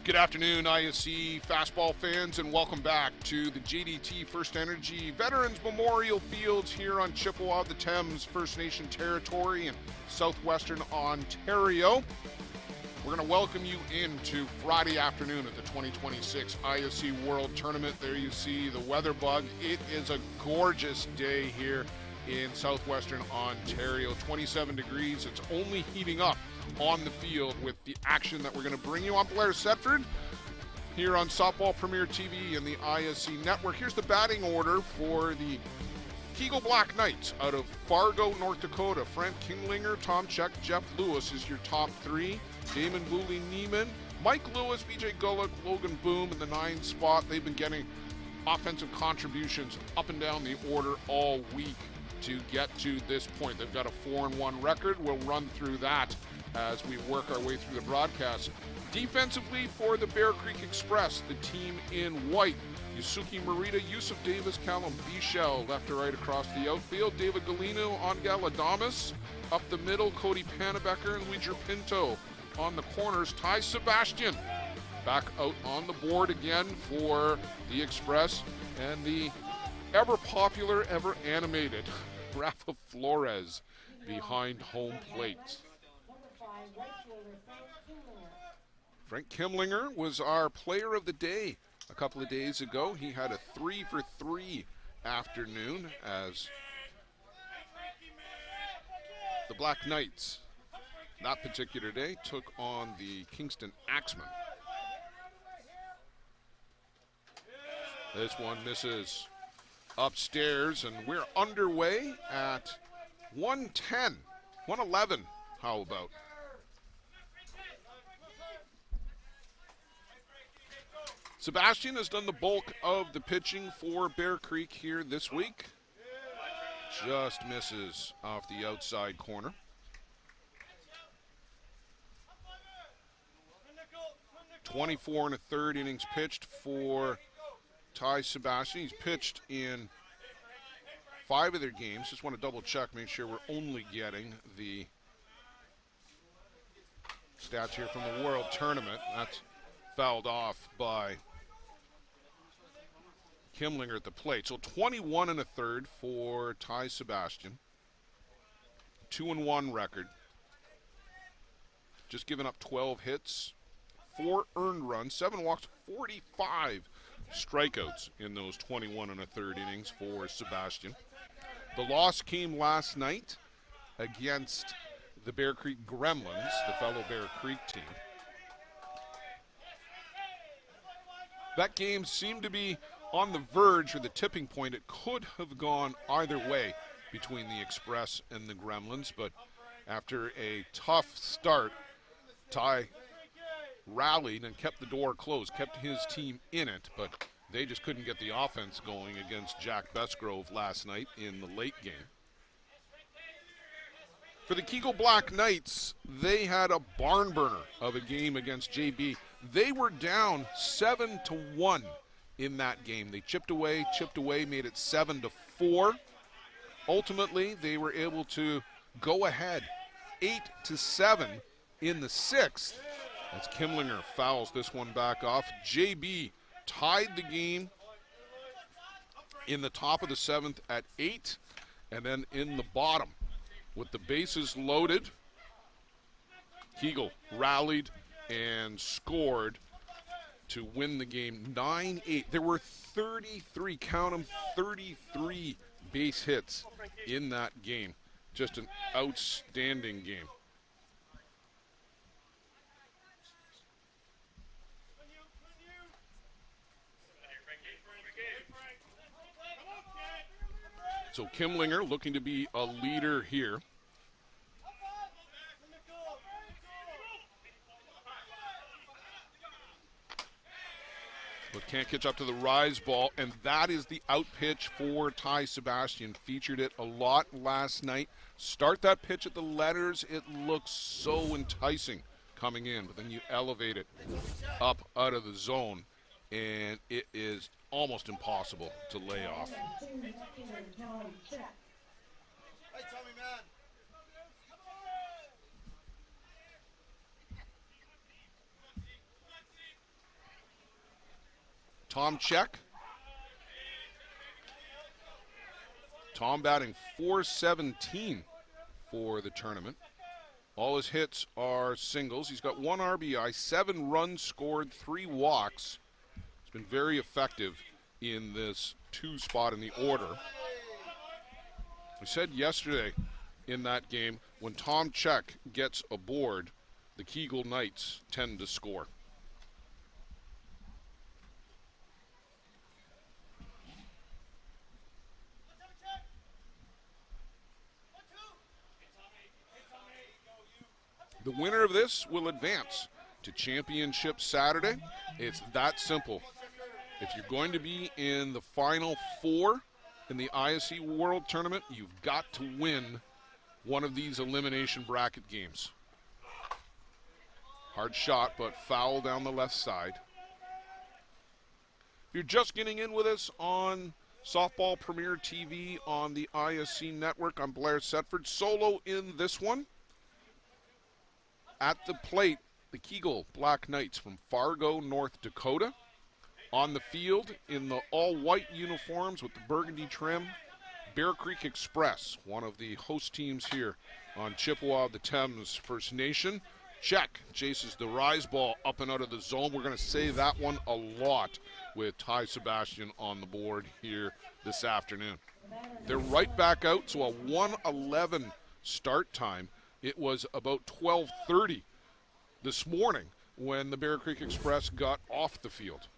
Good afternoon, ISC fastball fans, and welcome back to the JDT First Energy Veterans Memorial Fields here on Chippewa, the Thames First Nation territory in southwestern Ontario. We're going to welcome you into Friday afternoon at the 2026 ISC World Tournament. There you see the weather bug. It is a gorgeous day here in southwestern Ontario. 27 degrees. It's only heating up on the field with the action that we're going to bring you. I'm Blair Setford here on Softball Premier TV and the ISC Network. Here's the batting order for the Kegel Black Knights out of Fargo, North Dakota. Frank Kinglinger, Tom Check, Jeff Lewis is your top three. Damon Booley Neiman, Mike Lewis, BJ Gullick, Logan Boom in the 9th spot. They've been getting offensive contributions up and down the order all week to get to this point. They've got a 4-1 record. We'll run through that as we work our way through the broadcast. Defensively for the Bear Creek Express, the team in white. Yusuke Morita, Yusuf Davis, Callum Bichel, left to right across the outfield. David Galino, Angel Adames. Up the middle, Cody Panabecker and Luigi Pinto. On the corners, Ty Sebastian back out on the board again for the Express. And the ever-popular, ever-animated Rafa Flores behind home plate. Frank Kimlinger was our player of the day a couple of days ago. He had a 3-for-3 afternoon as the Black Knights, that particular day, took on the Kingston Axemen. This one misses upstairs, and we're underway at 110, 111, how about? Sebastian has done the bulk of the pitching for Bear Creek here this week. Just misses off the outside corner. .24 and a third innings pitched for Ty Sebastian. He's pitched in 5 of their games. Just want to double check, make sure we're only getting the stats here from the World Tournament. That's fouled off by Kimlinger at the plate. So 21 and a third for Ty Sebastian. 2-1 record. Just given up 12 hits, 4 earned runs, 7 walks, 45 strikeouts in those 21 and a third innings for Sebastian. The loss came last night against the Bear Creek Gremlins, the fellow Bear Creek team. That game seemed to be on the verge or the tipping point. It could have gone either way between the Express and the Gremlins, but after a tough start, Ty rallied and kept the door closed, kept his team in it, but they just couldn't get the offense going against Jack Bestgrove last night in the late game. For the Kegel Black Knights, they had a barn burner of a game against JB. They were down 7-1 in that game. They chipped away, made it 7-4. Ultimately, they were able to go ahead 8-7 in the 6th as Kimlinger fouls this one back off. JB tied the game in the top of the 7th at 8, and then in the bottom with the bases loaded, Kegel rallied and scored to win the game 9-8. There were 33, count them, 33 base hits in that game. Just an outstanding game. So Kimlinger looking to be a leader here. But can't catch up to the rise ball, and that is the out pitch for Ty Sebastian. Featured it a lot last night. Start that pitch at the letters. It looks so enticing coming in, but then you elevate it up out of the zone, and it is almost impossible to lay off. Hey, Tommy, man. Tom Check. Tom batting .417 for the tournament. All his hits are singles. He's got 1 RBI, 7 runs scored, 3 walks. He's been very effective in this 2 spot in the order. We said yesterday in that game, when Tom Check gets aboard, the Kegel Knights tend to score. The winner of this will advance to Championship Saturday. It's that simple. If you're going to be in the Final 4 in the ISC World Tournament, you've got to win one of these elimination bracket games. Hard shot, but foul down the left side. If you're just getting in with us on Softball Premier TV on the ISC network, I'm Blair Setford. Solo in this one. At the plate, the Kegel Black Knights from Fargo, North Dakota. On the field in the all-white uniforms with the burgundy trim, Bear Creek Express, one of the host teams here on Chippewa of the Thames First Nation. Check chases the rise ball up and out of the zone. We're going to say that one a lot with Ty Sebastian on the board here this afternoon. They're right back out, so a 1:11 start time. It was about 12:30 this morning when the Bear Creek Express got off the field.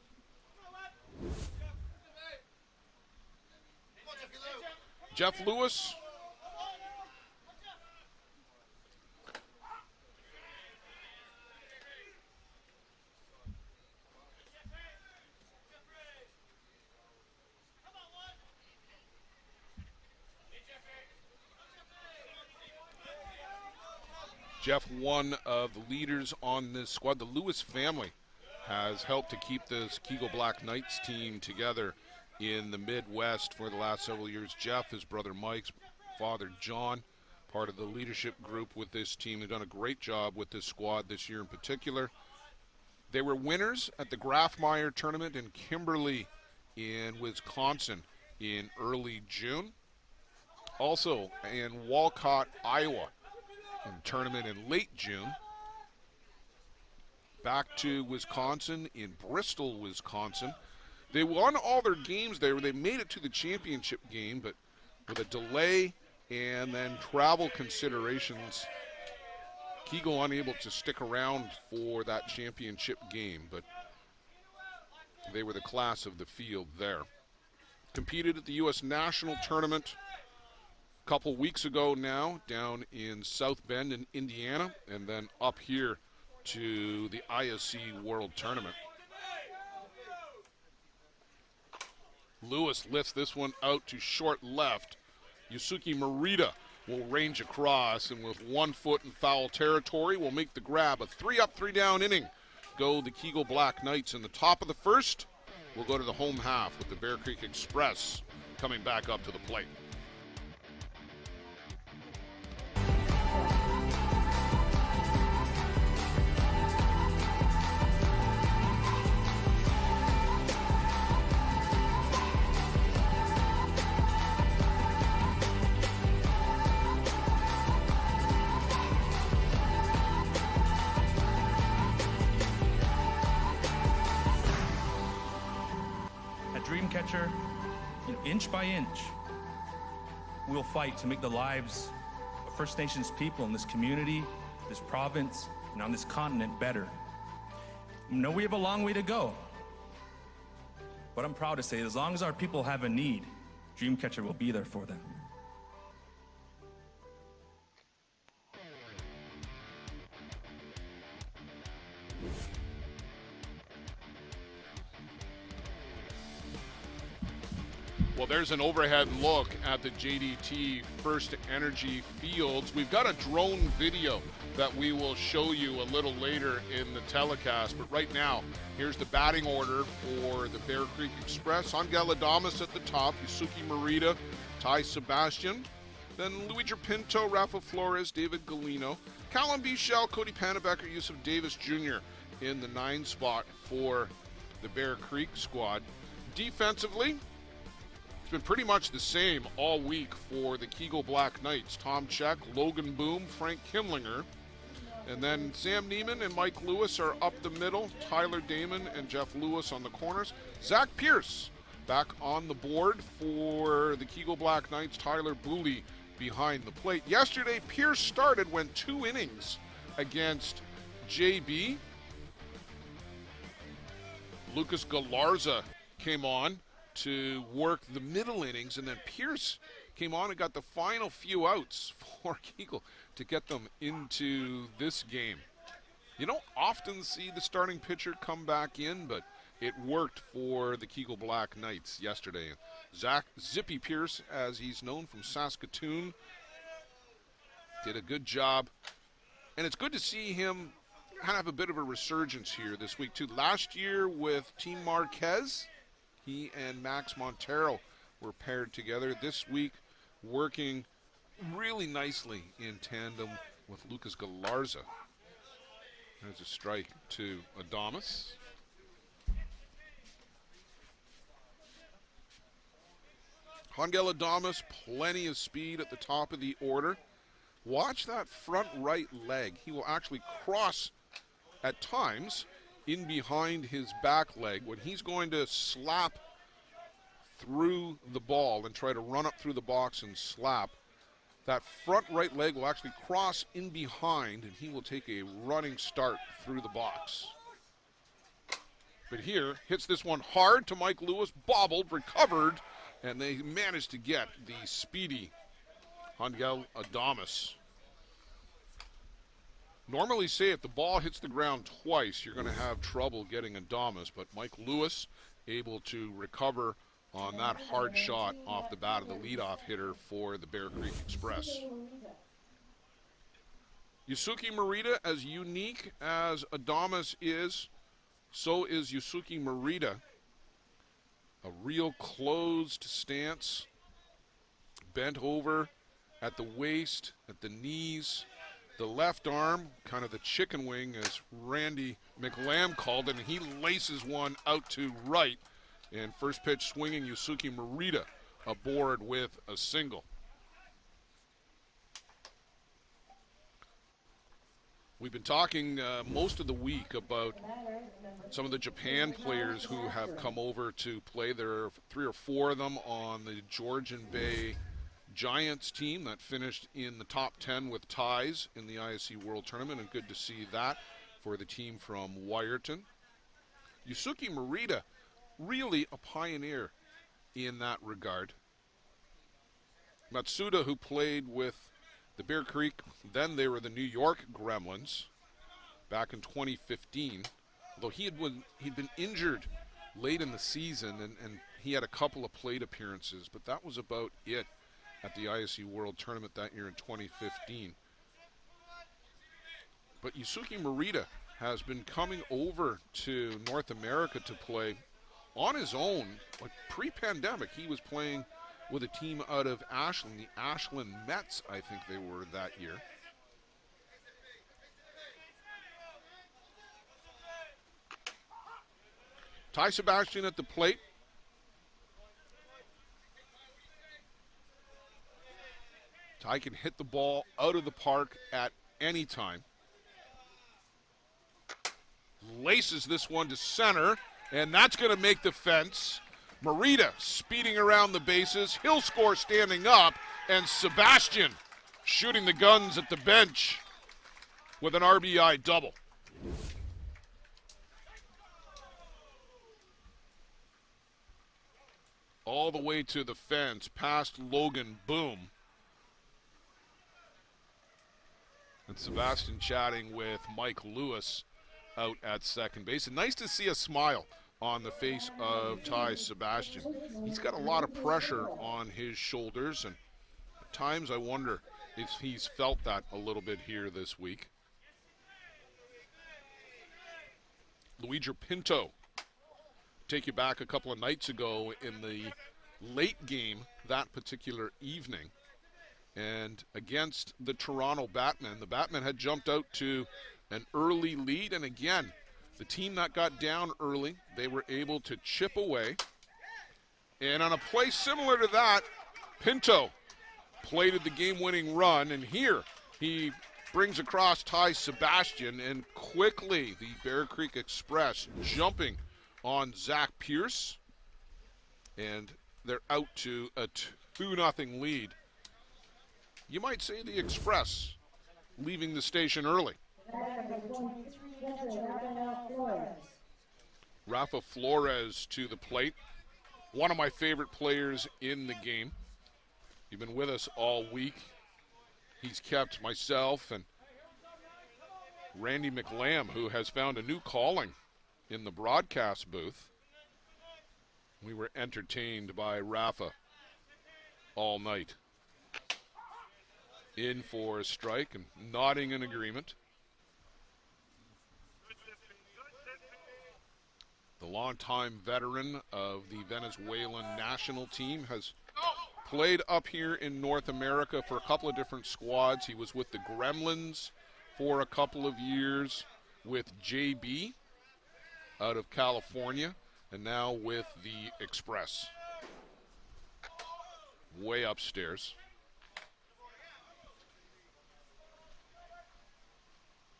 Jeff Lewis. Jeff, one of the leaders on this squad. The Lewis family has helped to keep this Kegel Black Knights team together in the Midwest for the last several years. Jeff, his brother Mike's father John, part of the leadership group with this team. They've done a great job with this squad this year in particular. They were winners at the Grafmeyer tournament in Kimberly in Wisconsin in early June. Also in Walcott, Iowa, in tournament in late June. Back to Wisconsin in Bristol, Wisconsin. They won all their games there. They made it to the championship game, but with a delay and then travel considerations, Kegel unable to stick around for that championship game, but they were the class of the field there. Competed at the U.S. National Tournament a couple weeks ago now, down in South Bend in Indiana, and then up here to the ISC World Tournament. Lewis lifts this one out to short left. Yusuke Morita will range across, and with 1 foot in foul territory will make the grab. A 3-up, 3-down inning. Go the Kegel Black Knights in the top of the first. We'll go to the home half with the Bear Creek Express coming back up to the plate. Dreamcatcher, inch by inch, we'll fight to make the lives of First Nations people in this community, this province, and on this continent better. I know we have a long way to go, but I'm proud to say as long as our people have a need, Dreamcatcher will be there for them. Well, there's an overhead look at the JDT First Energy Fields. We've got a drone video that we will show you a little later in the telecast. But right now, here's the batting order for the Bear Creek Express. Angel Adames at the top, Yusuke Morita, Ty Sebastian. Then Luigi Pinto, Rafa Flores, David Galino, Callum Bichelle, Cody Panabecker, Yusuf Davis Jr. in the 9 spot for the Bear Creek squad. Defensively, it's been pretty much the same all week for the Kegel Black Knights. Tom Check, Logan Boom, Frank Kimlinger. And then Sam Neiman and Mike Lewis are up the middle. Tyler Damon and Jeff Lewis on the corners. Zach Pierce back on the board for the Kegel Black Knights. Tyler Booley behind the plate. Yesterday, Pierce started, went 2 innings against JB. Lucas Galarza came on to work the middle innings, and then Pierce came on and got the final few outs for Kegel to get them into this game. You don't often see the starting pitcher come back in, but it worked for the Kegel Black Knights yesterday. Zach Zippy Pierce, as he's known from Saskatoon, did a good job. And it's good to see him kind of have a bit of a resurgence here this week, too. Last year with Team Marquez, he and Max Montero were paired together. This week, working really nicely in tandem with Lucas Galarza. There's a strike to Adamas. Hangel Adamas, plenty of speed at the top of the order. Watch that front right leg. He will actually cross at times in behind his back leg when he's going to slap through the ball and try to run up through the box and slap. That front right leg will actually cross in behind, and he will take a running start through the box. But here, hits this one hard to Mike Lewis, bobbled, recovered, and they managed to get the speedy Hangel Adamas. Normally say if the ball hits the ground twice, you're going to have trouble getting Adamas, but Mike Lewis able to recover on that hard shot off the bat of the leadoff hitter for the Bear Creek Express. Yusuke Morita, as unique as Adamas is, so is Yusuke Morita. A real closed stance, bent over at the waist, at the knees, the left arm, kind of the chicken wing as Randy McLam called it, and he laces one out to right. And first pitch swinging, Yusuke Morita aboard with a single. We've been talking most of the week about some of the Japan players who have come over to play. There are 3 or 4 of them on the Georgian Bay Giants team that finished in the top 10 with ties in the ISC World Tournament, and good to see that for the team from Wyerton. Yusuke Morita, really a pioneer in that regard. Matsuda, who played with the Bear Creek, then they were the New York Gremlins back in 2015. Although he'd been injured late in the season, and he had a couple of plate appearances, but that was about it at the ISC World Tournament that year in 2015. But Yusuke Morita has been coming over to North America to play on his own. Like pre-pandemic, he was playing with a team out of Ashland, the Ashland Mets, I think they were that year. Ty Sebastian at the plate. Ty can hit the ball out of the park at any time. Laces this one to center, and that's going to make the fence. Morita speeding around the bases. He'll score standing up, and Sebastian shooting the guns at the bench with an RBI double. All the way to the fence, past Logan Boom. And Sebastian chatting with Mike Lewis out at second base. And nice to see a smile on the face of Ty Sebastian. He's got a lot of pressure on his shoulders, and at times I wonder if he's felt that a little bit here this week. Luigi Pinto, take you back a couple of nights ago in the late game that particular evening. And against the Toronto Batmen, the Batmen had jumped out to an early lead, and again, The team that got down early, they were able to chip away. And on a play similar to that, Pinto plated the game-winning run, and here he brings across Ty Sebastian, and quickly the Bear Creek Express jumping on Zach Pierce, and they're out to a 2-0 lead. You might say the Express leaving the station early. Rafa Flores to the plate, one of my favorite players in the game. He's been with us all week. He's kept myself and Randy McLam, who has found a new calling in the broadcast booth. We were entertained by Rafa all night. In for a strike and nodding in agreement. The longtime veteran of the Venezuelan national team has played up here in North America for a couple of different squads. He was with the Gremlins for a couple of years, with JB out of California, and now with the Express. Way upstairs.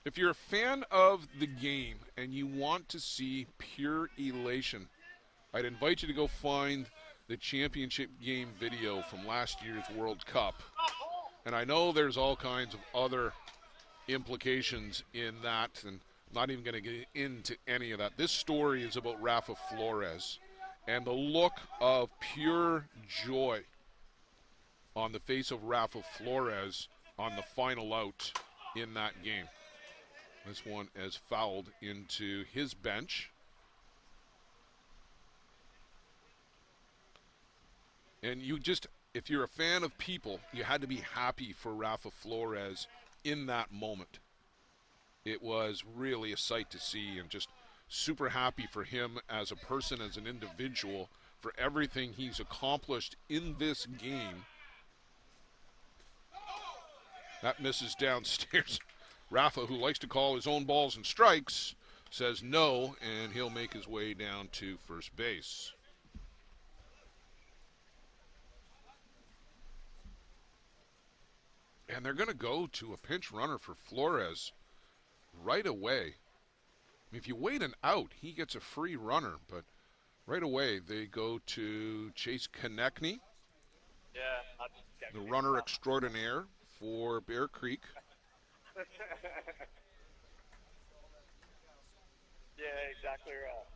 If you're a fan of the game and you want to see pure elation, I'd invite you to go find the championship game video from last year's World Cup. And I know there's all kinds of other implications in that, and I'm not even going to get into any of that. This story is about Rafa Flores and the look of pure joy on the face of Rafa Flores on the final out in that game. This one is fouled into his bench. And you just, if you're a fan of people, you had to be happy for Rafa Flores in that moment. It was really a sight to see, and just super happy for him as a person, as an individual, for everything he's accomplished in this game. That misses downstairs. Rafa, who likes to call his own balls and strikes, says no, and he'll make his way down to first base. And they're going to go to a pinch runner for Flores right away. I mean, if you wait an out, he gets a free runner, but right away they go to Chase Konechny, the runner extraordinaire for Bear Creek. Yeah, exactly right.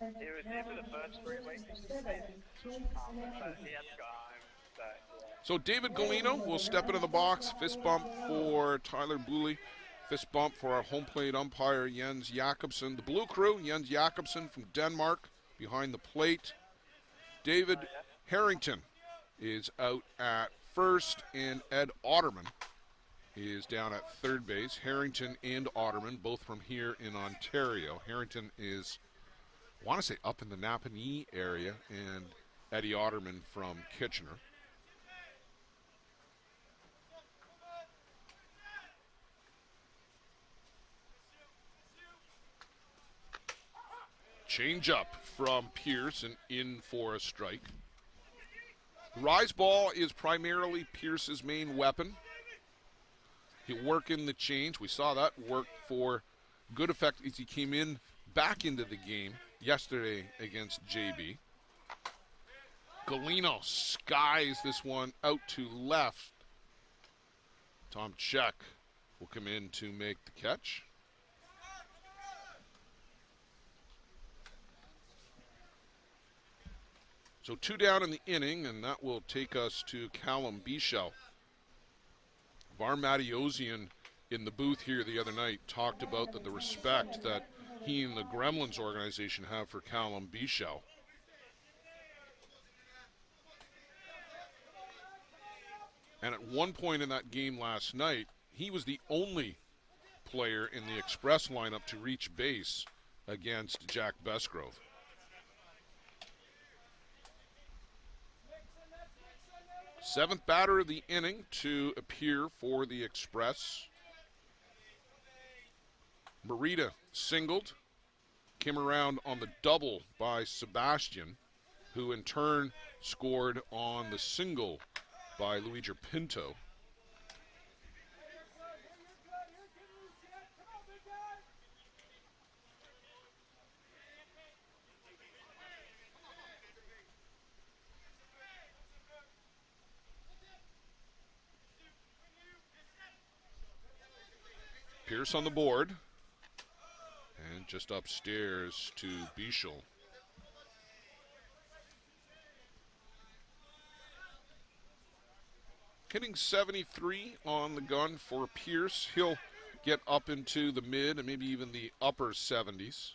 Yeah. He was here for the first 3 weeks. But he had to go home. So David Galino will step into the box. Fist bump for Tyler Booley. Fist bump for our home plate umpire, Jens Jakobsen. The Blue Crew, Jens Jakobsen from Denmark, behind the plate. David Harrington is out at first, and Ed Otterman is down at third base. Harrington and Otterman, both from here in Ontario. Harrington is, I want to say, up in the Napanee area, and Eddie Otterman from Kitchener. Change up from Pierce and in for a strike. Rise ball is primarily Pierce's main weapon. He'll work in the change. We saw that work for good effect as he came in back into the game yesterday against JB. Galino skies this one out to left. Tom Check will come in to make the catch. So 2 down in the inning, and that will take us to Callum Bichel. Var Matiosian in the booth here the other night talked about the respect that he and the Gremlins organization have for Callum Bichel. And at one point in that game last night, he was the only player in the Express lineup to reach base against Jack Besgrove. Seventh batter of the inning to appear for the Express. Marita singled, came around on the double by Sebastian, who in turn scored on the single by Luigi Pinto. Pierce on the board. And just upstairs to Bichel. Hitting 73 on the gun for Pierce. He'll get up into the mid and maybe even the upper 70s.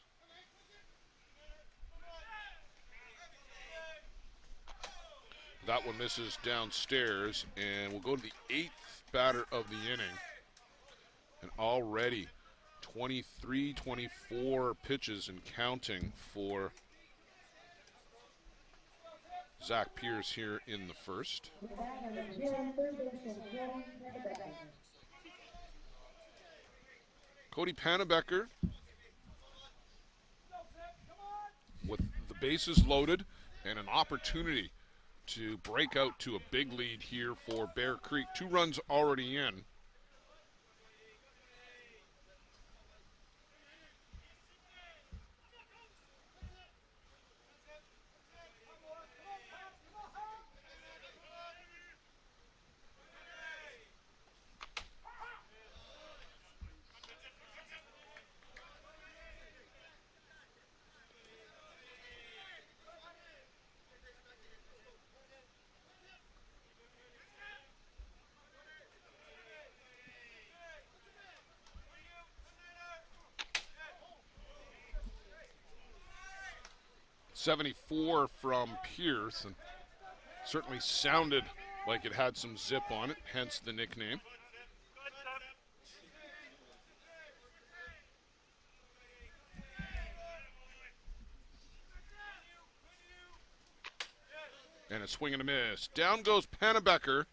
That one misses downstairs, and we'll go to the 8th batter of the inning. And already 23, 24 pitches and counting for Zach Pierce here in the first. Cody Pannebecker with the bases loaded and an opportunity to break out to a big lead here for Bear Creek. 2 runs already in. .74 from Pierce, and certainly sounded like it had some zip on it, hence the nickname. And a swing and a miss. Down goes Pannebecker,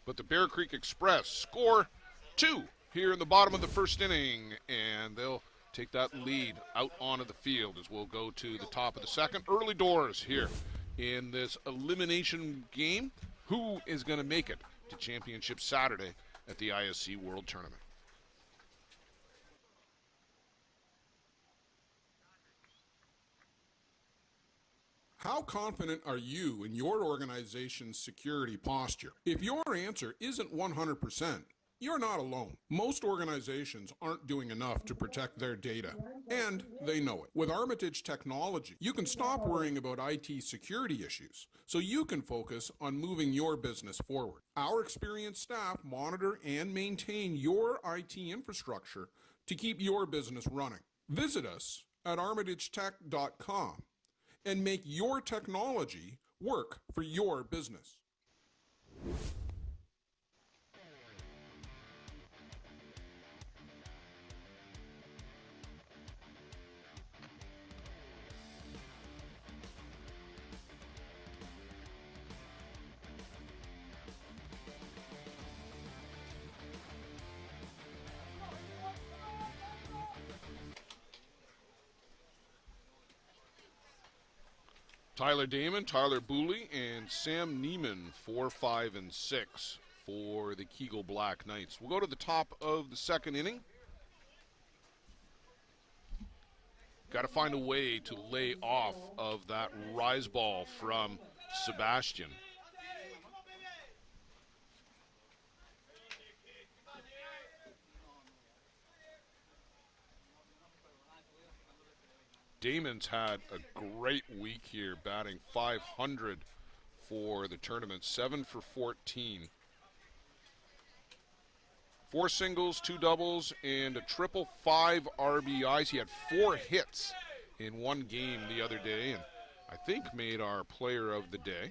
but the Bear Creek Express score 2 here in the bottom of the first inning, and they'll take that lead out onto the field as we'll go to the top of the second. Early doors here in this elimination game. Who is going to make it to championship Saturday at the ISC World Tournament? How confident are you in your organization's security posture? If your answer isn't 100%, you're not alone. Most organizations aren't doing enough to protect their data, and they know it. With Armitage technology, you can stop worrying about IT security issues so you can focus on moving your business forward. Our experienced staff monitor and maintain your IT infrastructure to keep your business running. Visit us at armitagetech.com and make your technology work for your business. Tyler Damon, Tyler Booley, and Sam Neiman, 4, 5, and 6 for the Kegel Black Knights. We'll go to the top of the second inning. Got to find a way to lay off of that rise ball from Sebastian. Damon's had a great week here, batting .500 for the tournament, 7 for 14. 4 singles, 2 doubles, and a triple, 5 RBIs. He had 4 hits in one game the other day, and I think made our player of the day.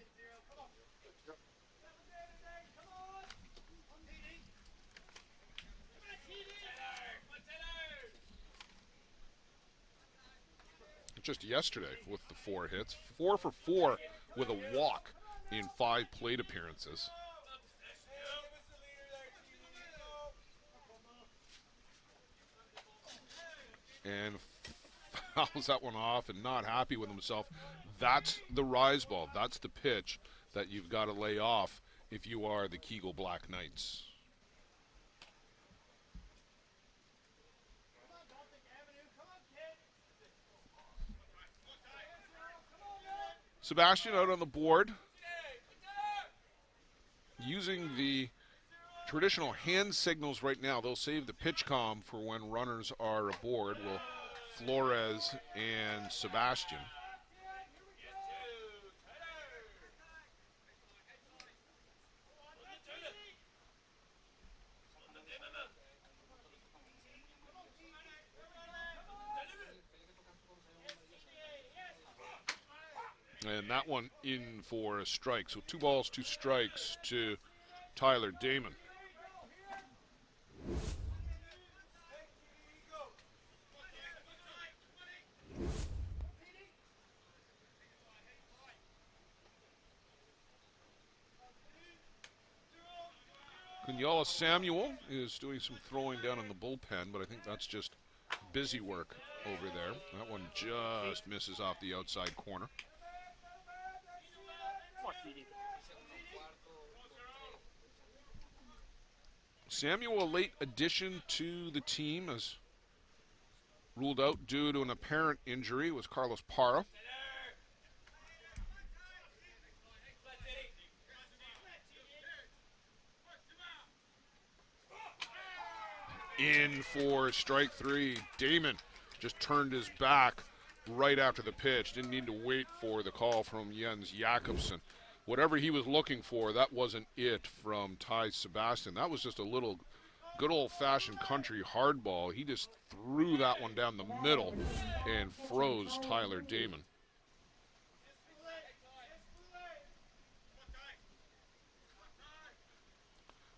Just yesterday with the 4 hits, 4 for 4 with a walk in 5 plate appearances. and fouls that one off and not happy with himself. That's the rise ball. That's the pitch that you've got to lay off if you are the Kegel Black Knights. Sebastian out on the board, using the traditional hand signals right now. They'll save the pitch comm for when runners are aboard. Will Flores and Sebastian. And that one in for a strike. So 2 balls, 2 strikes to Tyler Damon. Kunyala Samuel is doing some throwing down in the bullpen, but I think that's just busy work over there. That one just misses off the outside corner. Samuel, a late addition to the team, as ruled out due to an apparent injury, was Carlos Parra. In for strike 3. Damon just turned his back right after the pitch. Didn't need to wait for the call from Jens Jakobsen. Whatever he was looking for, that wasn't it from Ty Sebastian. That was just a little good old-fashioned country hardball. He just threw that one down the middle and froze Tyler Damon.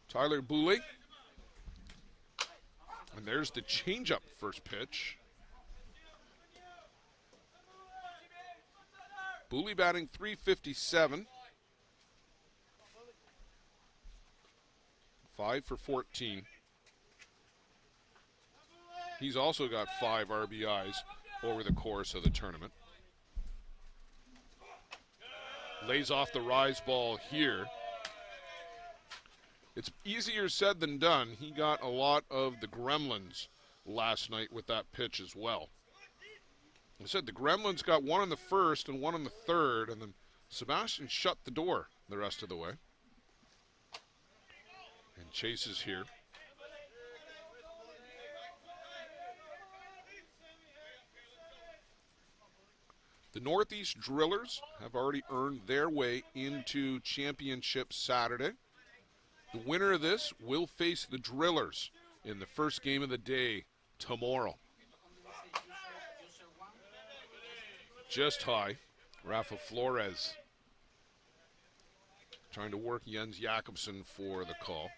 Tyler Boulay. And there's the changeup first pitch. Boulay batting .357. 5 for 14. He's also got 5 RBIs over the course of the tournament. Lays off the rise ball here. It's easier said than done. He got a lot of the gremlins last night with that pitch as well. I said the gremlins got 1 in the first and 1 in the third, and then Sebastian shut the door the rest of the way. And Chase is here. The Northeast Drillers have already earned their way into Championship Saturday. The winner of this will face the Drillers in the first game of the day tomorrow. Just high. Rafa Flores trying to work Jens Jakobsen for the call.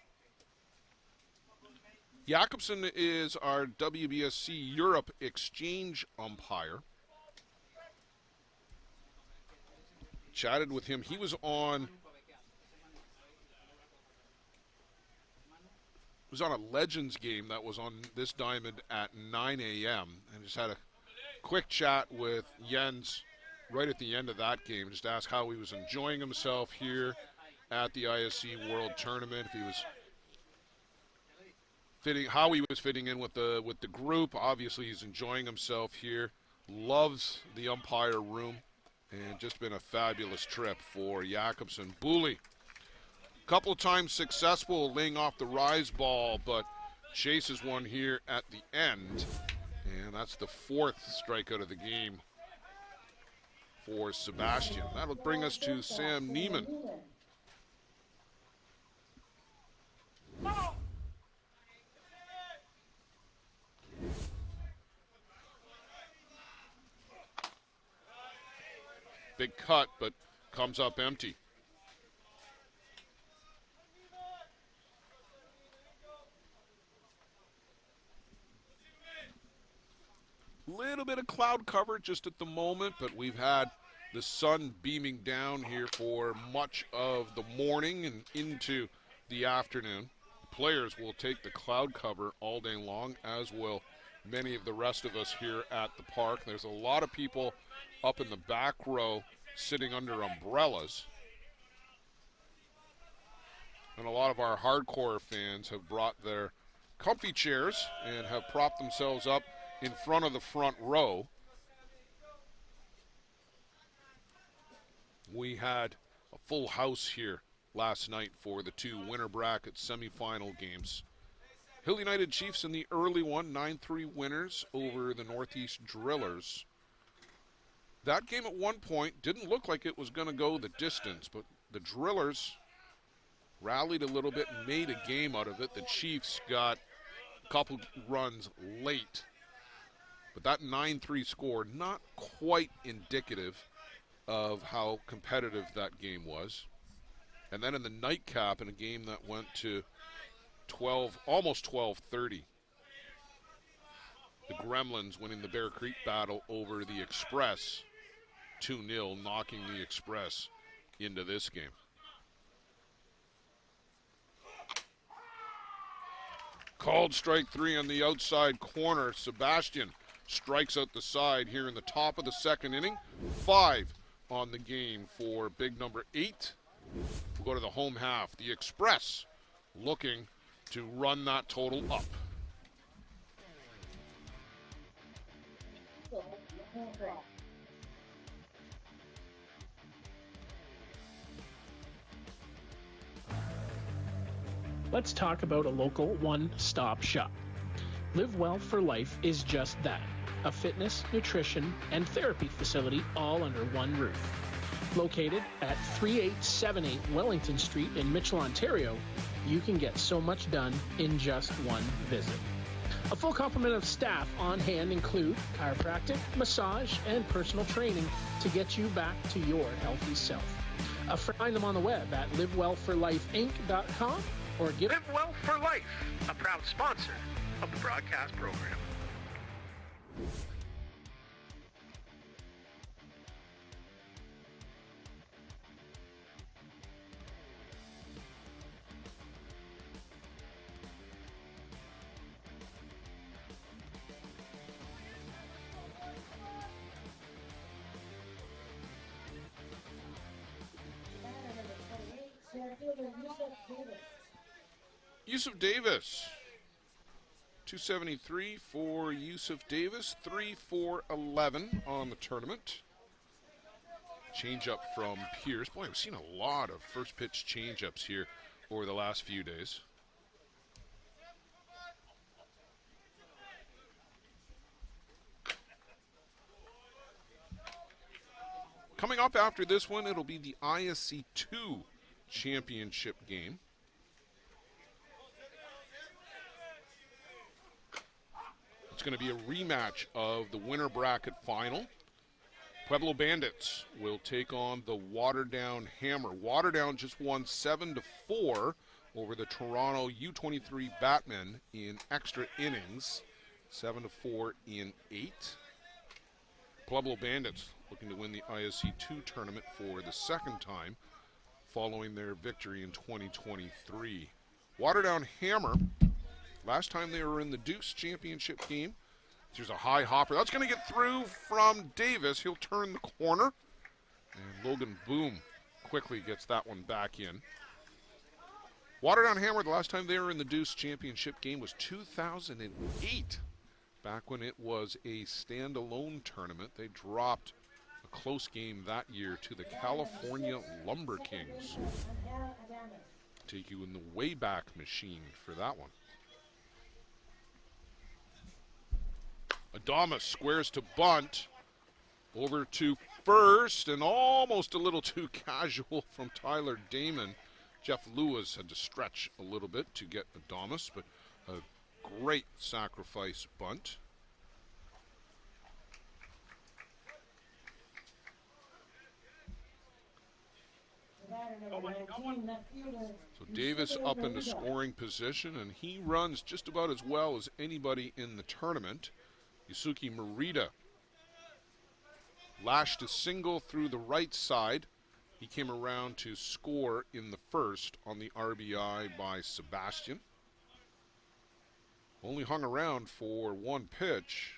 Jakobsen is our WBSC Europe exchange umpire. Chatted with him. He was on a Legends game that was on this diamond at 9 a.m. and just had a quick chat with Jens right at the end of that game. Just asked how he was enjoying himself here at the ISC World Tournament. If he was how he was fitting in with the group. Obviously, he's enjoying himself here. Loves the umpire room, and just been a fabulous trip for Jakobsen. Booley, a couple of times successful laying off the rise ball, but chases one here at the end, and that's the 4th strikeout of the game for Sebastian. That'll bring us to Sam Neiman. Big cut, but comes up empty. Little bit of cloud cover just at the moment, but we've had the sun beaming down here for much of the morning and into the afternoon. The players will take the cloud cover all day long, as will many of the rest of us here at the park. There's a lot of people up in the back row sitting under umbrellas. And a lot of our hardcore fans have brought their comfy chairs and have propped themselves up in front of the front row. We had a full house here last night for the two winter bracket semifinal games. Hill United Chiefs in the early one, 9-3 winners over the Northeast Drillers. That game at one point didn't look like it was going to go the distance, but the Drillers rallied a little bit and made a game out of it. The Chiefs got a couple runs late, but that 9-3 score not quite indicative of how competitive that game was. And then in the nightcap, in a game that went to 12, almost 12:30, the Gremlins winning the Bear Creek battle over the Express 2-0, knocking the Express into this game. Called strike 3 on the outside corner. Sebastian strikes out the side here in the top of the second inning. 5 on the game for big number 8. We'll go to the home half. The Express looking to run that total up. Let's talk about a local one-stop shop. Live Well for Life is just that, a fitness, nutrition, and therapy facility all under one roof. Located at 3878 Wellington Street in Mitchell, Ontario, you can get so much done in just one visit. A full complement of staff on hand include chiropractic, massage, and personal training to get you back to your healthy self. Find them on the web at livewellforlifeinc.com or give Live Well for Life, a proud sponsor of the broadcast program. Yusuf Davis, 273 for Yusuf Davis, 3 for 11 on the tournament. Change-up from Pierce. Boy, we've seen a lot of first pitch change-ups here over the last few days. Coming up after this one, it'll be the ISC 2 championship game. It's going to be a rematch of the winter bracket final. Pueblo Bandits will take on the Waterdown Hammer. Waterdown just won 7-4 over the Toronto U23 Batmen in extra innings. 7-4 in 8. Pueblo Bandits looking to win the ISC 2 tournament for the second time following their victory in 2023. Waterdown Hammer, last time they were in the Deuce championship game. There's a high hopper. That's going to get through from Davis. He'll turn the corner. And Logan Boom quickly gets that one back in. Waterdown Hammer, the last time they were in the Deuce championship game was 2008. Back when it was a standalone tournament. They dropped a close game that year to the California Lumber Kings. Take you in the Wayback Machine for that one. Adamas squares to bunt. Over to first, and almost a little too casual from Tyler Damon. Jeff Lewis had to stretch a little bit to get Adamas, but a great sacrifice bunt. So Davis up into scoring position, and he runs just about as well as anybody in the tournament. Yusuke Morita lashed a single through the right side. He came around to score in the first on the RBI by Sebastian. only hung around for one pitch.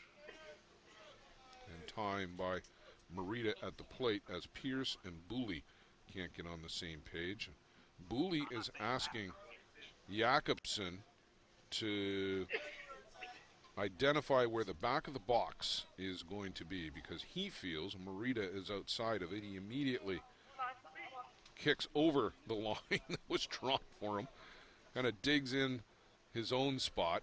And time by Marita at the plate as Pierce and Booley can't get on the same page. Booley is asking Jakobsen to identify where the back of the box is going to be because he feels Marita is outside of it. He immediately kicks over the line that was drawn for him, kind of digs in his own spot.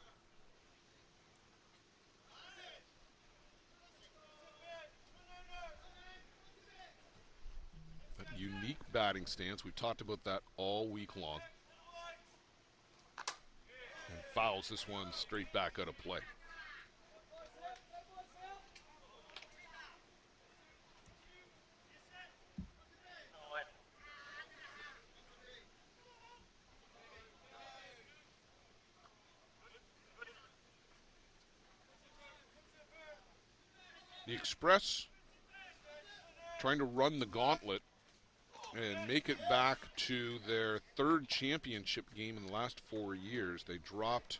A unique batting stance. We've talked about that all week long. And fouls this one straight back out of play. The Express trying to run the gauntlet and make it back to their third championship game in the last 4 years. They dropped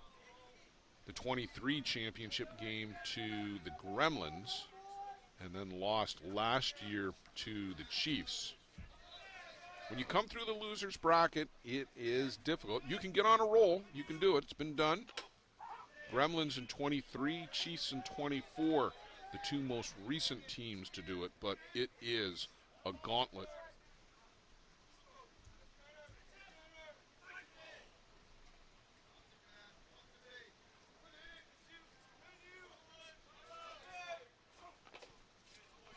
the 23 championship game to the Gremlins and then lost last year to the Chiefs. When you come through the losers bracket, it is difficult. You can get on a roll. You can do it. It's been done. Gremlins in 23, Chiefs in 24. The two most recent teams to do it, but it is a gauntlet.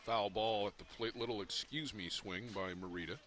Foul ball at the plate, little excuse me swing by Marita.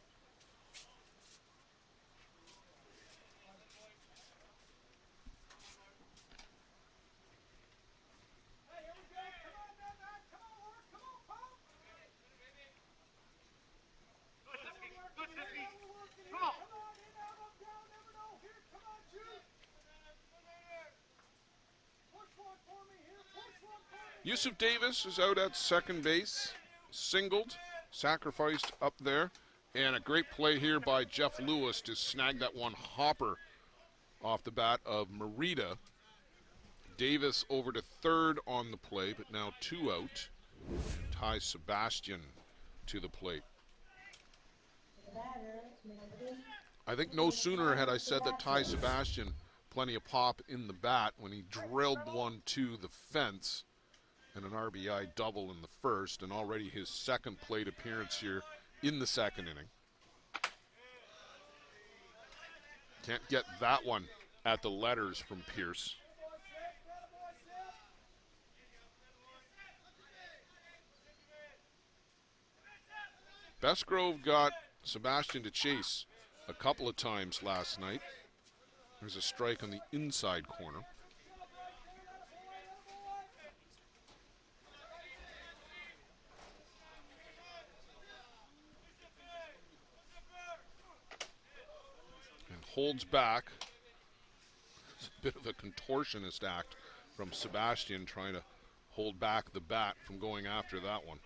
Yusuf Davis is out at second base, singled, sacrificed up there, and a great play here by Jeff Lewis to snag that one hopper off the bat of Marita. Davis over to third on the play, but now two out. Ty Sebastian to the plate. I think no sooner had I said that Ty Sebastian, plenty of pop in the bat when he drilled one to the fence. And an RBI double in the first, and already his second plate appearance here in the second inning. Can't get that one at the letters from Pierce. Bestgrove got Sebastian to chase a couple of times last night. There's a strike on the inside corner. Holds back. It's a bit of a contortionist act from Sebastian trying to hold back the bat from going after that one.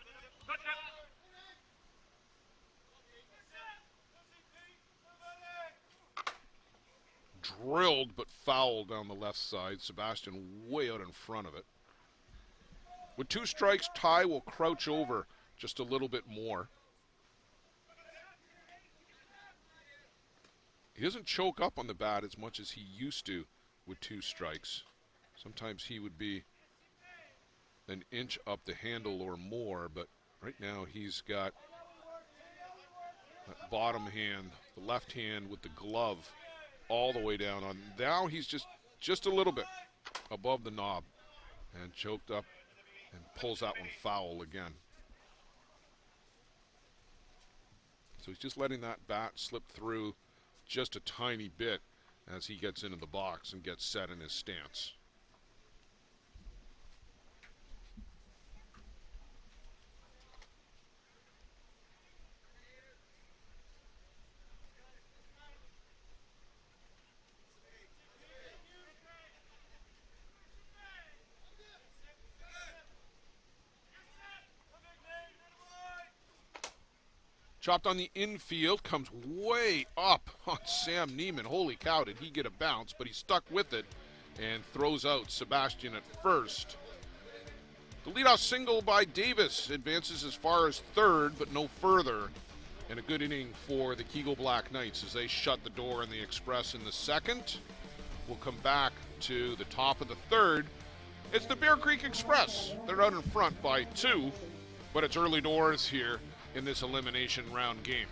Drilled but foul down the left side. Sebastian way out in front of it. With two strikes, Ty will crouch over just a little bit more. He doesn't choke up on the bat as much as he used to with two strikes. Sometimes he would be an inch up the handle or more, but right now he's got that bottom hand, the left hand with the glove all the way down on. Now he's just a little bit above the knob and choked up and pulls that one foul again. So he's just letting that bat slip through just a tiny bit as he gets into the box and gets set in his stance. Chopped on the infield, comes way up on Sam Neiman. Holy cow, did he get a bounce, but he stuck with it and throws out Sebastian at first. The leadoff single by Davis advances as far as third, but no further. And a good inning for the Kegel Black Knights as they shut the door on the Express in the second. We'll come back to the top of the third. It's the Bear Creek Express. They're out in front by 2, but it's early doors here in this elimination round game.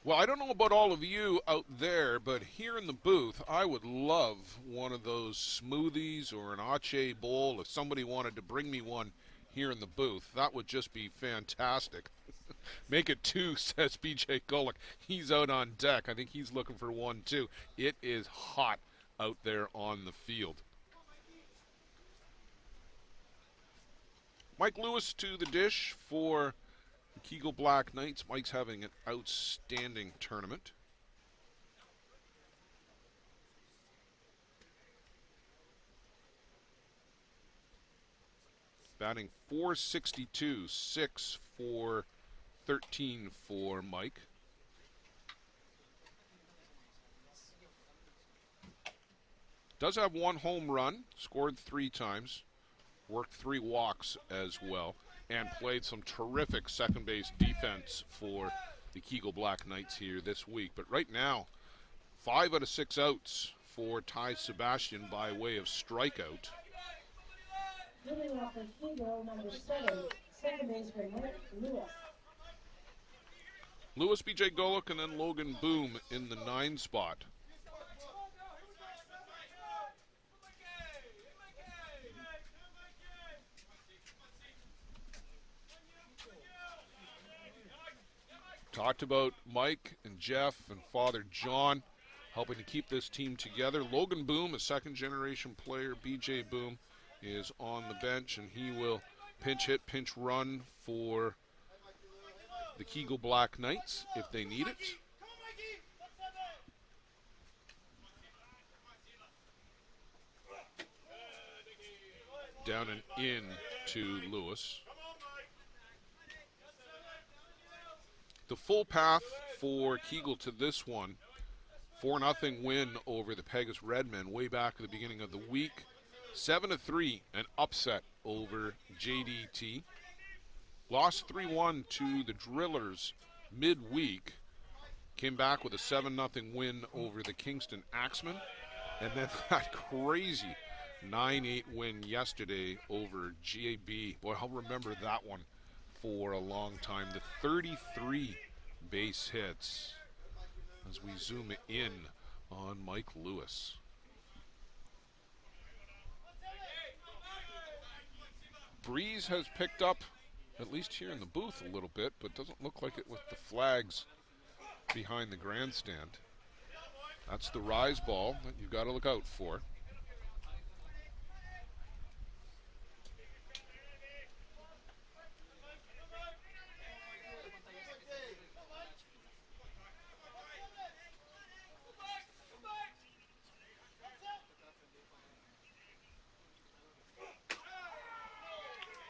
Well, I don't know about all of you out there, but here in the booth, I would love one of those smoothies or an Ache bowl. If somebody wanted to bring me one here in the booth, that would just be fantastic. Make it 2, says BJ Golick. He's out on deck. I think he's looking for one, too. It is hot out there on the field. Mike Lewis to the dish for Kegel Black Knights. Mike's having an outstanding tournament. Batting .462, 6 for 13 for Mike. Does have 1 home run, scored 3 times, worked 3 walks as well, and played some terrific second base defense for the Kegel Black Knights here this week. But right now, 5 out of 6 outs for Ty Sebastian by way of strikeout. Leading off for Kegel, number 7, second baseman Lewis. Lewis, BJ Golick, and then Logan Boom in the 9 spot. Talked about Mike and Jeff and Father John helping to keep this team together. Logan Boom, a second-generation player. BJ Boom is on the bench, and he will pinch hit, pinch run for the Kegel Black Knights if they need it. Down and in to Lewis. The full path for Kegel to this one, 4-0 win over the Pegasus Redmen way back at the beginning of the week. 7-3, an upset over JDT. Lost 3-1 to the Drillers midweek. Came back with a 7-0 win over the Kingston Axemen. And then that crazy 9-8 win yesterday over GAB. Boy, I'll remember that one for a long time. The 33 base hits as we zoom in on Mike Lewis. Breeze has picked up, at least here in the booth, a little bit, but doesn't look like it with the flags behind the grandstand. That's the rise ball that you've got to look out for.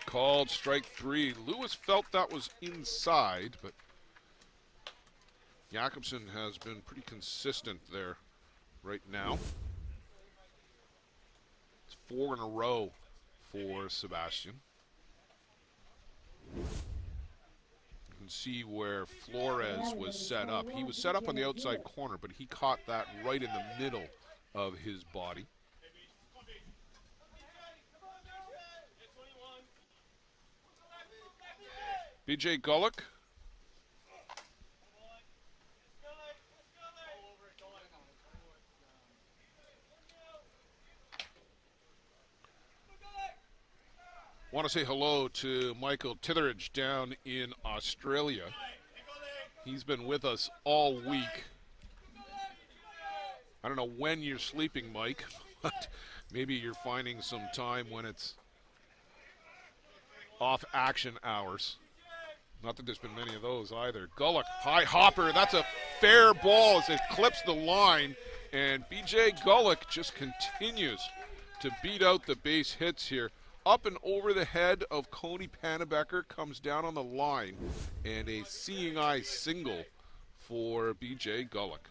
Called strike 3. Lewis felt that was inside, but Jakobsen has been pretty consistent there right now. It's 4 in a row for Sebastian. You can see where Flores was set up. He was set up on the outside corner, but he caught that right in the middle of his body. BJ Gullick. Want to say hello to Michael Titheridge down in Australia. He's been with us all week. I don't know when you're sleeping, Mike, but maybe you're finding some time when it's off action hours. Not that there's been many of those either. Gullick, high hopper. That's a fair ball as it clips the line. And BJ Gullick just continues to beat out the base hits here. Up and over the head of Coney Pannebecker, comes down on the line, and a seeing eye single for BJ Gullick.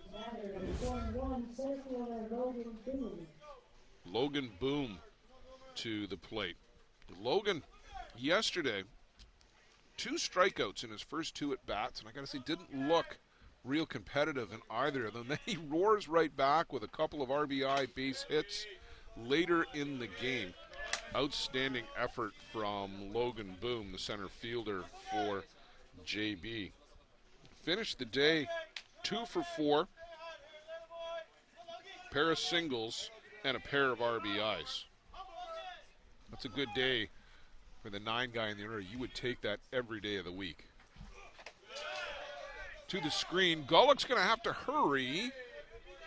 Logan Boom to the plate. Logan, yesterday, 2 strikeouts in his first 2 at-bats, and I got to say, didn't look real competitive in either of them. Then he roars right back with a couple of RBI base hits later in the game. Outstanding effort from Logan Boom, the center fielder for JB. Finished the day 2 for 4, pair of singles, and a pair of RBIs. That's a good day for the 9 guy in the order. You would take that every day of the week. To the screen, Gullick's going to have to hurry.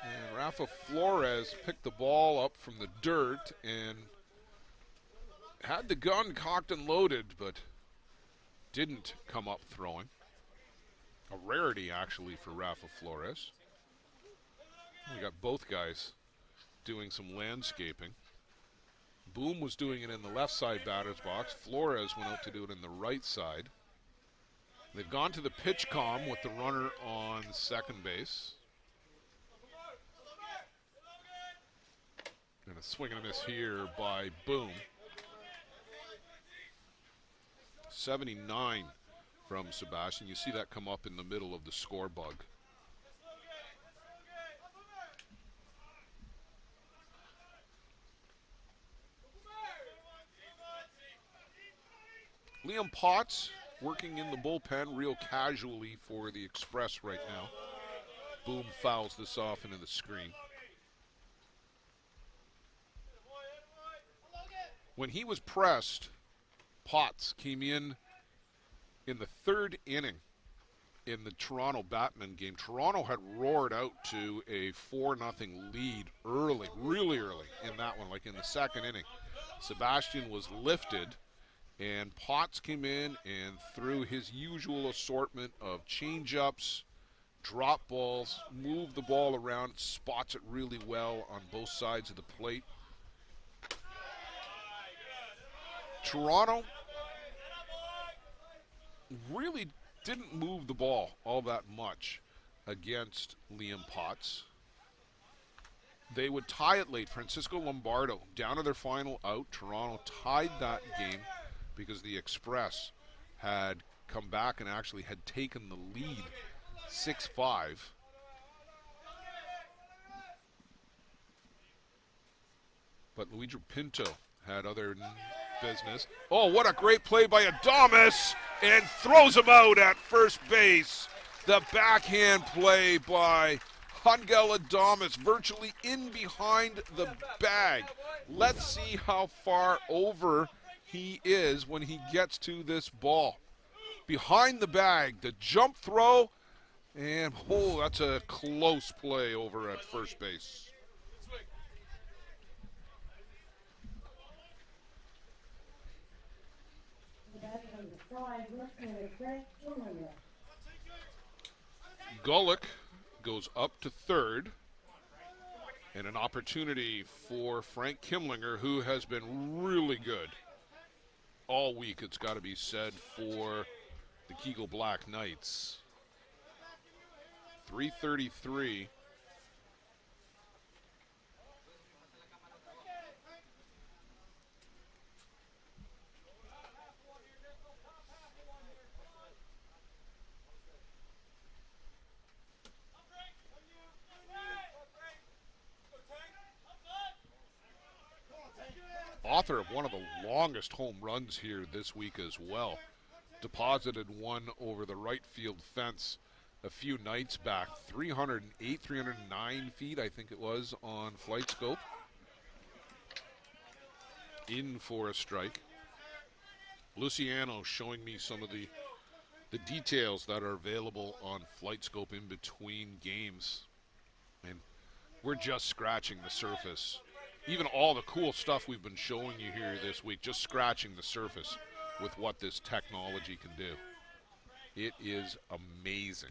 And Rafa Flores picked the ball up from the dirt and had the gun cocked and loaded, but didn't come up throwing. A rarity, actually, for Rafa Flores. We got both guys doing some landscaping. Boom was doing it in the left side batter's box. Flores went out to do it in the right side. They've gone to the pitch comm with the runner on second base. And a swing and a miss here by Boom. 79 from Sebastian. You see that come up in the middle of the score bug. Liam Potts working in the bullpen real casually for the Express right now. Boom fouls this off into the screen. When he was pressed, Potts came in the 3rd inning in the Toronto Batman game. Toronto had roared out to a 4-0 lead early, really early in that one, like in the 2nd inning. Sebastian was lifted, and Potts came in and threw his usual assortment of change-ups, drop balls, moved the ball around, spots it really well on both sides of the plate. Toronto really didn't move the ball all that much against Liam Potts. They would tie it late. Francisco Lombardo down to their final out. Toronto tied that game because the Express had come back and actually had taken the lead 6-5. But Luigi Pinto had other business. Oh, what a great play by Adames, and throws him out at first base. The backhand play by Hangel Adames, virtually in behind the bag. Let's see how far over he is when he gets to this ball. Behind the bag, the jump throw, and oh, that's a close play over at first base. Gullick goes up to 3rd, and an opportunity for Frank Kimlinger, who has been really good all week, it's got to be said, for the Kegel Black Knights. 3:33. author of one of the longest home runs here this week as well. Deposited one over the right field fence a few nights back. 308, 309 feet, I think it was, on Flight Scope. In for a strike. Luciano showing me some of the details that are available on Flight Scope in between games. And we're just scratching the surface. Even all the cool stuff we've been showing you here this week, just scratching the surface with what this technology can do. It is amazing.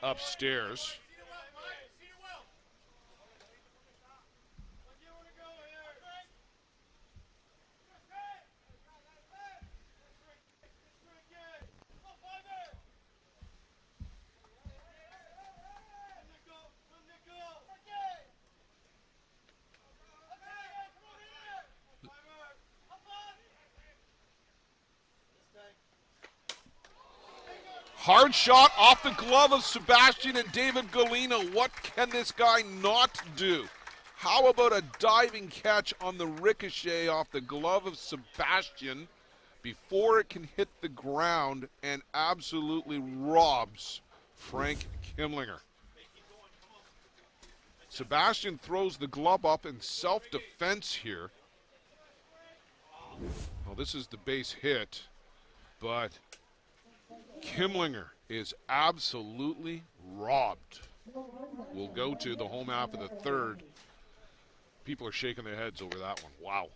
Upstairs. Hard shot off the glove of Sebastian and David Galino. What can this guy not do? How about a diving catch on the ricochet off the glove of Sebastian before it can hit the ground and absolutely robs Frank Kimlinger. Sebastian throws the glove up in self-defense here. Well, this is the base hit, but Kimlinger is absolutely robbed. We'll go to the home half of the third. People are shaking their heads over that one. Wow.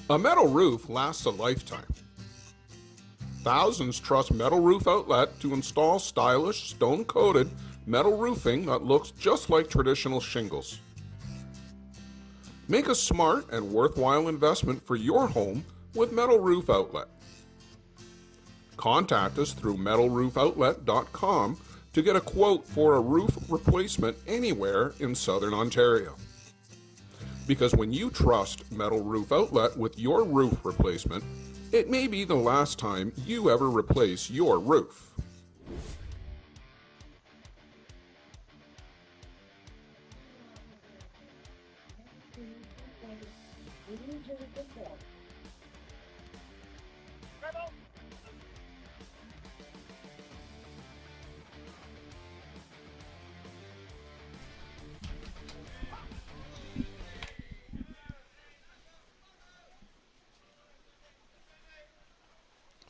A metal roof lasts a lifetime. Thousands trust Metal Roof Outlet to install stylish, stone-coated metal roofing that looks just like traditional shingles. Make a smart and worthwhile investment for your home with Metal Roof Outlet. Contact us through metalroofoutlet.com to get a quote for a roof replacement anywhere in Southern Ontario. Because when you trust Metal Roof Outlet with your roof replacement, it may be the last time you ever replace your roof.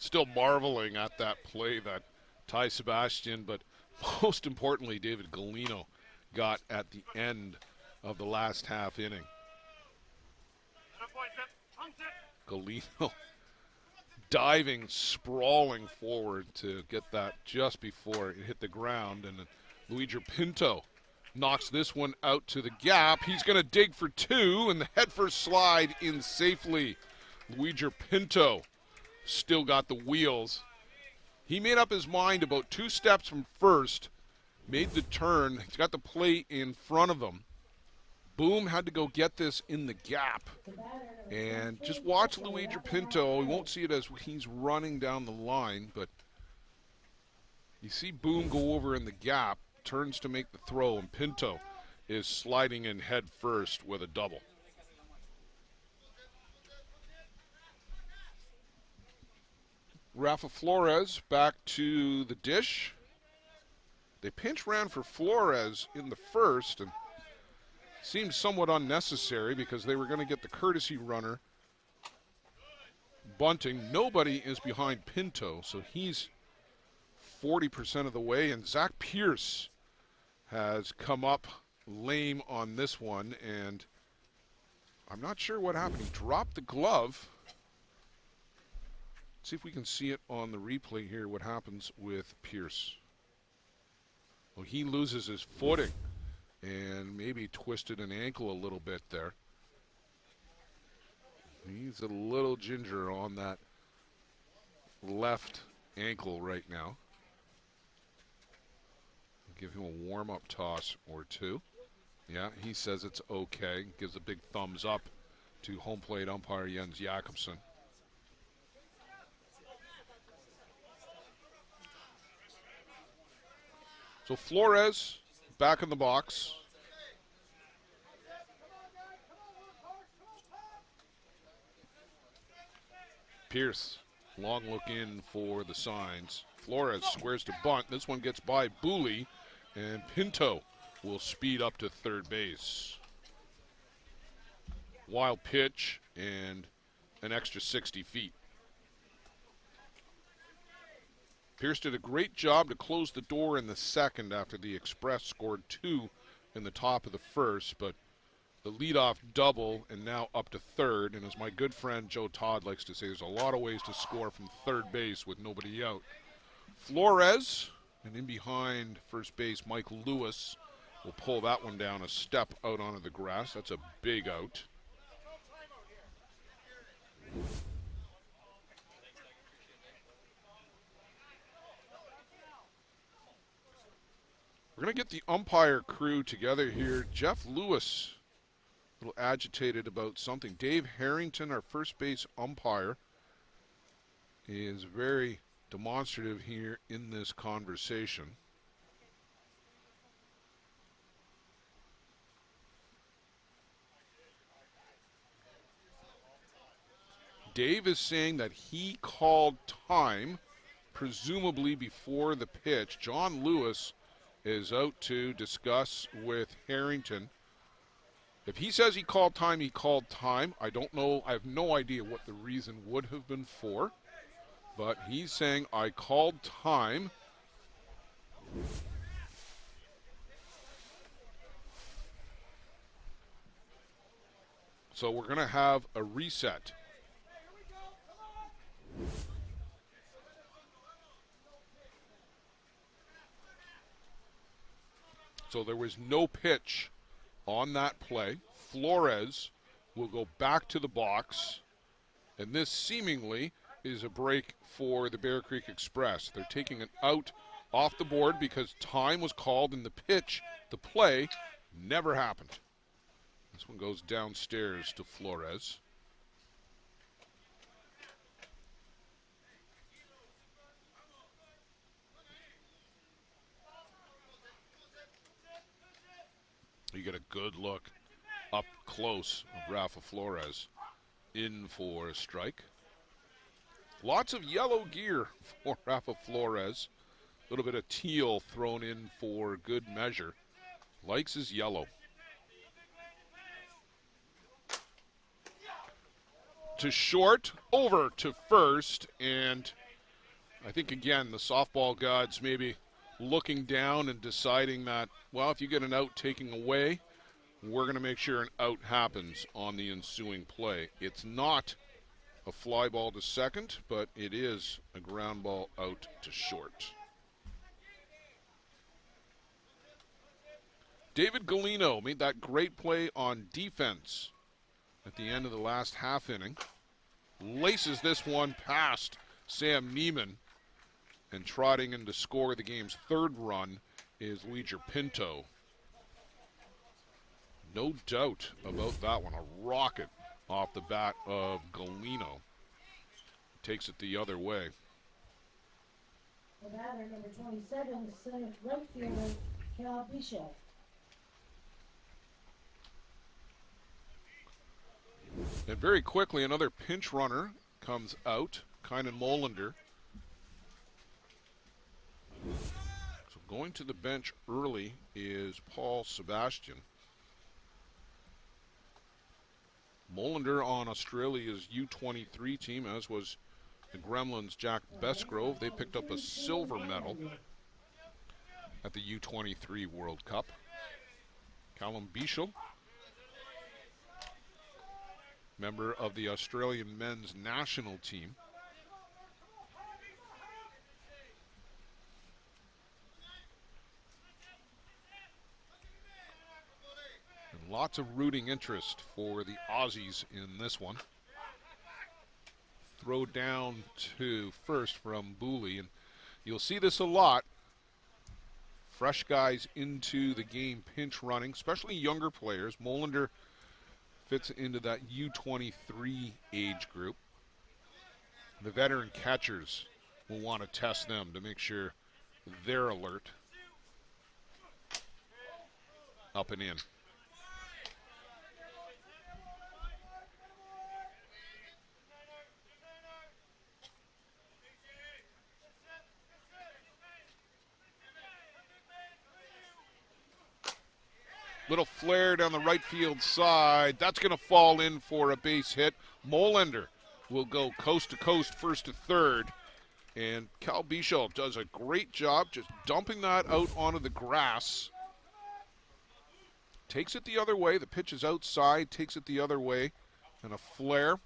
Still marveling at that play that Ty Sebastian, but most importantly, David Galino got at the end of the last half inning. Galino diving, sprawling forward to get that just before it hit the ground, and Luigi Pinto knocks this one out to the gap. He's going to dig for two, and the head first slide in safely. Luigi Pinto still got the wheels. He made up his mind about 2 steps from first, made the turn. He's got the plate in front of him. Boom had to go get this in the gap. And just watch Luigi Pinto. We won't see it as he's running down the line, but you see Boom go over in the gap, turns to make the throw, and Pinto is sliding in head first with a double. Rafa Flores back to the dish. They pinch ran for Flores in the first, and seemed somewhat unnecessary because they were going to get the courtesy runner bunting. Nobody is behind Pinto, so he's 40% of the way, and Zach Pierce has come up lame on this one, and I'm not sure what happened. He dropped the glove. See if we can see it on the replay here, what happens with Pierce. Well, he loses his footing and maybe twisted an ankle a little bit there. He's a little ginger on that left ankle right now. Give him a warm-up toss or two. Yeah, he says it's okay. Gives a big thumbs up to home plate umpire Jens Jakobsen. So Flores back in the box. Pierce, long look in for the signs. Flores squares to bunt. This one gets by Booley, and Pinto will speed up to third base. Wild pitch and an extra 60 feet. Pierce did a great job to close the door in the second after the Express scored 2 in the top of the first, but the leadoff double and now up to third. And as my good friend Joe Todd likes to say, there's a lot of ways to score from third base with nobody out. Flores, and in behind first base Mike Lewis, will pull that one down a step out onto the grass. That's a big out. We're going to get the umpire crew together here. Jeff Lewis, a little agitated about something. Dave Harrington, our first base umpire, is very demonstrative here in this conversation. Dave is saying that he called time, presumably before the pitch. John Lewis is out to discuss with Harrington. If he says he called time, he called time. I don't know. I have no idea what the reason would have been for. But he's saying, I called time. So we're going to have a reset. So there was no pitch on that play. Flores will go back to the box, and this seemingly is a break for the Bear Creek Express. They're taking it out off the board because time was called and the pitch, the play, never happened. This one goes downstairs to Flores. You get a good look up close of Rafa Flores. In for a strike. Lots of yellow gear for Rafa Flores. A little bit of teal thrown in for good measure. Likes his yellow. To short, over to first, and I think again the softball gods maybe looking down and deciding that, well, if you get an out taking away, we're going to make sure an out happens on the ensuing play. It's not a fly ball to second, but it is a ground ball out to short. David Galino made that great play on defense at the end of the last half inning. Laces this one past Sam Neiman. And trotting in to score the game's third run is Leger Pinto. No doubt about that one. A rocket off the bat of Galino. Takes it the other way. The batter, number 27, center right fielder, Cal Bishop. And very quickly, another pinch runner comes out. Kynan Molander. So going to the bench early is Paul Sebastian. Molander on Australia's U23 team, as was the Gremlins' Jack Bestgrove. They picked up a silver medal at the U23 World Cup. Callum Bichel, member of the Australian men's national team. And lots of rooting interest for the Aussies in this one. Throw down to first from Booley, and you'll see this a lot. Fresh guys into the game pinch running, especially younger players. Molander Fits into that U23 age group. The veteran catchers will want to test them to make sure they're alert. Up and in. Little flare down the right field side. That's going to fall in for a base hit. Molander will go coast to coast, first to third. And Cal Bichel does a great job just dumping that out onto the grass. Takes it the other way. The pitch is outside, takes it the other way. And a flare.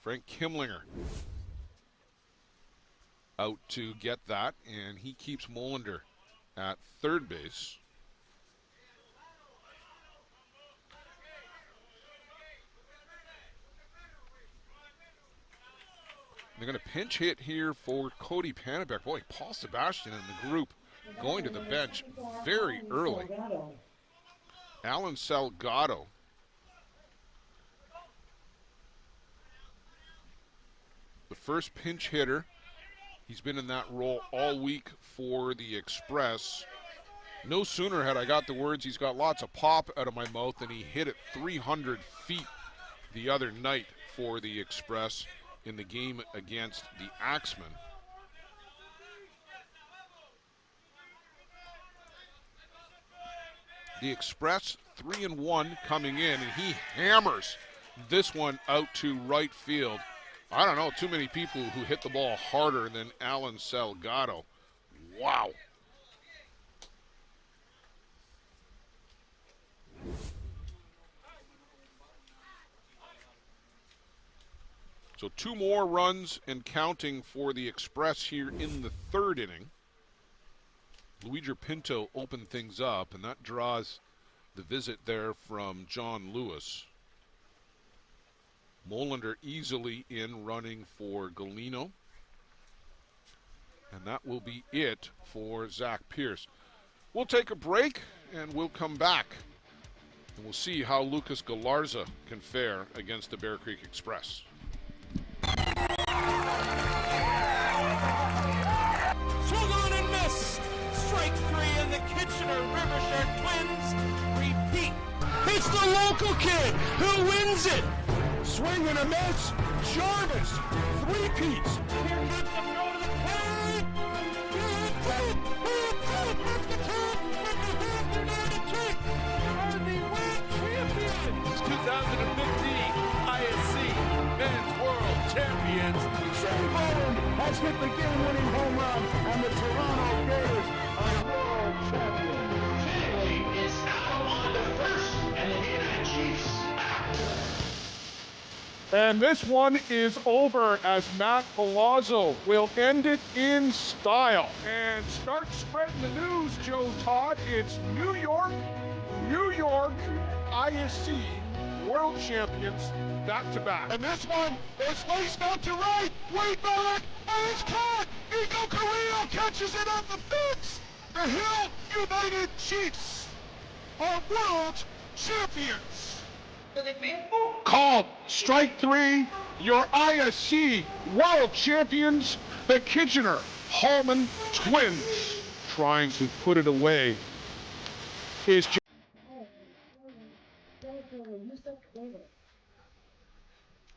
Frank Kimlinger out to get that. And he keeps Molander at third base. They're going to pinch hit here for Cody Panebeck. Boy, Paul Sebastian and the group going to the bench very early. Alan Salgado. The first pinch hitter. He's been in that role all week for the Express. No sooner had I got the words, he's got lots of pop out of my mouth, than he hit it 300 feet the other night for the Express in the game against the Axemen. The Express 3-1 coming in, and he hammers this one out to right field. I don't know too many people who hit the ball harder than Alan Salgado. Wow. So 2 more runs and counting for the Express here in the third inning. Luigi Pinto opened things up, and that draws the visit there from John Lewis. Molander easily in, running for Galino. And that will be it for Zach Pierce. We'll take a break, and we'll come back. And we'll see how Lucas Galarza can fare against the Bear Creek Express. Swung on and missed. Strike 3, and the Kitchener Rivershed Twins repeat. It's the local kid who wins it. Swing and a miss. Jarvis, 3-peats. Here comes the throw to the plate. Are the world champions. 2015 ISC Men's World Champions. Melbourne has hit the game-winning home run, and the Toronto Gators are world champions. Kegel is now on the first, and the United Chiefs. And this one is over as Matt Palazzo will end it in style. And start spreading the news, Joe Todd. It's New York, ISC World Champions back-to-back. And this one is laced out to right. Way back, and it's caught. Eagle Carrillo catches it on the fence. The Hill United Chiefs are world champions. Called strike 3, your ISC World Champions, the Kitchener Hallman Twins. Trying to put it away is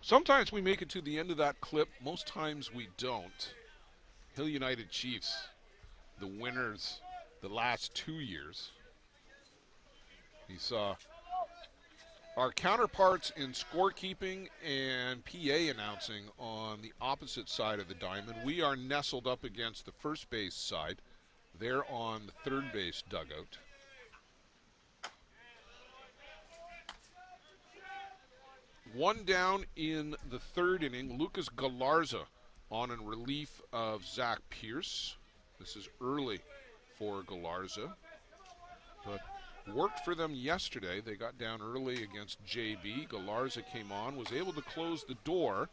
sometimes we make it to the end of that clip. Most times we don't. Hill United Chiefs, the winners the last 2 years. We saw our counterparts in scorekeeping and PA announcing on the opposite side of the diamond. We are nestled up against the first base side. They're on the third base dugout. One down in the third inning. Lucas Galarza on in relief of Zach Pierce. This is early for Galarza, but worked for them yesterday. They got down early against JB. Galarza came on, was able to close the door,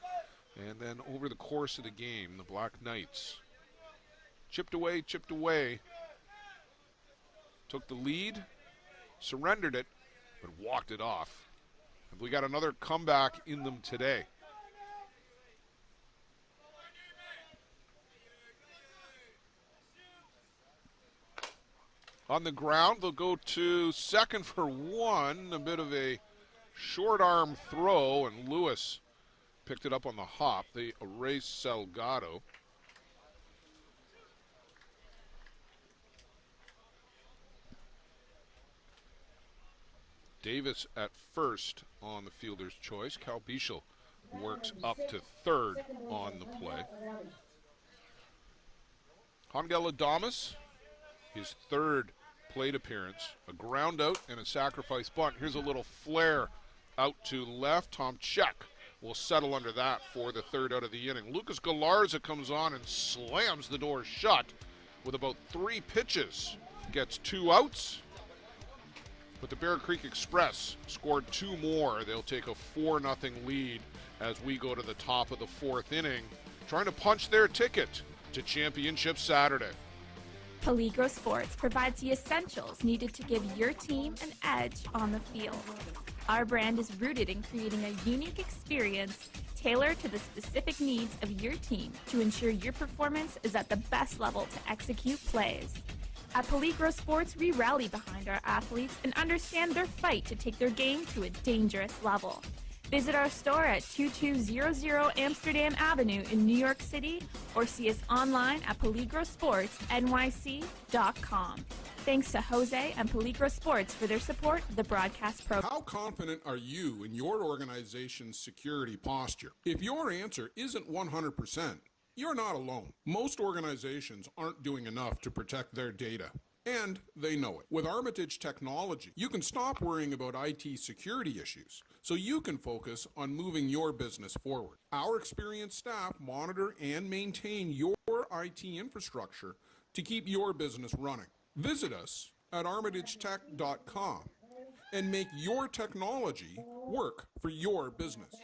and then over the course of the game, the Black Knights chipped away, took the lead, surrendered it, but walked it off. We got another comeback in them today. On the ground, they'll go to second for one. A bit of a short arm throw, and Lewis picked it up on the hop. They erase Salgado. Davis at first on the fielder's choice. Cal Bichel works up to third on the play. Hongel Adamas, his third plate appearance. A ground out and a sacrifice bunt. Here's a little flare out to left. Tom Check will settle under that for the third out of the inning. Lucas Galarza comes on and slams the door shut with about 3 pitches. Gets 2 outs. But the Bear Creek Express scored 2 more. They'll take a 4-0 lead as we go to the top of the 4th inning, trying to punch their ticket to Championship Saturday. Peligro Sports provides the essentials needed to give your team an edge on the field. Our brand is rooted in creating a unique experience tailored to the specific needs of your team to ensure your performance is at the best level to execute plays. At Peligro Sports, we rally behind our athletes and understand their fight to take their game to a dangerous level. Visit our store at 2200 Amsterdam Avenue in New York City or see us online at peligrosportsnyc.com. Thanks to Jose and Peligro Sports for their support of the broadcast program. How confident are you in your organization's security posture? If your answer isn't 100%, you're not alone. Most organizations aren't doing enough to protect their data, and they know it. With Armitage Technology, you can stop worrying about IT security issues so you can focus on moving your business forward. Our experienced staff monitor and maintain your IT infrastructure to keep your business running. Visit us at armitagetech.com and make your technology work for your business.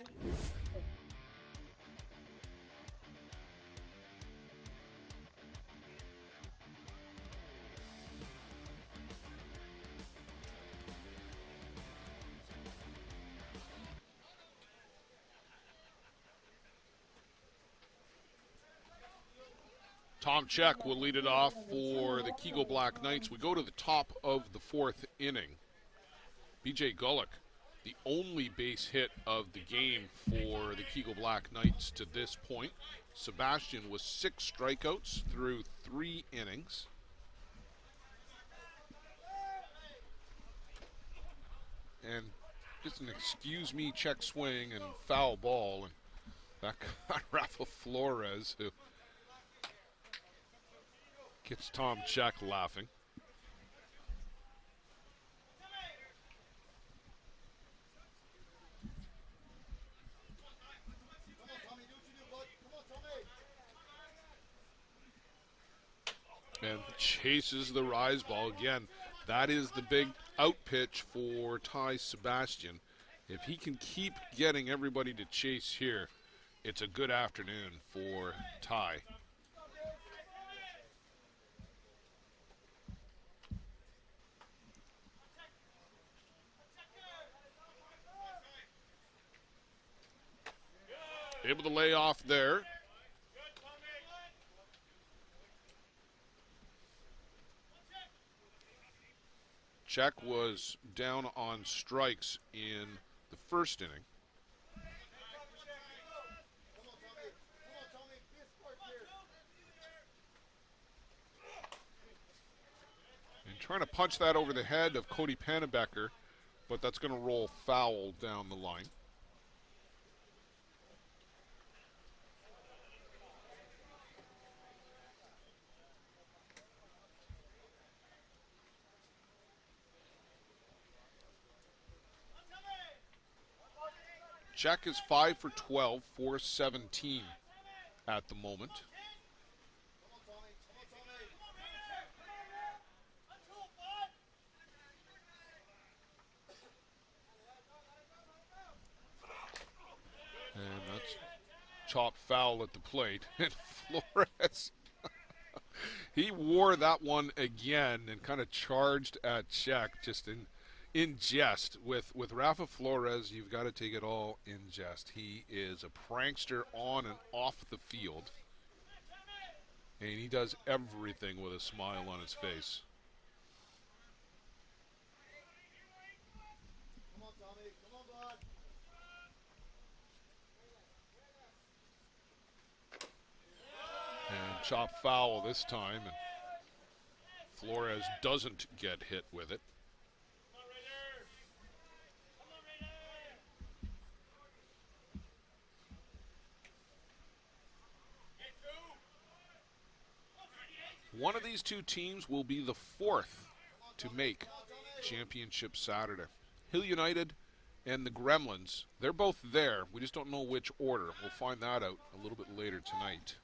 Tom Check will lead it off for the Kegel Black Knights. We go to the top of the 4th inning. BJ Gullick, the only base hit of the game for the Kegel Black Knights to this point. Sebastian was 6 strikeouts through 3 innings. And just an excuse me check swing and foul ball. And that got Rafa Flores, who gets Tom Check laughing. And chases the rise ball again. That is the big out pitch for Ty Sebastian. If he can keep getting everybody to chase here, it's a good afternoon for Ty. Able to lay off there. Check was down on strikes in the first inning. And trying to punch that over the head of Cody Pannebecker, but that's going to roll foul down the line. Check is 5 for 12, 417 at the moment. And that's chopped foul at the plate. And Flores, he wore that one again and kind of charged at Check just in jest. With Rafa Flores, you've got to take it all in jest. He is a prankster on and off the field. And he does everything with a smile on his face. And chop foul this time, and Flores doesn't get hit with it. One of these two teams will be the fourth to make Championship Saturday. Hill United and the Gremlins, they're both there. We just don't know which order. We'll find that out a little bit later tonight.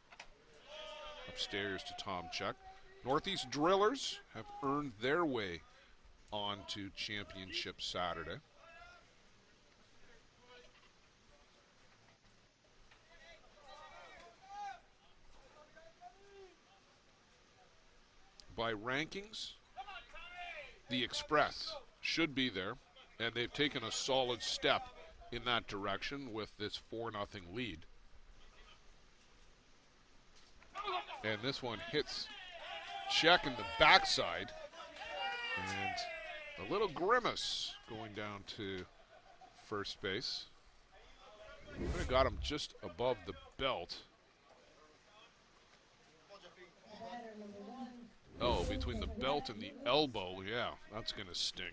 Upstairs to Tom Chuck. Northeast Drillers have earned their way onto Championship Saturday. By rankings, the Express should be there, and they've taken a solid step in that direction with this 4-0 lead. And this one hits Check in the backside, and a little grimace going down to first base. Could have got him just above the belt. Oh, between the belt and the elbow, yeah, that's going to sting.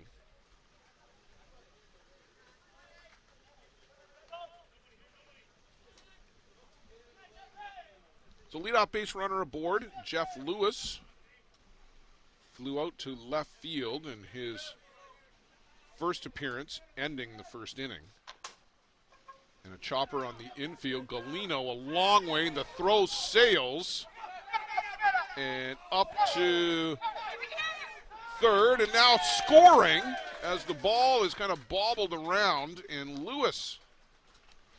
So leadoff base runner aboard, Jeff Lewis, flew out to left field in his first appearance, ending the first inning. And a chopper on the infield, Galino a long way, the throw sails. And up to third, and now scoring as the ball is kind of bobbled around. And Lewis,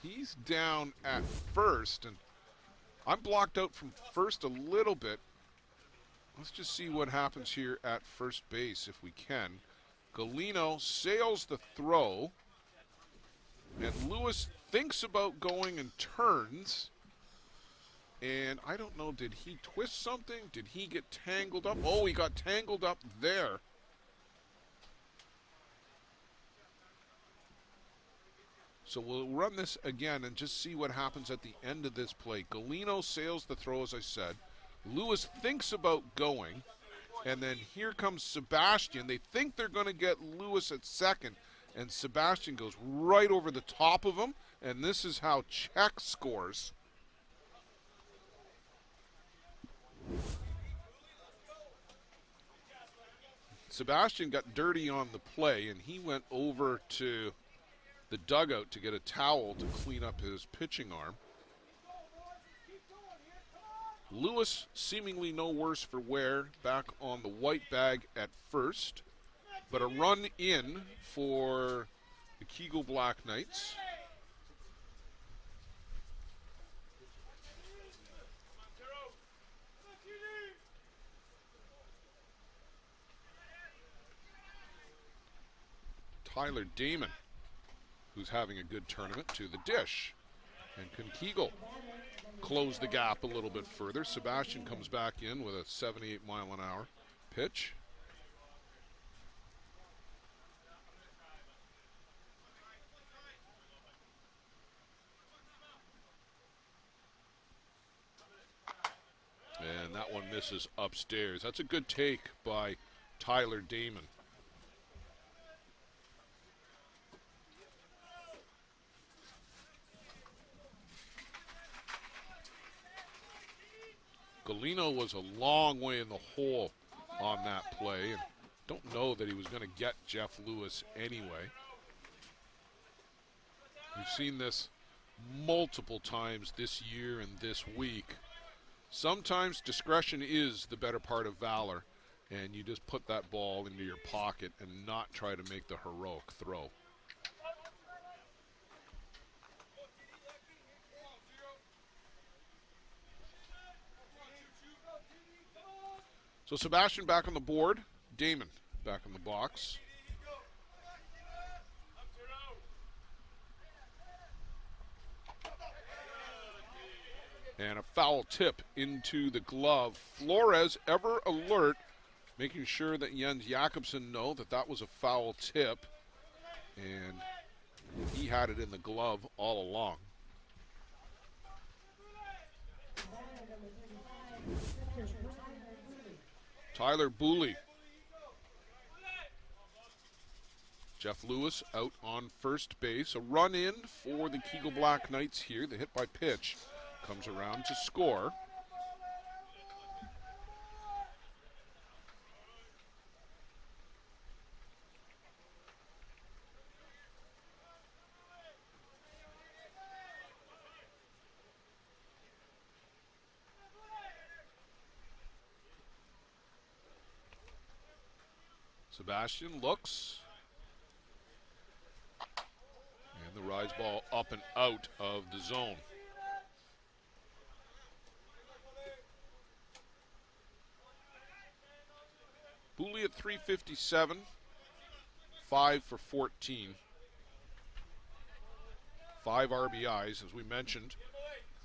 he's down at first, and I'm blocked out from first a little bit. Let's just see what happens here at first base if we can. Galino sails the throw, and Lewis thinks about going and turns. And I don't know, did he twist something? Did he get tangled up? Oh, he got tangled up there. So we'll run this again and just see what happens at the end of this play. Galino sails the throw, as I said. Lewis thinks about going. And then here comes Sebastian. They think they're going to get Lewis at second. And Sebastian goes right over the top of him. And this is how Czech scores. Sebastian got dirty on the play, and he went over to the dugout to get a towel to clean up his pitching arm. Lewis seemingly no worse for wear, back on the white bag at first, but a run in for the Kegel Black Knights. Tyler Damon, who's having a good tournament, to the dish. And can Kegel close the gap a little bit further? Sebastian comes back in with a 78-mile-an-hour pitch. And that one misses upstairs. That's a good take by Tyler Damon. Galino was a long way in the hole on that play, and don't know that he was going to get Jeff Lewis anyway. We've seen this multiple times this year and this week. Sometimes discretion is the better part of valor, and you just put that ball into your pocket and not try to make the heroic throw. So Sebastian back on the board, Damon back in the box. And a foul tip into the glove. Flores, ever alert, making sure that Jens Jakobsen know that that was a foul tip. And he had it in the glove all along. Tyler Booley. Jeff Lewis out on first base. A run in for the Kegel Black Knights here. The hit by pitch comes around to score. Sebastian looks. And the rise ball up and out of the zone. Booley at 357, 5 for 14. 5 RBIs, as we mentioned.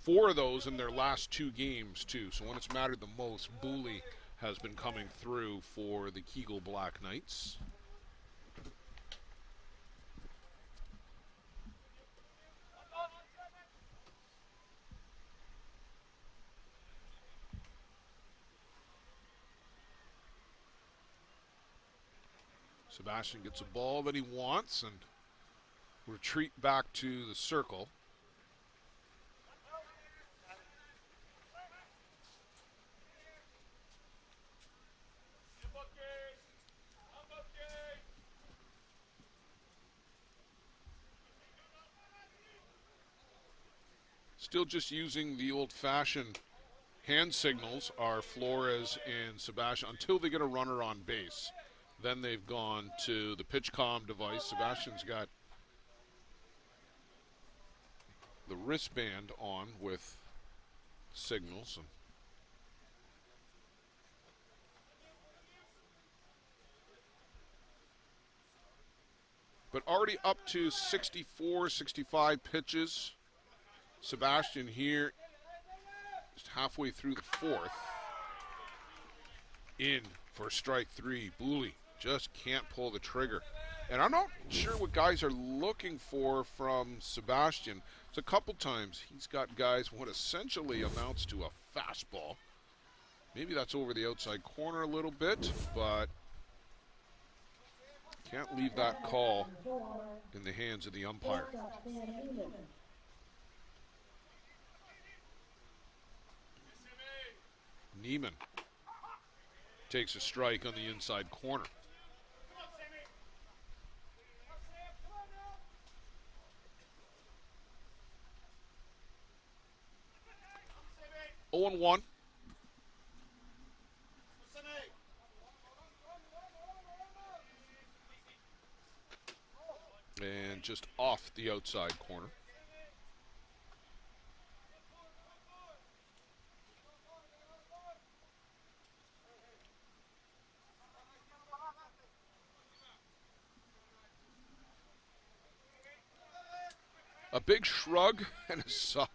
4 of those in their last 2 games, too. So when it's mattered the most, Booley has been coming through for the Kegel Black Knights. Sebastian gets a ball that he wants and retreat back to the circle. Still just using the old-fashioned hand signals are Flores and Sebastian until they get a runner on base. Then they've gone to the pitch comm device. Sebastian's got the wristband on with signals. But already up to 64, 65 pitches. Sebastian here just halfway through the 4th. In for strike 3. Booley just can't pull the trigger. And I'm not sure what guys are looking for from Sebastian. It's a couple times he's got guys what essentially amounts to a fastball. Maybe that's over the outside corner a little bit, but can't leave that call in the hands of the umpire. Neiman takes a strike on the inside corner. Oh and 1. And just off the outside corner. A big shrug and a sigh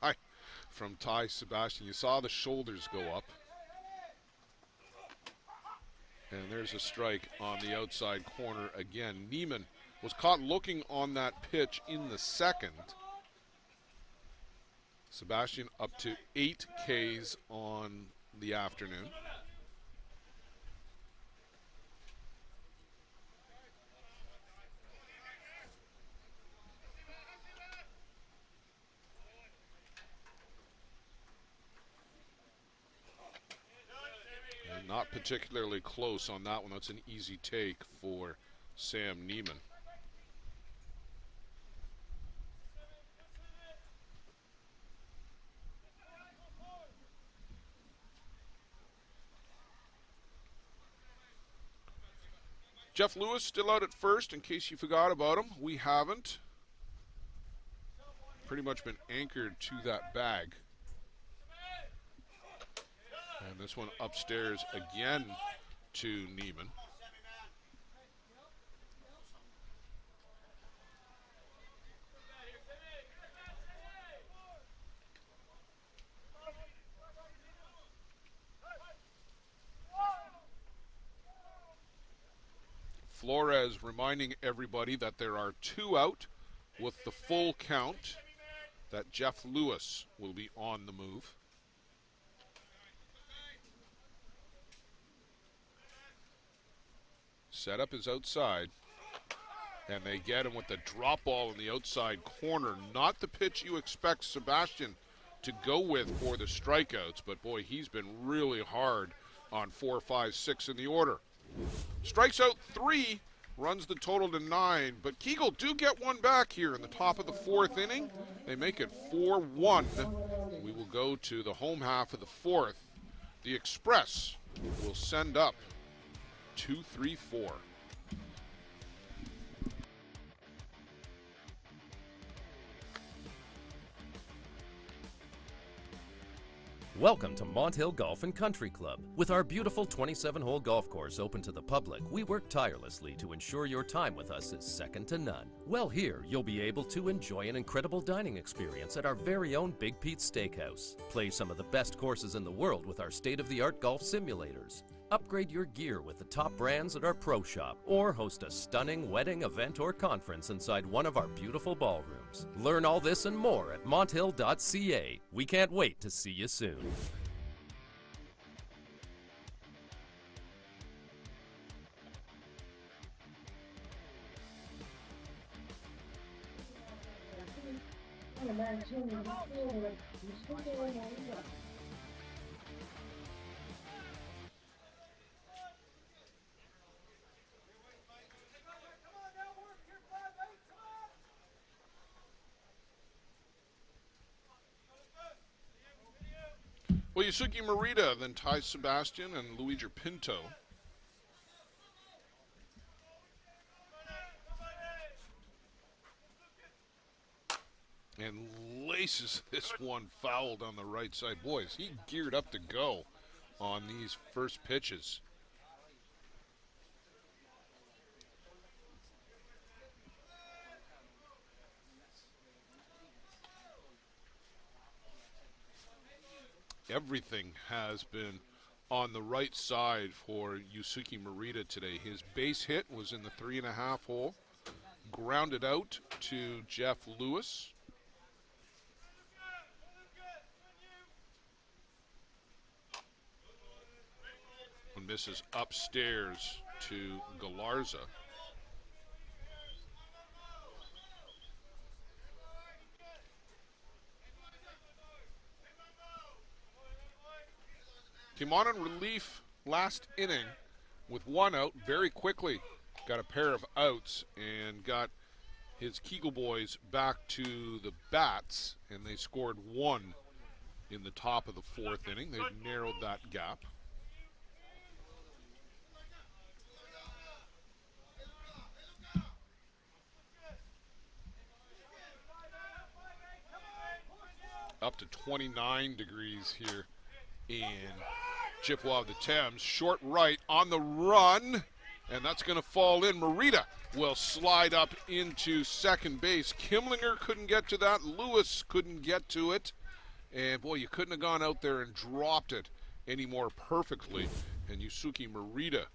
from Ty Sebastian. You saw the shoulders go up. And there's a strike on the outside corner again. Neiman was caught looking on that pitch in the 2nd. Sebastian up to 8 Ks on the afternoon. And not particularly close on that one. That's an easy take for Sam Neiman. Jeff Lewis still out at first, in case you forgot about him. We haven't. Pretty much been anchored to that bag. And this one upstairs again to Neiman. Flores reminding everybody that there are 2 out with the full count, that Jeff Lewis will be on the move. Setup is outside, and they get him with the drop ball in the outside corner. Not the pitch you expect Sebastian to go with for the strikeouts, but boy, he's been really hard on 4, 5, 6 in the order. Strikes out 3, runs the total to 9, but Kegel do get one back here in the top of the 4th inning. They make it 4-1. We will go to the home half of the 4th. The Express will send up 2-3-4. Welcome to Mont Hill Golf and Country Club. With our beautiful 27-hole golf course open to the public, we work tirelessly to ensure your time with us is second to none. Well, here you'll be able to enjoy an incredible dining experience at our very own Big Pete's Steakhouse. Play some of the best courses in the world with our state-of-the-art golf simulators. Upgrade your gear with the top brands at our pro shop, or host a stunning wedding, event, or conference inside one of our beautiful ballrooms. Learn all this and more at monthill.ca. We can't wait to see you soon. Well, Yusuke Morita, then Ty Sebastian and Luigi Pinto. And laces this one foul down the right side. Boys, he geared up to go on these first pitches. Everything has been on the right side for Yusuke Morita today. His base hit was in the 3.5 hole. Grounded out to Jeff Lewis. And misses upstairs to Galarza. Came on in relief last inning with 1 out very quickly. Got a pair of outs and got his Kegel boys back to the bats, and they scored 1 in the top of the 4th inning. They've narrowed that gap. Up to 29 degrees here in Chippewa of the Thames. Short right on the run, and that's going to fall in. Morita will slide up into second base. Kimlinger couldn't get to that. Lewis couldn't get to it. And boy, you couldn't have gone out there and dropped it any more perfectly. And Yusuke Morita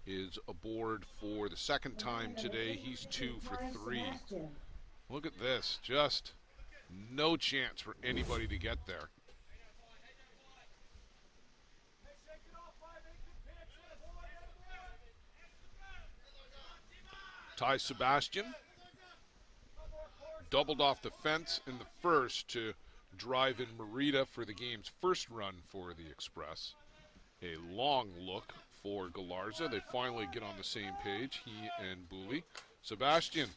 is aboard for the second time today. He's 2 for 3. Look at this. Just no chance for anybody to get there. Ty Sebastian doubled off the fence in the first to drive in Morita for the game's first run for the Express. A long look for Galarza. They finally get on the same page, he and Booley. Sebastian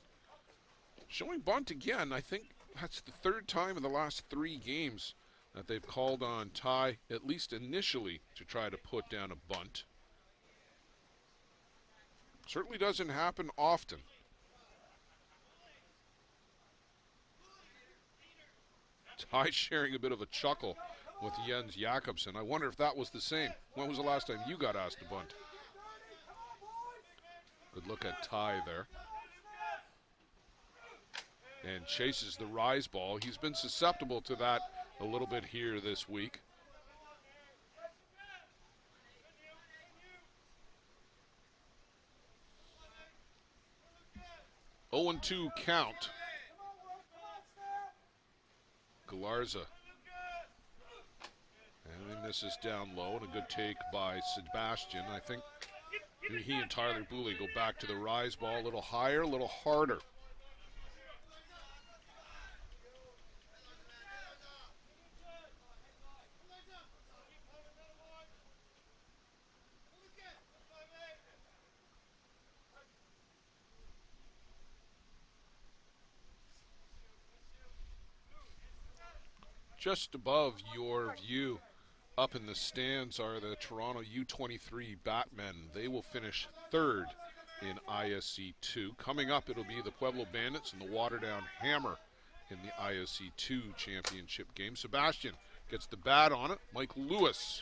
showing bunt again. I think that's the 3rd time in the last 3 games that they've called on Ty, at least initially, to try to put down a bunt. Certainly doesn't happen often. Ty sharing a bit of a chuckle with Jens Jakobsen. I wonder if that was the same. When was the last time you got asked to bunt? Good look at Ty there. And chases the rise ball. He's been susceptible to that a little bit here this week. 0-2 count. Galarza. And then this is down low, and a good take by Sebastian. I think he and Tyler Booley go back to the rise ball, a little higher, a little harder. Just above your view, up in the stands, are the Toronto U23 Batmen. They will finish third in ISC 2. Coming up, it'll be the Pueblo Bandits and the Waterdown Hammer in the ISC 2 championship game. Sebastian gets the bat on it. Mike Lewis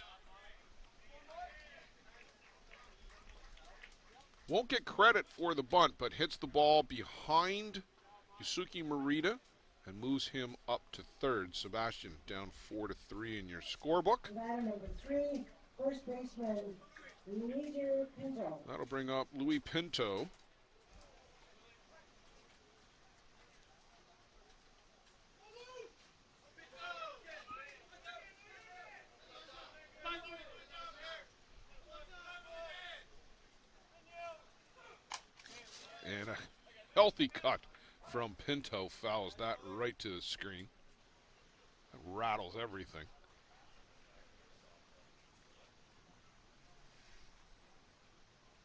won't get credit for the bunt, but hits the ball behind Yusuke Morita and moves him up to third. Sebastian down 4-3 in your scorebook. Batter number 3, first baseman Luigi Pinto. That'll bring up Louis Pinto. And a healthy cut from Pinto fouls that right to the screen. That rattles everything.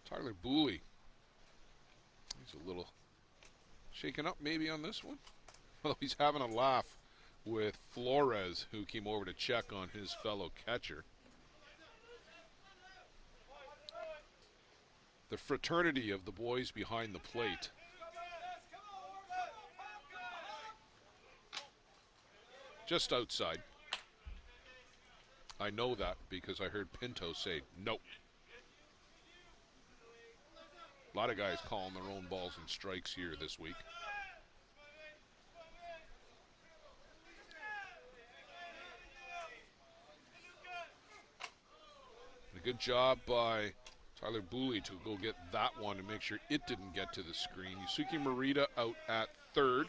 Tyler Booley. He's a little shaken up maybe on this one. Although he's having a laugh with Flores, who came over to check on his fellow catcher. The fraternity of the boys behind the plate. Just outside. I know that because I heard Pinto say nope. A lot of guys calling their own balls and strikes here this week. A good job by Tyler Booley to go get that one and make sure it didn't get to the screen. Yusuke Morita out at third.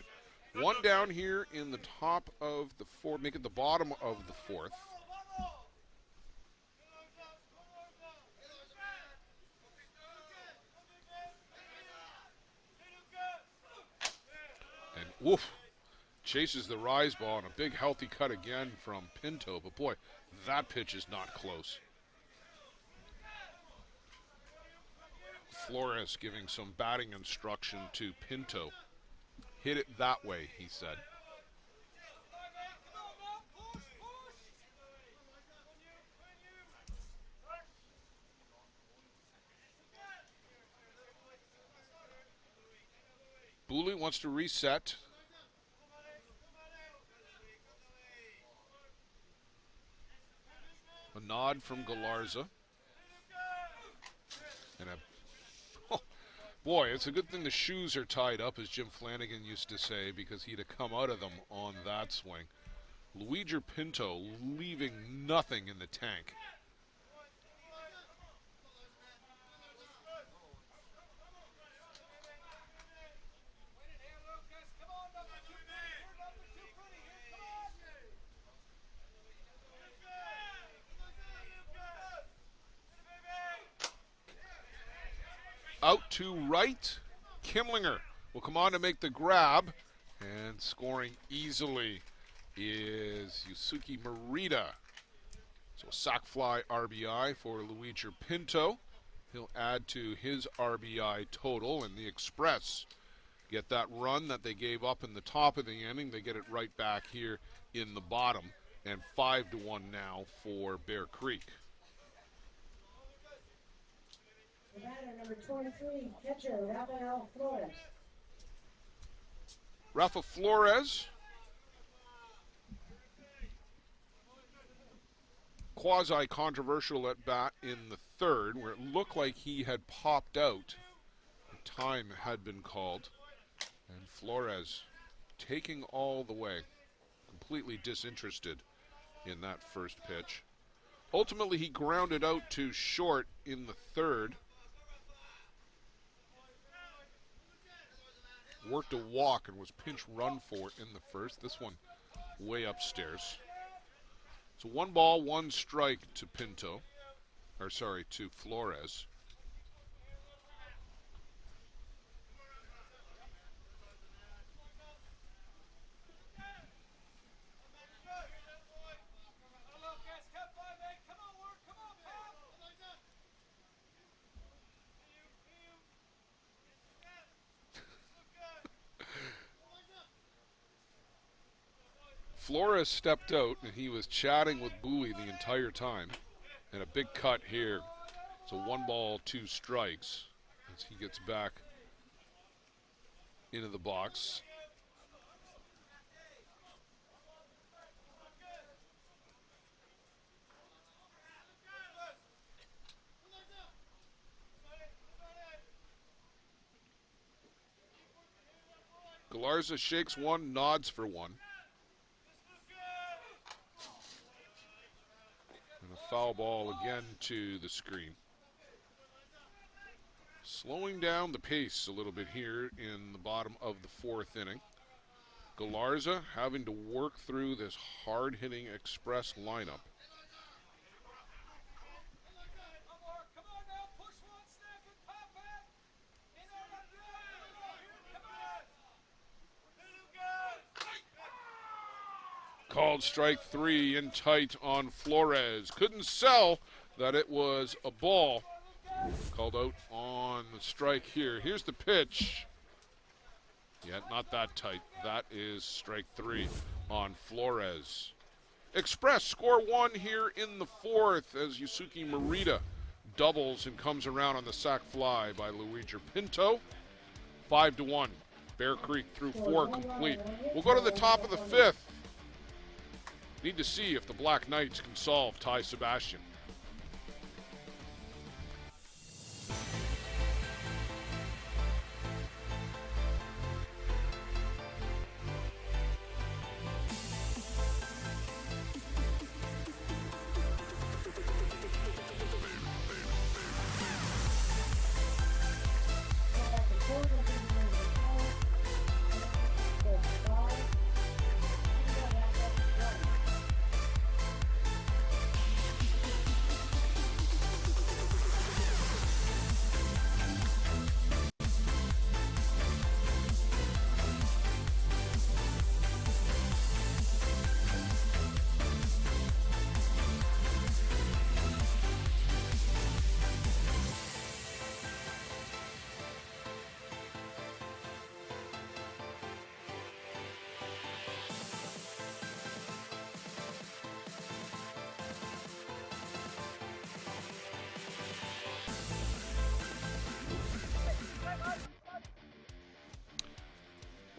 One down here in the top of the fourth, make it the bottom of the fourth. And woof, chases the rise ball and a big healthy cut again from Pinto. But boy, that pitch is not close. Flores giving some batting instruction to Pinto. Hit it that way, he said. Booley wants to reset. A nod from Galarza. And a boy, it's a good thing the shoes are tied up, as Jim Flanagan used to say, because he'd have come out of them on that swing. Luigi Pinto leaving nothing in the tank. Out to right, Kimlinger will come on to make the grab, and scoring easily is Yusuke Morita. So a sac fly RBI for Luigi Pinto. He'll add to his RBI total, and the Express get that run that they gave up in the top of the inning. They get it right back here in the bottom, and 5-1 now for Bear Creek. The batter number 23, catcher Rafael Flores. Rafa Flores. Quasi-controversial at bat in the third, where it looked like he had popped out. The time had been called. And Flores taking all the way. Completely disinterested in that first pitch. Ultimately, he grounded out to short in the third. worked a walk and was pinch run for in the first. This one way upstairs. So 1 ball, 1 strike to to Flores. Flores stepped out, and he was chatting with Bowie the entire time. And a big cut here. So 1 ball, 2 strikes as he gets back into the box. Galarza shakes 1, nods for 1. And a foul ball again to the screen. Slowing down the pace a little bit here in the bottom of the 4th inning. Galarza having to work through this hard-hitting Express lineup. Called strike 3 in tight on Flores. Couldn't sell that it was a ball. Called out on the strike here. Here's the pitch. Yeah, not that tight. That is strike 3 on Flores. Express score 1 here in the 4th as Yusuke Morita doubles and comes around on the sac fly by Luigi Pinto. 5-1. Bear Creek through 4 complete. We'll go to the top of the 5th. Need to see if the Black Knights can solve Ty Sebastian.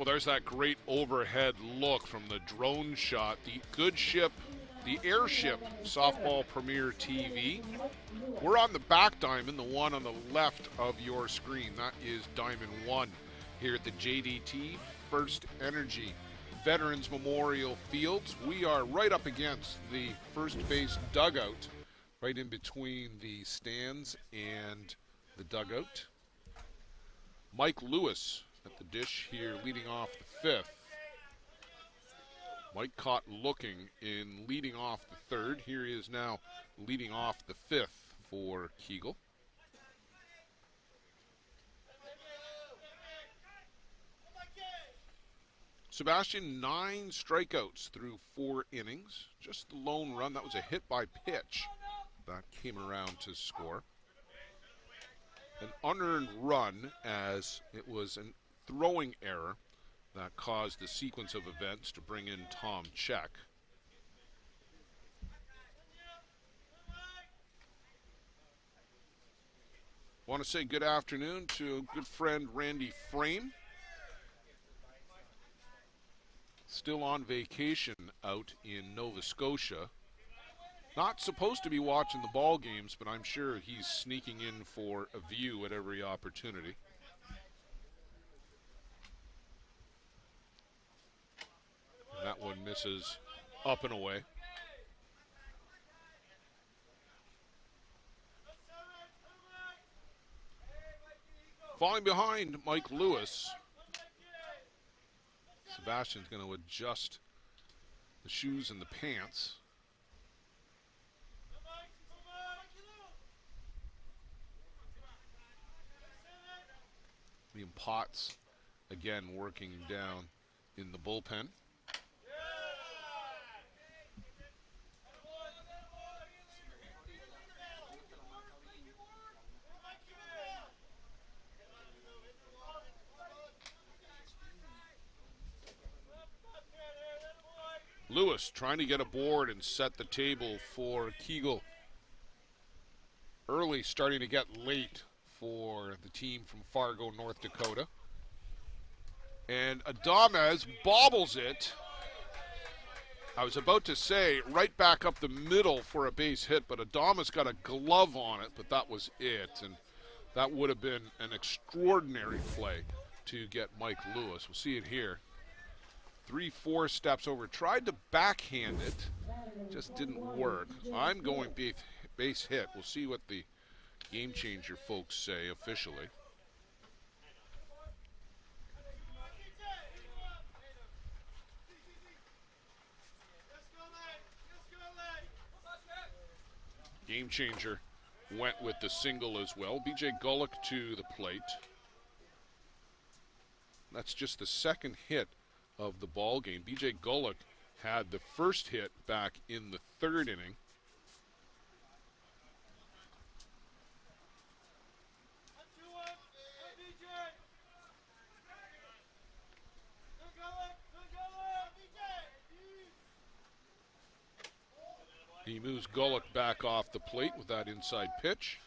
Well, there's that great overhead look from the drone shot. The Good Ship, the Airship Softball Premier TV. We're on the back diamond, the one on the left of your screen. That is Diamond 1 here at the JDT First Energy Veterans Memorial Fields. We are right up against the first base dugout, right in between the stands and the dugout. Mike Lewis at the dish here leading off the 5th. Mike caught looking in leading off the 3rd. Here he is now leading off the 5th for Kegel. Sebastian, 9 strikeouts through 4 innings. Just the lone run. That was a hit by pitch that came around to score. An unearned run as it was an throwing error that caused the sequence of events to bring in Tom Check. Want to say good afternoon to good friend Randy Frame. Still on vacation out in Nova Scotia. Not supposed to be watching the ball games, but I'm sure he's sneaking in for a view at every opportunity. And that one misses up and away. Falling behind Mike Lewis Sebastian's going to adjust the shoes and the pants. Liam Potts again working down in the bullpen. Lewis trying to get aboard and set the table for Kegel. Early starting to get late for the team from Fargo, North Dakota. And Adames bobbles it. I was about to say right back up the middle for a base hit, but Adames got a glove on it, but that was it. And that would have been an extraordinary play to get Mike Lewis. We'll see it here. 3-4 steps over, tried to backhand it, just didn't work. I'm going base hit. We'll see what the game changer folks say officially. Game changer went with the single as well. BJ Gullick to the plate. That's just the second hit of the ball game. BJ Gullick had the first hit back in the third inning. He moves Gullick back off the plate with that inside pitch.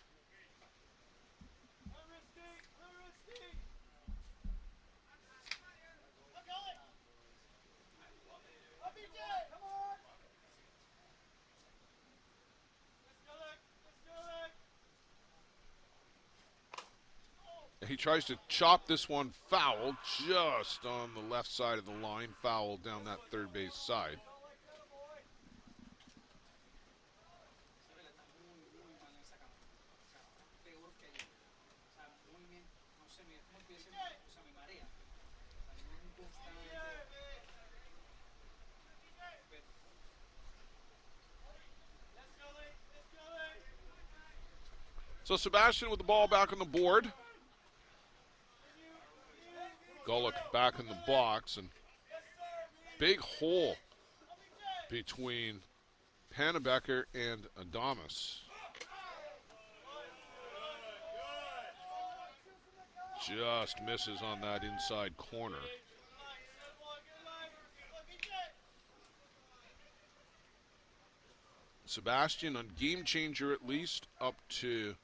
He tries to chop this one foul just on the left side of the line, foul down that third base side. So Sebastian with the ball back on the board. Gullick back in the box, and big hole between Pannebecker and Adames. Just misses on that inside corner. Sebastian on game changer at least up to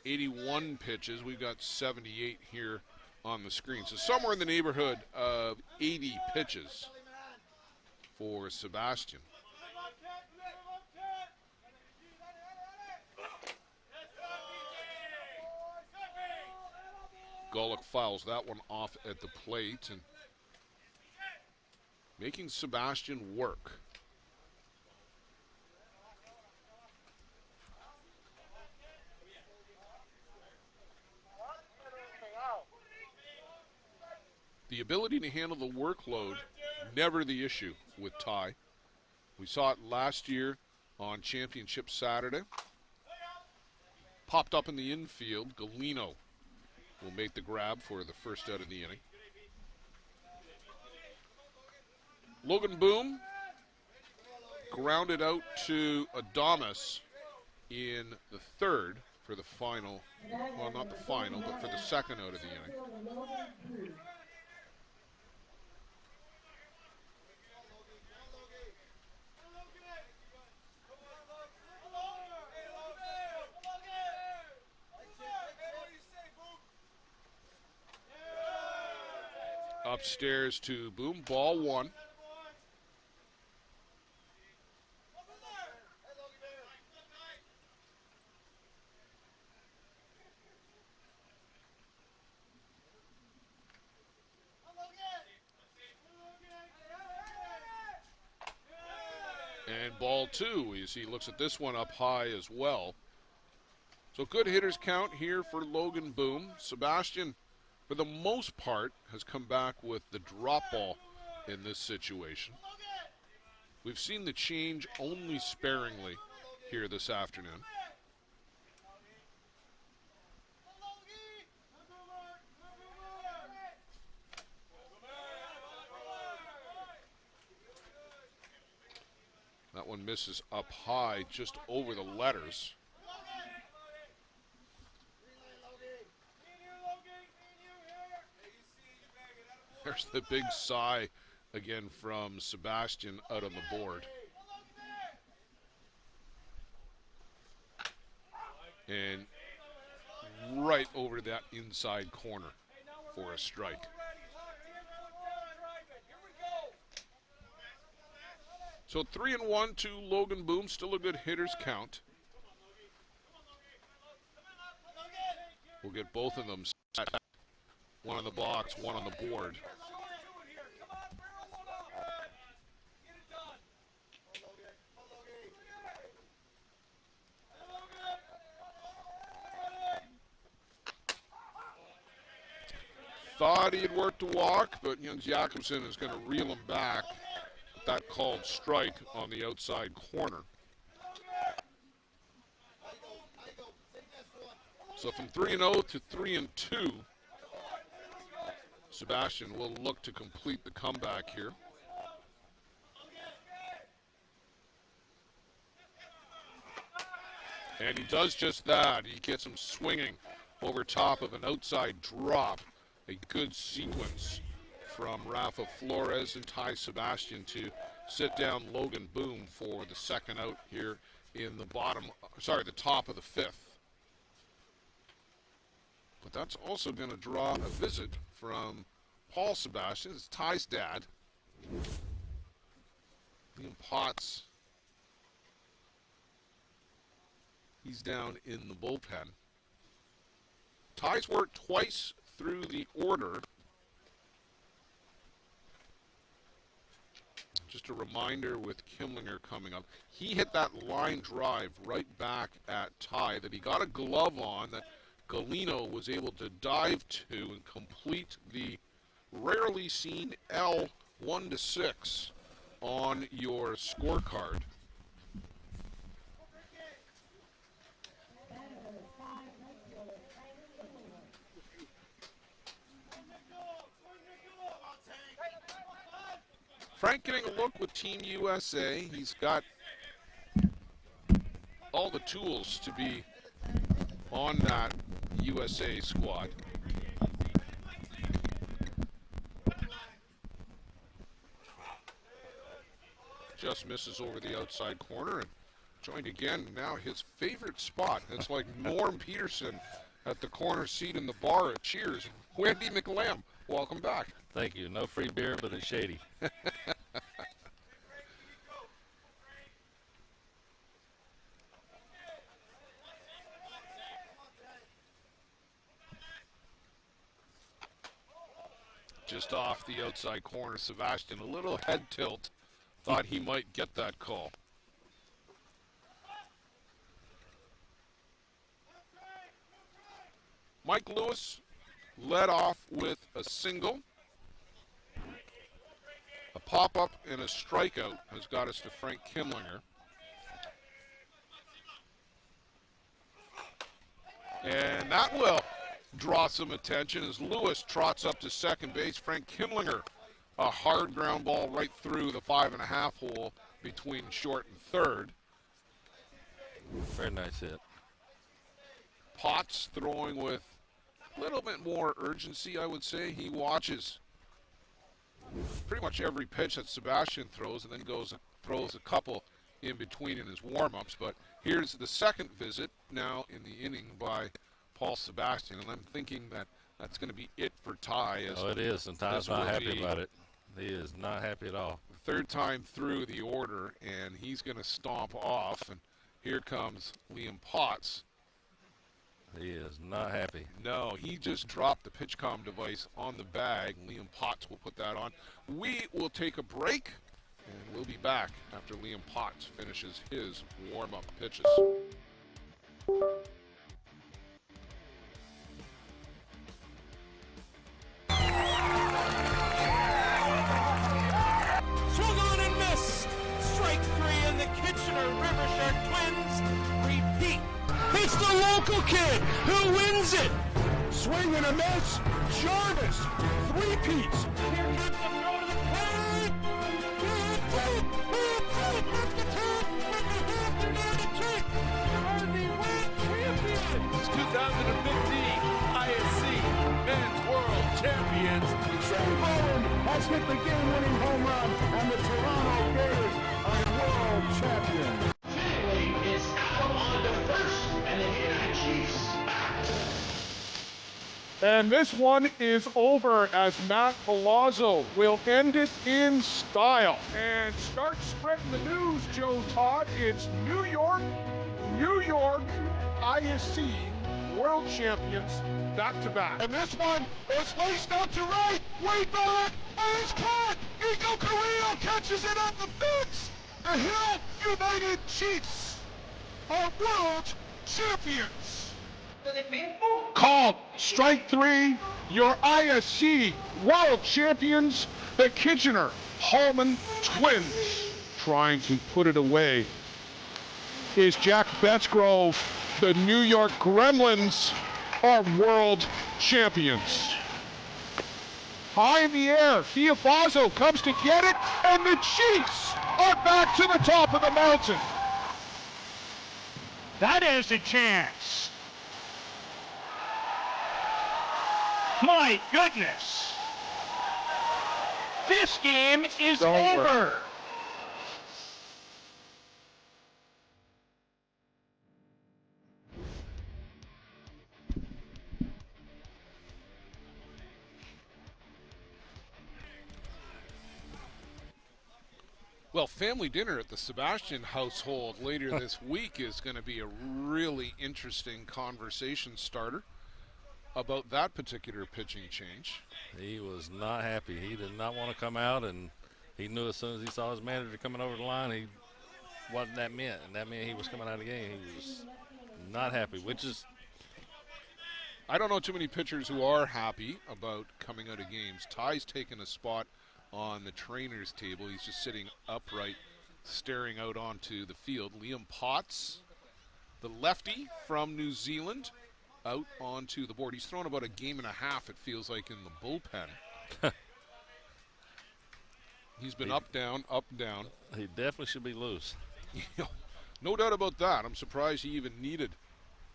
81 pitches. We've got 78 here on the screen. So somewhere in the neighborhood of 80 pitches for Sebastian. Gullick fouls that one off at the plate and making Sebastian work. The ability to handle the workload, never the issue with Ty. We saw it last year on Championship Saturday. Popped up in the infield. Galino will make the grab for the first out of the inning. Logan Boom grounded out to Adames in the third for the final, well, not the final, but for the second out of the inning. Upstairs to Boom, ball one. And ball two, as he looks at this one up high as well. So good hitters count here for Logan Boom. Sebastian, for the most part, has come back with the drop ball in this situation. We've seen the change only sparingly here this afternoon. That one misses up high, just over the letters. There's the big sigh again from Sebastian out on the board. And right over that inside corner for a strike. So 3-1 to Logan Boom, still a good hitter's count. We'll get both of them set. One on the box, one on the board. Thought he had worked a walk, but Jens Jakobsen is going to reel him back. That called strike on the outside corner. So from 3-0 to 3-2, Sebastian will look to complete the comeback here. And he does just that. He gets him swinging over top of an outside drop. A good sequence from Rafa Flores and Ty Sebastian to sit down Logan Boom for the second out here in the the top of the fifth. But that's also going to draw a visit from Paul Sebastian. It's Ty's dad. Liam Potts. He's down in the bullpen. Ty's worked twice through the order. Just a reminder with Kimlinger coming up. He hit that line drive right back at Ty that he got a glove on that Galino was able to dive to and complete the rarely seen L 1-6 on your scorecard. Frank getting a look with Team USA. He's got all the tools to be on that USA squad. Just misses over the outside corner and joined again. Now his favorite spot. It's like Norm Peterson at the corner seat in the bar at Cheers. Wendy McLam, welcome back. Thank you. No free beer, but it's shady. Just off the outside corner, Sebastian, a little head tilt. Thought he might get that call. Mike Lewis led off with a single. A pop-up and a strikeout has got us to Frank Kimlinger. And that will draw some attention as Lewis trots up to second base. Frank Kimlinger, a hard ground ball right through the 5.5 hole between short and third. Very nice hit. Potts throwing with a little bit more urgency, I would say. He watches pretty much every pitch that Sebastian throws and then throws a couple in between in his warm-ups. But here's the second visit now in the inning by Paul Sebastian, and I'm thinking that that's going to be it for Ty. Oh, it is, and Ty's not happy about it. He is not happy at all. Third time through the order, and he's going to stomp off, and here comes Liam Potts. He is not happy. No, he just dropped the PitchCom device on the bag. Liam Potts will put that on. We will take a break, and we'll be back after Liam Potts finishes his warm-up pitches. It's the local kid who wins it. Swing and a miss. Jarvis. Three-peats. Here comes the throw to the plate. Are the world champions. 2015 ISC Men's World Champions. Shane Bowen has hit the game-winning home run, and the Toronto Gators are world champions. Finally, it's out on the first, and the United Chiefs. And this one is over as Matt Palazzo will end it in style. And start spreading the news, Joe Todd. It's New York, ISC World Champions back-to-back. And this one is laced out to right. Way back. And it's caught. Eagle Carrillo catches it at the fence. The Hill United Chiefs are world champions. Called strike three, your ISC World Champions, the Kitchener-Hallman Twins. Trying to put it away is Jack Bettsgrove. The New York Gremlins are world champions. High in the air, Fiafazo comes to get it, and the Chiefs are back to the top of the mountain. That is a chance. My goodness. This game is over. Well, family dinner at the Sebastian household later this week is going to be a really interesting conversation starter about that particular pitching change. He was not happy. He did not want to come out, and he knew as soon as he saw his manager coming over the line, what that meant, and that meant he was coming out of the game. He was not happy, which is... I don't know too many pitchers who are happy about coming out of games. Ty's taken a spot on the trainer's table. He's just sitting upright, staring out onto the field. Liam Potts, the lefty from New Zealand, out onto the board. He's thrown about a game and a half, it feels like, in the bullpen. He's been up, down, up, down. He definitely should be loose. No doubt about that. I'm surprised he even needed,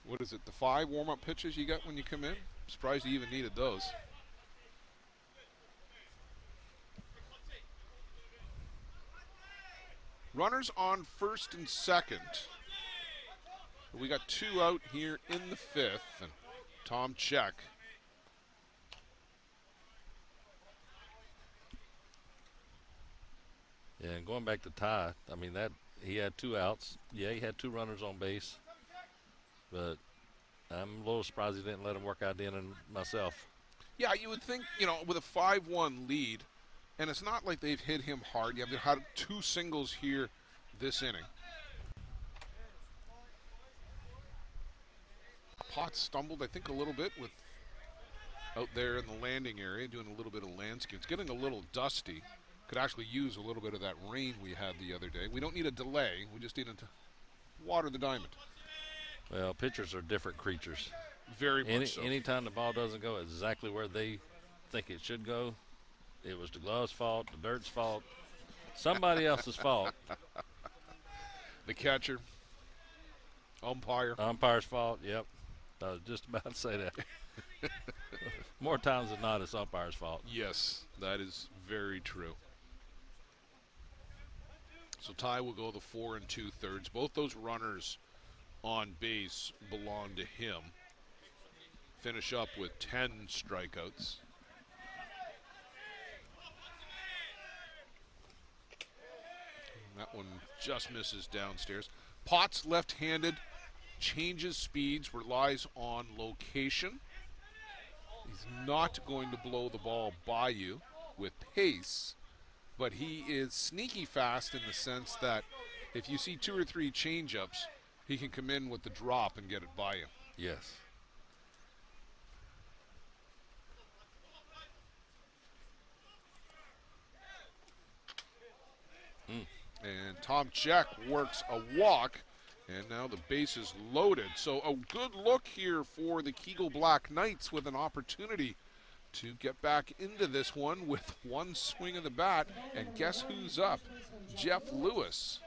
what is it, the 5 warm-up pitches you got when you come in? I'm surprised he even needed those. Runners on first and second. We got 2 out here in the 5th, and Tom Check. Yeah, and going back to Ty, I mean, that he had 2 outs. Yeah, he had 2 runners on base, but I'm a little surprised he didn't let him work out the inning myself. Yeah, you would think, with a 5-1 lead, and it's not like they've hit him hard. They've had 2 singles here this inning. Potts stumbled, I think, a little bit with out there in the landing area, doing a little bit of landscape. It's getting a little dusty. Could actually use a little bit of that rain we had the other day. We don't need a delay. We just need to water the diamond. Well, pitchers are different creatures. Very much so. Anytime the ball doesn't go exactly where they think it should go, it was the glove's fault, the dirt's fault, somebody else's fault. The catcher, umpire's fault. Yep, I was just about to say that. More times than not, it's umpire's fault. Yes, that is very true. So Ty will go the 4 2/3. Both those runners on base belong to him. Finish up with 10 strikeouts. That one just misses downstairs. Potts left-handed, changes speeds, relies on location. He's not going to blow the ball by you with pace, but he is sneaky fast in the sense that if you see 2 or 3 change-ups, he can come in with the drop and get it by you. Yes. And Tom Check works a walk And now the base is loaded. So a good look here for the Kegel Black Knights with an opportunity to get back into this one with one swing of the bat. And guess who's up? Jeff Lewis.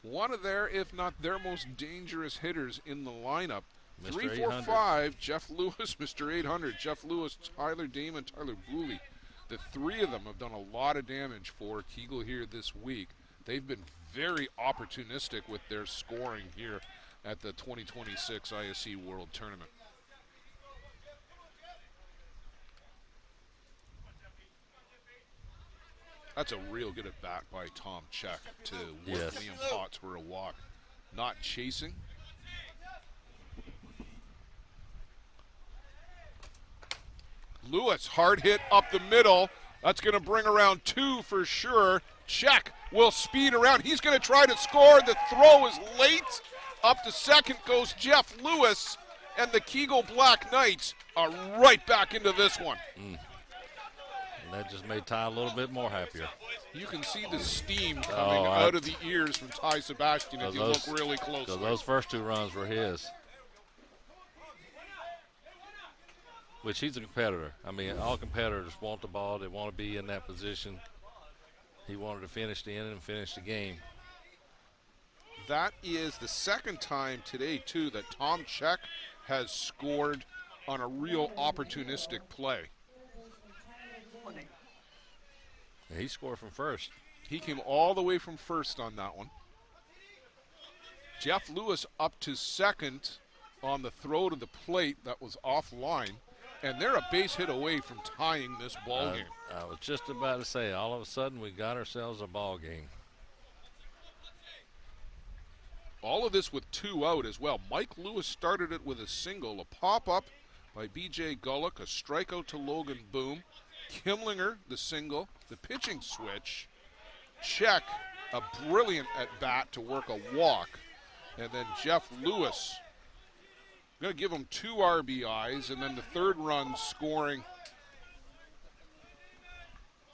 One of their, if not their most dangerous hitters in the lineup. Mr. 3, 4, 5, Jeff Lewis, Mr. 800, Jeff Lewis, Tyler Damon, Tyler Booley. The three of them have done a lot of damage for Kegel here this week. They've been very opportunistic with their scoring here at the 2026 ISC World Tournament. That's a real good at bat by Tom Check to work Liam Potts for a walk. Not chasing. Lewis, hard hit up the middle. That's going to bring around 2 for sure. Check will speed around. He's going to try to score. The throw is late. Up to second goes Jeff Lewis, and the Kegel Black Knights are right back into this one. And that just made Ty a little bit more happier. You can see the steam coming out of the ears from Ty Sebastian if you look really closely. So those first 2 runs were his. Which he's a competitor. I mean, all competitors want the ball. They want to be in that position. He wanted to finish the inning and finish the game. That is the second time today, too, that Tom Check has scored on a real opportunistic play. He scored from first. He came all the way from first on that one. Jeff Lewis up to second on the throw to the plate that was offline. And they're a base hit away from tying this ball game. I was just about to say, all of a sudden we got ourselves a ball game. All of this with 2 out as well. Mike Lewis started it with a single, a pop-up by B.J. Gullick, a strikeout to Logan Boom. Kimlinger, the single, the pitching switch. Check, a brilliant at-bat to work a walk. And then Jeff Lewis, going to give him 2 RBIs, and then the third run scoring.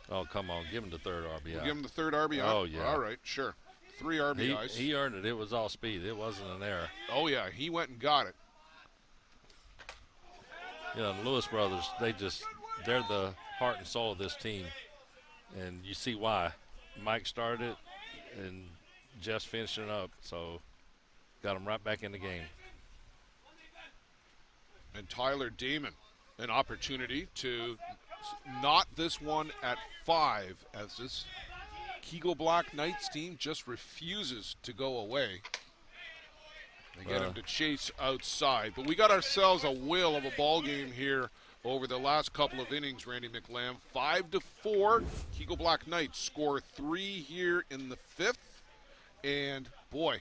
Oh, come on. Give him the third RBI. We'll give him the third RBI? Oh, yeah. All right, sure. 3 RBIs. He earned it. It was all speed. It wasn't an error. Oh, yeah. He went and got it. Yeah, the Lewis brothers, they're the heart and soul of this team. And you see why. Mike started it, and Jeff's finishing up. So got him right back in the game. And Tyler Damon, an opportunity to knot this one at 5 as this Kegel Black Knights team just refuses to go away. They get him to chase outside. But we got ourselves a will of a ball game here over the last couple of innings, Randy McLam. 5-4. Kegel Black Knights score 3 here in the 5th. And, boy,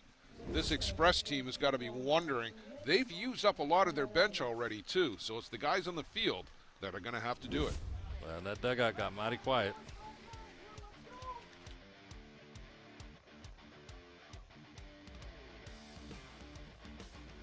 this Express team has got to be wondering. They've used up a lot of their bench already, too. So it's the guys on the field that are going to have to do it. Well, that dugout got mighty quiet.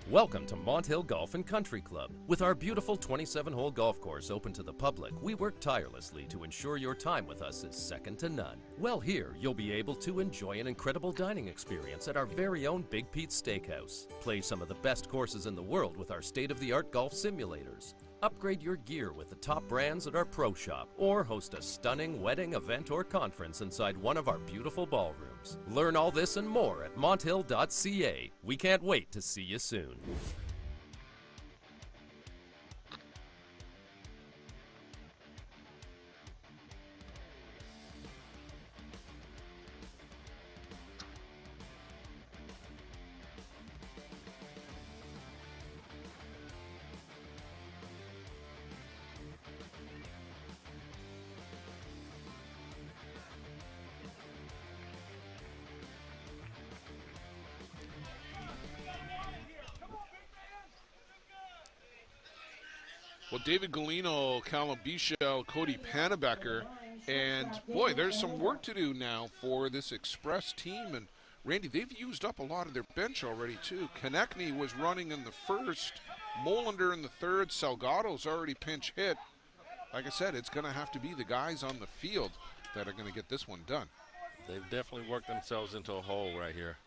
Welcome to Monthill Golf and Country Club. With our beautiful 27-hole golf course open to the public, we work tirelessly to ensure your time with us is second to none. Well, here you'll be able to enjoy an incredible dining experience at our very own Big Pete's Steakhouse. Play some of the best courses in the world with our state-of-the-art golf simulators. Upgrade your gear with the top brands at our pro shop, or host a stunning wedding, event, or conference inside one of our beautiful ballrooms. Learn all this and more at monthill.ca. We can't wait to see you soon. Well, David Galino, Callum Bichel, Cody Panabecker, and boy, there's some work to do now for this Express team. And Randy, they've used up a lot of their bench already too. Konechny was running in the first, Molander in the third, Salgado's already pinch hit. Like I said, it's going to have to be the guys on the field that are going to get this one done. They've definitely worked themselves into a hole right here.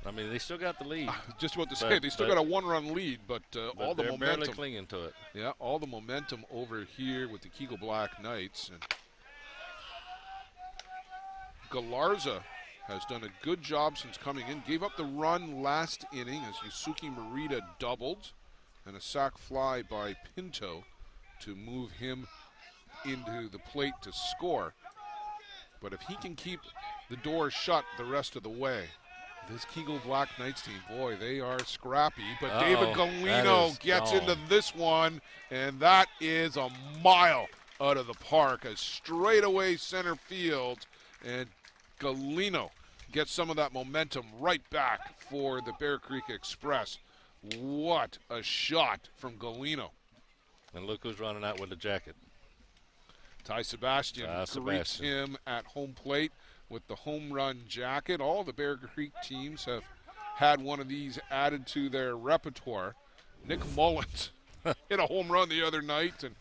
I mean, they still got the lead. Just about to say, they still got a 1-run lead, but all the they're momentum. barely clinging to it. Yeah, all the momentum over here with the Kegel Black Knights. And Galarza has done a good job since coming in. Gave up the run last inning as Yusuke Morita doubled, and a sac fly by Pinto to move him into the plate to score. But if he can keep the door shut the rest of the way, this Kegel Black Knights team, boy, they are scrappy. But David Galino gets into this one, and that is a mile out of the park. A straightaway center field, and Galino gets some of that momentum right back for the Bear Creek Express. What a shot from Galino. And look who's running out with the jacket. Ty Sebastian greets him at home plate with the home run jacket. All the Bear Creek teams have had one of these added to their repertoire. Nick Mullins hit a home run the other night and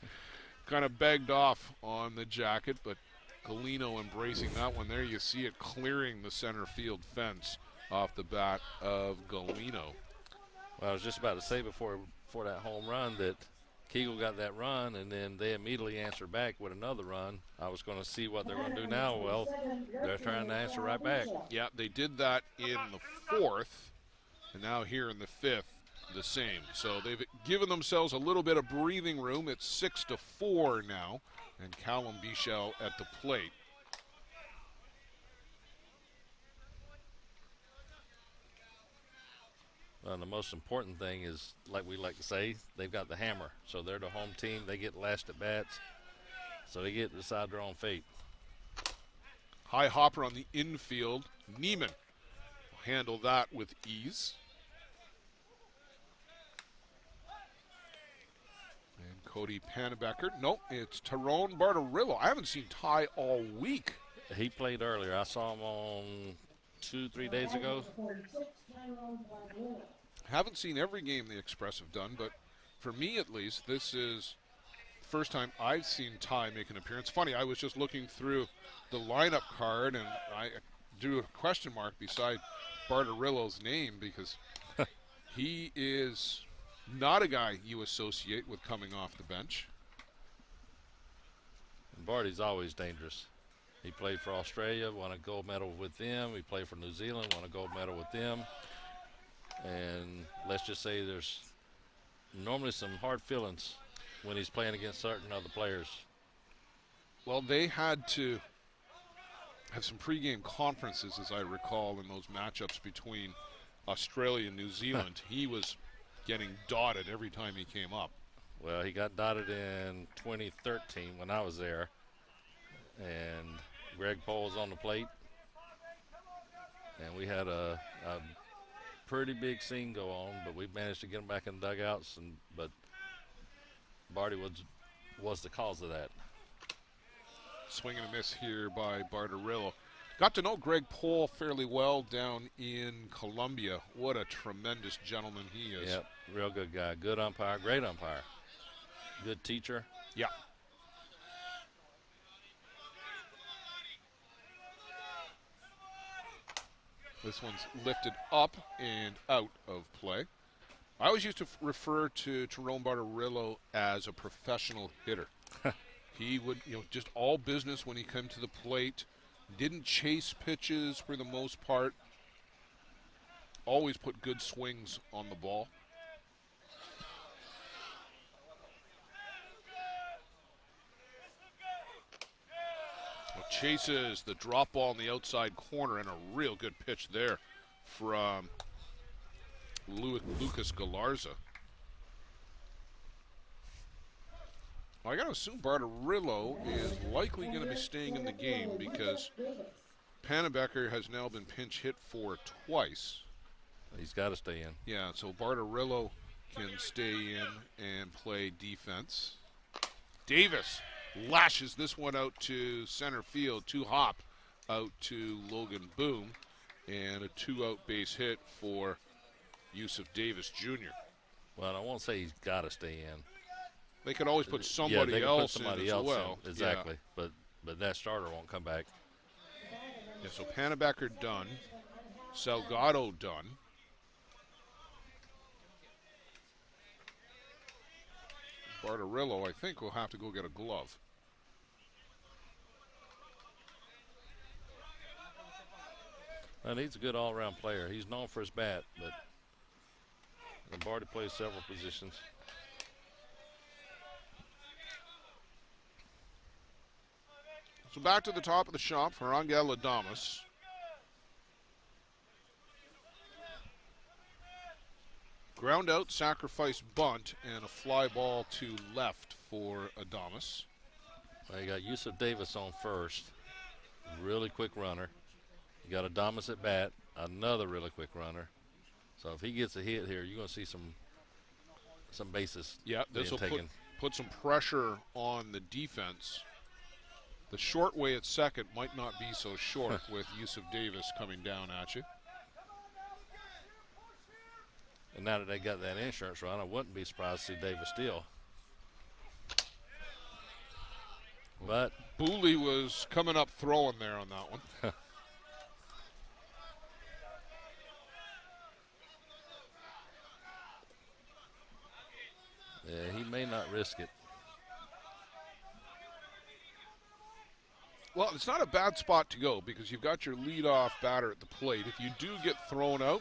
kind of begged off on the jacket, but Galino embracing that one there. You see it clearing the center field fence off the bat of Galino. Well, I was just about to say before that home run that Kegel got that run, and then they immediately answered back with another run. I was going to see what they're going to do now. Well, they're trying to answer right back. Yeah, they did that in the 4th, and now here in the 5th, the same. So they've given themselves a little bit of breathing room. It's 6-4 now, and Callum Bichel at the plate. The most important thing is, like we like to say, they've got the hammer. So they're the home team. They get last at bats. So they get to decide their own fate. High hopper on the infield. Neiman will handle that with ease. And Cody Pannebecker. Nope, it's Tyrone Bartarillo. I haven't seen Ty all week. He played earlier. I saw him on 2-3 days ago. Haven't seen every game the Express have done, but for me at least, this is the first time I've seen Ty make an appearance. Funny, I was just looking through the lineup card, and I drew a question mark beside Bartarillo's name because he is not a guy you associate with coming off the bench. And Barty's always dangerous. He played for Australia, won a gold medal with them. He played for New Zealand, won a gold medal with them. And let's just say there's normally some hard feelings when he's playing against certain other players. Well, they had to have some pregame conferences, as I recall, in those matchups between Australia and New Zealand. He was getting dotted every time he came up. Well, he got dotted in 2013 when I was there. And Greg Pohl's on the plate. And we had a pretty big scene go on, but we managed to get him back in the dugouts. But Barty was the cause of that. Swing and a miss here by Bartarillo. Got to know Greg Pohl fairly well down in Colombia. What a tremendous gentleman he is. Yep, real good guy. Good umpire, great umpire. Good teacher. Yeah. This one's lifted up and out of play. I always used to refer to Tyrone Bartarillo as a professional hitter. He would, just all business when he came to the plate. Didn't chase pitches for the most part. Always put good swings on the ball. Chases the drop ball in the outside corner, and a real good pitch there from Lucas Galarza. Well, I got to assume Bartarillo is likely going to be staying in the game because Pannebecker has now been pinch hit for twice. He's got to stay in. Yeah, so Bartarillo can stay in and play defense. Davis lashes this one out to center field, 2-hop out to Logan Boom, and a 2-out base hit for Yusuf Davis Jr. Well, I won't say he's got to stay in. They could always put somebody else in as well. Exactly, yeah. But that starter won't come back. Yeah, so Pannebecker done. Salgado done. Bartarillo, I think, will have to go get a glove. And he's a good all-around player. He's known for his bat, but Lombardi plays several positions. So back to the top of the shop for Angel Adames. Ground out, sacrifice bunt, and a fly ball to left for Adames. Well, you got Yusuf Davis on first. Really quick runner. You got Adames at bat, another really quick runner. So if he gets a hit here, you're going to see some bases. Yeah, this will taken. put some pressure on the defense. The short way at second might not be so short with Yusuf Davis coming down at you. And now that they got that insurance run, I wouldn't be surprised to see Davis steal. But Booley was coming up throwing there on that one. Yeah, he may not risk it. Well, it's not a bad spot to go because you've got your leadoff batter at the plate. If you do get thrown out,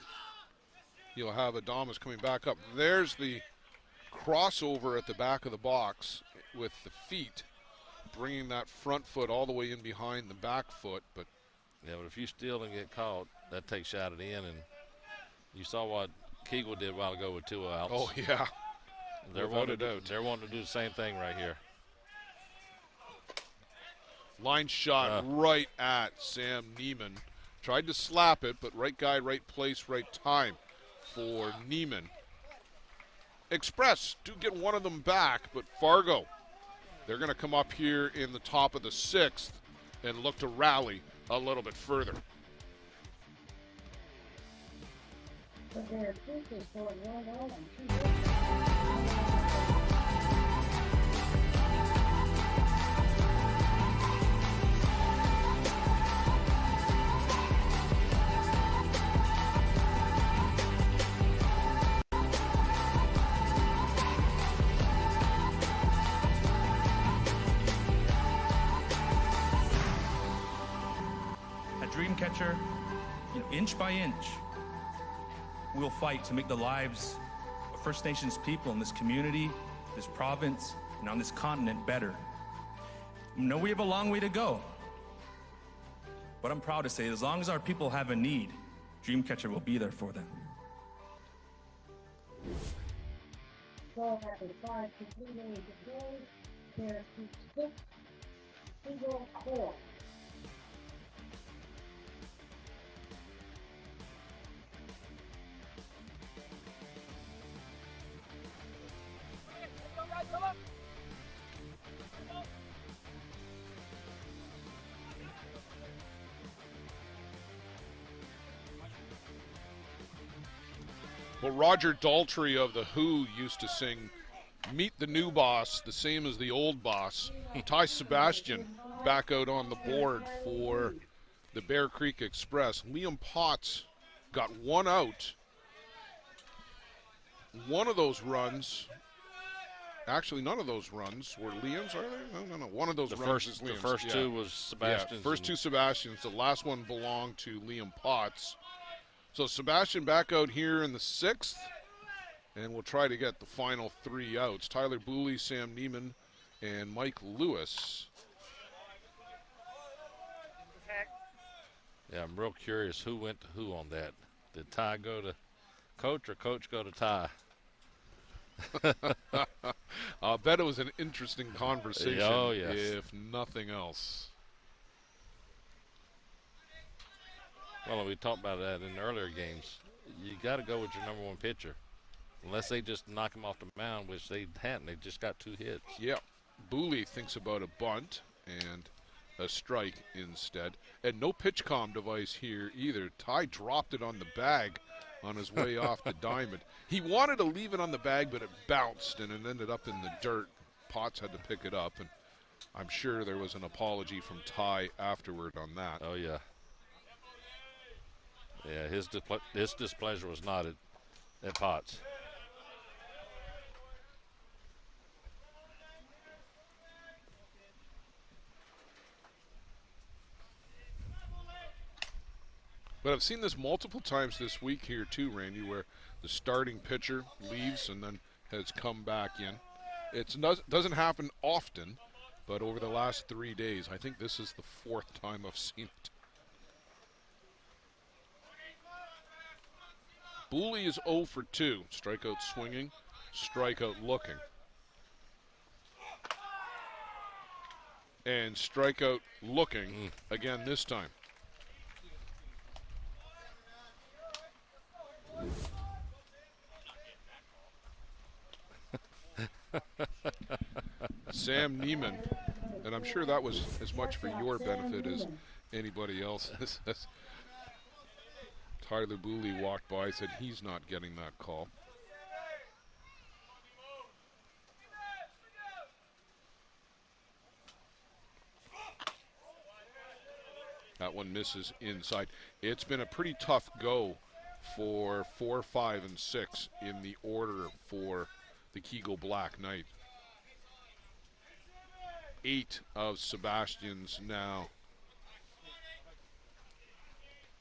you'll have Adames coming back up. There's the crossover at the back of the box with the feet, bringing that front foot all the way in behind the back foot. But yeah, but if you steal and get caught, that takes you out of the inning. You saw what Kegel did a while ago with 2 outs. Oh, yeah. They're wanting to do the same thing right here. Line shot right at Sam Neiman. Tried to slap it, but right guy, right place, right time for Neiman. Express do get one of them back, but Fargo, they're going to come up here in the top of the 6th and look to rally a little bit further. Dream catcher, inch by inch, we'll fight to make the lives of First Nations people in this community, this province, and on this continent better. I know we have a long way to go, but I'm proud to say as long as our people have a need, Dreamcatcher will be there for them. So after 5 complete innings of play, Bears keep 6, Eagle 4. Well, Roger Daltrey of The Who used to sing, "Meet the new boss, the same as the old boss." Ty Sebastian back out on the board for the Bear Creek Express. Liam Potts got 1 out. One of those runs, actually none of those runs were Liam's, are they? No. One of those runs is Liam's. The first 2 was Sebastian's. Yeah, first 2 Sebastian's. The last one belonged to Liam Potts. So Sebastian back out here in the 6th, and we'll try to get the final 3 outs. Tyler Booley, Sam Neiman, and Mike Lewis. Yeah, I'm real curious who went to who on that. Did Ty go to Coach or Coach go to Ty? I'll bet it was an interesting conversation, oh, yes. if nothing else. Well, we talked about that in earlier games. You got to go with your number 1 pitcher. Unless they just knock him off the mound, which they hadn't. They just got 2 hits. Yeah. Booley thinks about a bunt and a strike instead. And no pitch comm device here either. Ty dropped it on the bag on his way off the diamond. He wanted to leave it on the bag, but it bounced and it ended up in the dirt. Potts had to pick it up, and I'm sure there was an apology from Ty afterward on that. Oh, yeah. Yeah, his displeasure was not at Potts. But I've seen this multiple times this week here too, Randy, where the starting pitcher leaves and then has come back in. It doesn't happen often, but over the last 3 days, I think this is the 4th time I've seen it. Booley is 0 for 2. Strikeout swinging, strikeout looking. And strikeout looking again this time. Sam Neiman, and I'm sure that was as much for your benefit as anybody else's. Tyler Booley walked by, said he's not getting that call. That one misses inside. It's been a pretty tough go for 4, 5, and 6 in the order for the Kegel Black Knight. 8 of Sebastian's now.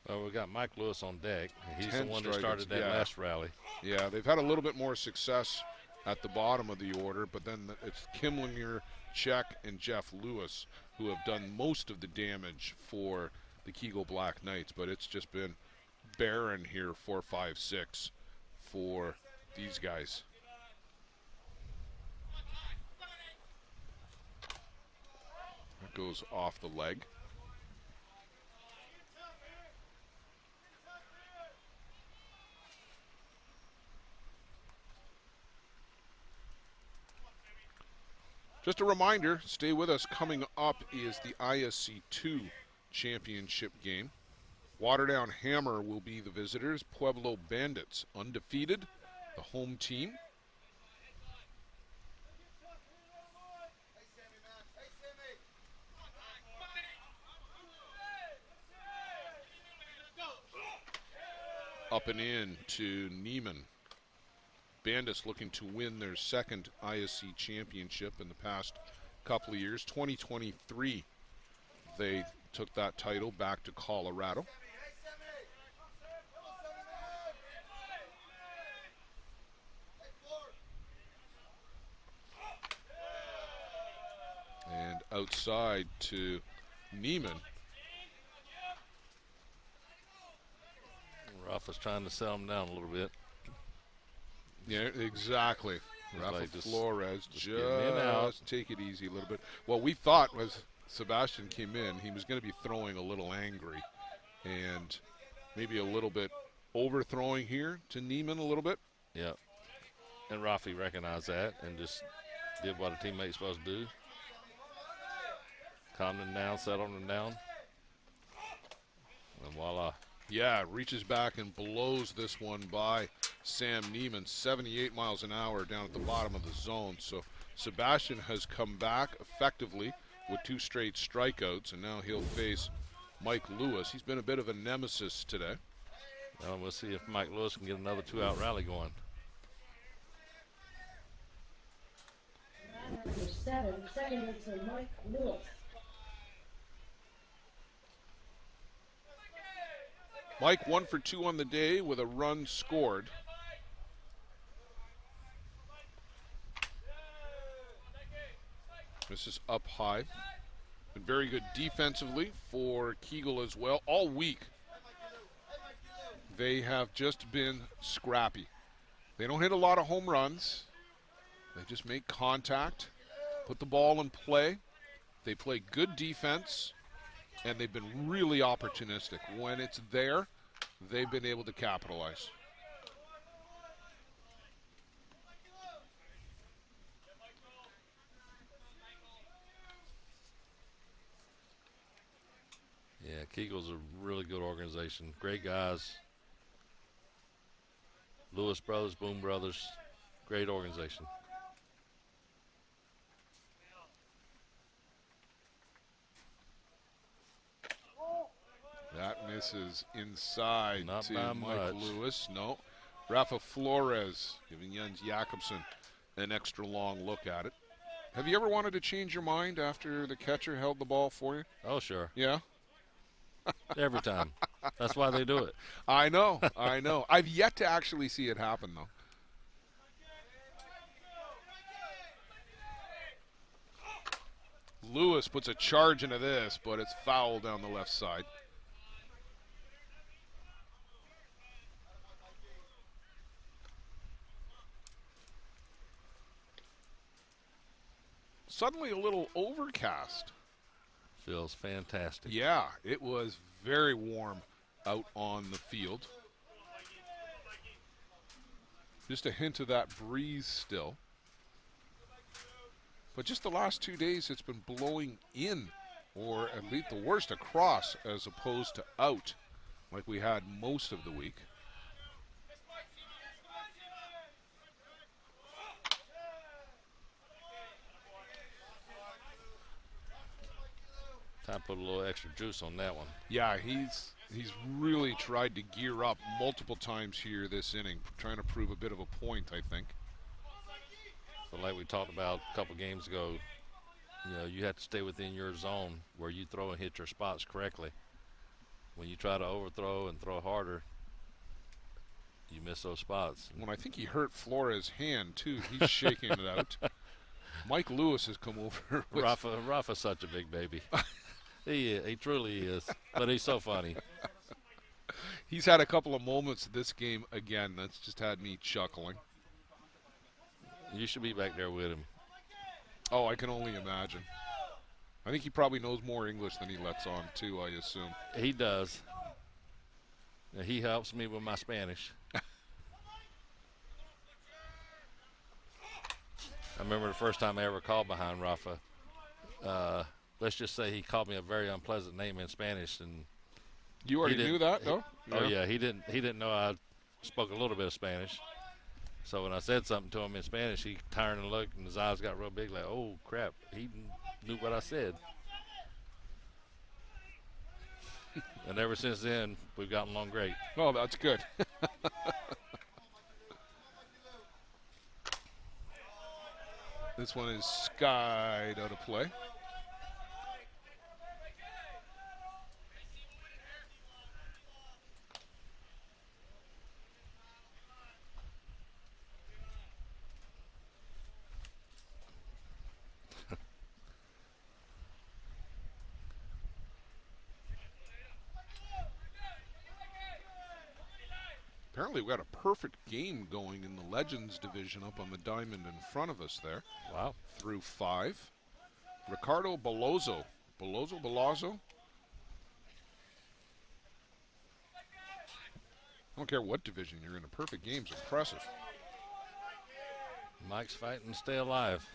Well, we got Mike Lewis on deck. He's the one that started that last rally. Yeah, they've had a little bit more success at the bottom of the order, but then it's Kimlinger, Check, and Jeff Lewis who have done most of the damage for the Kegel Black Knights, but it's just been barren here, 4, 5, 6 for these guys. That goes off the leg. Just a reminder, stay with us. Coming up is the ISC 2 championship game. Waterdown Hammer will be the visitors. Pueblo Bandits, undefeated, the home team. Up and in to Neiman. Bandits looking to win their second ISC championship in the past couple of years. 2023, they took that title back to Colorado. And outside to Neiman. Rafa's trying to sell him down a little bit. Yeah, exactly. Rafa like Flores, just take it easy a little bit. What we thought was Sebastian came in, he was going to be throwing a little angry and maybe a little bit overthrowing here to Neiman a little bit. Yeah. And Rafi recognized that and just did what a teammate's supposed to do. Calmed him down, settled him down. And voila. Yeah, reaches back and blows this one by Sam Neiman, 78 miles an hour down at the bottom of the zone. So Sebastian has come back effectively with 2 straight strikeouts, and now he'll face Mike Lewis. He's been a bit of a nemesis today. Well, we'll see if Mike Lewis can get another 2-out rally going. Number 7, second is Mike Lewis. Mike 1 for 2 on the day with a run scored. This is up high. Been very good defensively for Kegel as well. All week, they have just been scrappy. They don't hit a lot of home runs. They just make contact, put the ball in play. They play good defense, and they've been really opportunistic. When it's there, they've been able to capitalize. Yeah, Kegel's a really good organization. Great guys. Lewis Brothers, Boom Brothers, great organization. That misses inside Not to by Mike much. Lewis. No. Rafa Flores giving Jens Jakobsen an extra long look at it. Have you ever wanted to change your mind after the catcher held the ball for you? Oh, sure. Yeah? Every time. That's why they do it. I know. I've yet to actually see it happen, though. Lewis puts a charge into this, but it's foul down the left side. Suddenly a little overcast. Feels fantastic. Yeah, it was very warm out on the field. Just a hint of that breeze still. But just the last 2 days, it's been blowing in, or at least the worst across, as opposed to out, like we had most of the week. Time to put a little extra juice on that one. Yeah, he's really tried to gear up multiple times here this inning, trying to prove a bit of a point, I think. But like we talked about a couple games ago, you have to stay within your zone where you throw and hit your spots correctly. When you try to overthrow and throw harder, you miss those spots. When I think he hurt Flores' hand, too, he's shaking it out. Mike Lewis has come over. Rafa's such a big baby. He truly is, but he's so funny. He's had a couple of moments this game again that's just had me chuckling. You should be back there with him. Oh, I can only imagine. I think he probably knows more English than he lets on, too, I assume. He does. He helps me with my Spanish. I remember the first time I ever called behind Rafa. Let's just say he called me a very unpleasant name in Spanish, and you already knew that, though? Oh yeah, he didn't know I spoke a little bit of Spanish. So when I said something to him in Spanish, he turned and looked, and his eyes got real big, like, oh crap, he knew what I said. And ever since then, we've gotten along great. Oh, that's good. This one is skied out of play. Apparently we got a perfect game going in the Legends division up on the diamond in front of us there. Wow. Through 5. Ricardo Bellozo. Bellozo? I don't care what division you're in. A perfect game's impressive. Mike's fighting to stay alive.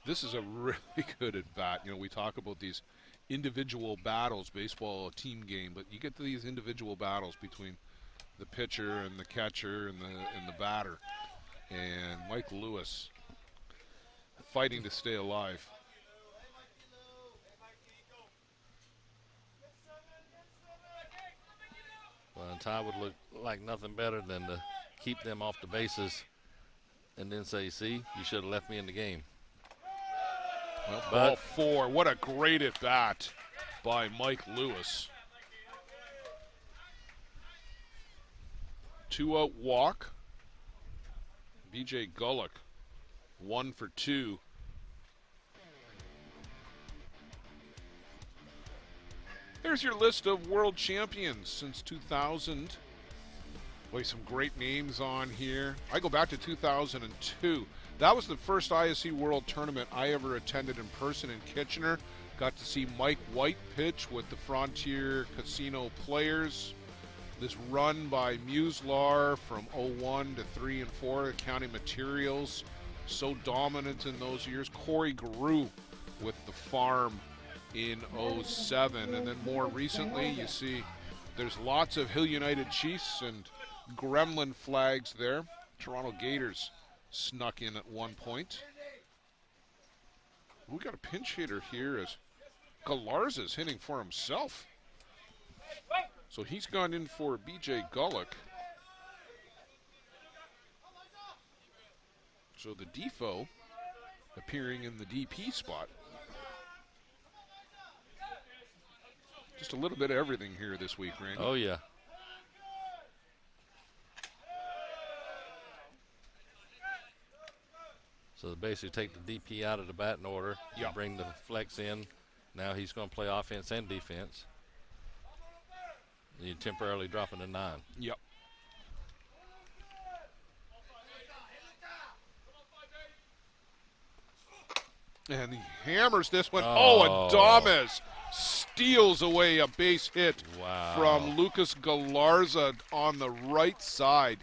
This is a really good at bat. You know, we talk about these individual battles, baseball, a team game, but you get to these individual battles between the pitcher and the catcher and the batter. And Mike Lewis fighting to stay alive. Well, and Ty would look like nothing better than to keep them off the bases and then say, see, you should have left me in the game. Well, ball 4. What a great at bat by Mike Lewis. 2-out walk. BJ Gullick, 1 for 2. Here's your list of world champions since 2000. Boy, some great names on here. I go back to 2002. That was the first ISC World Tournament I ever attended in person in Kitchener. Got to see Mike White pitch with the Frontier Casino Players. This run by Muslar from 01 to 3 and 4, County Materials, so dominant in those years. Corey Garew with the Farm in 07. And then more recently, you see there's lots of Hill United Chiefs and Gremlin flags there. Toronto Gators snuck in at one point. We got a pinch hitter here as Galarza's hitting for himself. So he's gone in for B.J. Gullick. So the Defoe appearing in the DP spot. Just a little bit of everything here this week, Randy. Oh, yeah. So they basically take the DP out of the batting order, Yep. bring the flex in. Now he's going to play offense and defense. You temporarily drop him to 9. Yep. And he hammers this one. Oh, Adames steals away a base hit from Lucas Galarza on the right side,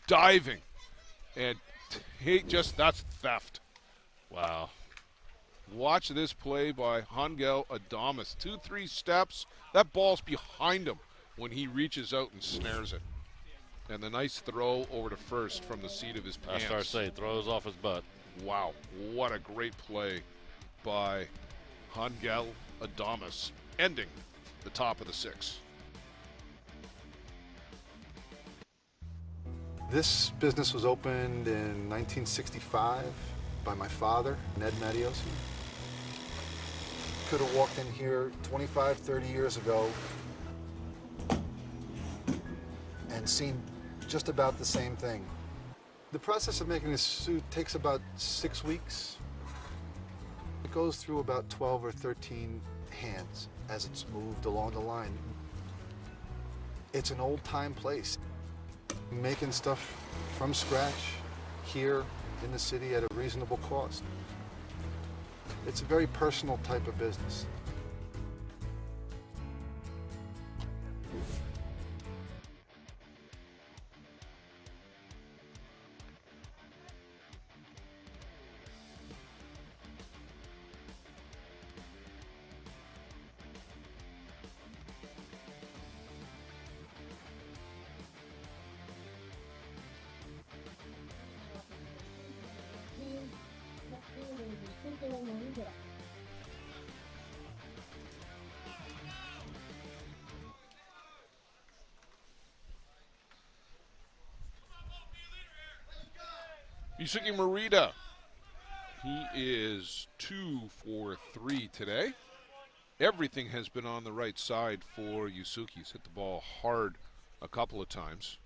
diving. And that's theft. Wow. Watch this play by Hangel Adames. 2-3 steps. That ball's behind him when he reaches out and snares it. And the nice throw over to first from the seat of his pants. I start to say, throws off his butt. Wow, what a great play by Hangel Adames, ending the top of the 6th. This business was opened in 1965 by my father, Ned Mattios. Could have walked in here 25, 30 years ago and seen just about the same thing. The process of making a suit takes about 6 weeks. It goes through about 12 or 13 hands as it's moved along the line. It's an old-time place. Making stuff from scratch here in the city at a reasonable cost. It's a very personal type of business. Yusuke Morita, he is 2 for 3 today. Everything has been on the right side for Yusuke. He's hit the ball hard a couple of times.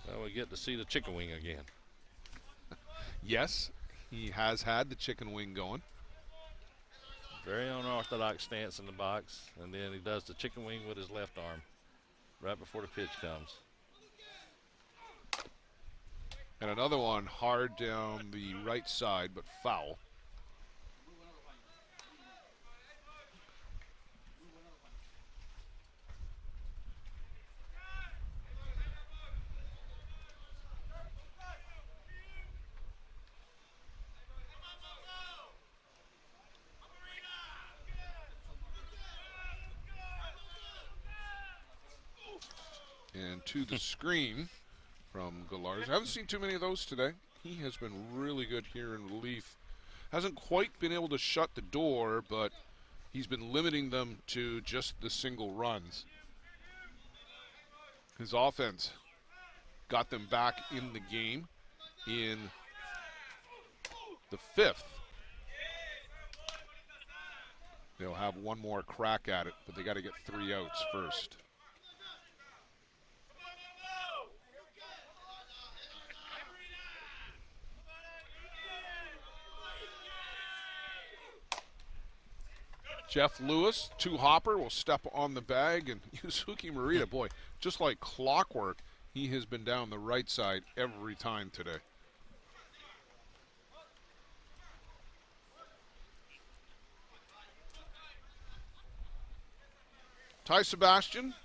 Well, we get to see the chicken wing again. Yes, he has had the chicken wing going. Very unorthodox stance in the box, and then he does the chicken wing with his left arm right before the pitch comes. And another one hard down the right side, but foul. And to the screen from Galarza. I haven't seen too many of those today. He has been really good here in relief. Hasn't quite been able to shut the door, but he's been limiting them to just the single runs. His offense got them back in the game in the 5th. They'll have one more crack at it, but they got to get 3 outs first. Jeff Lewis, 2-hopper, will step on the bag, and Yusuke Morita, boy, just like clockwork, he has been down the right side every time today. Ty Sebastian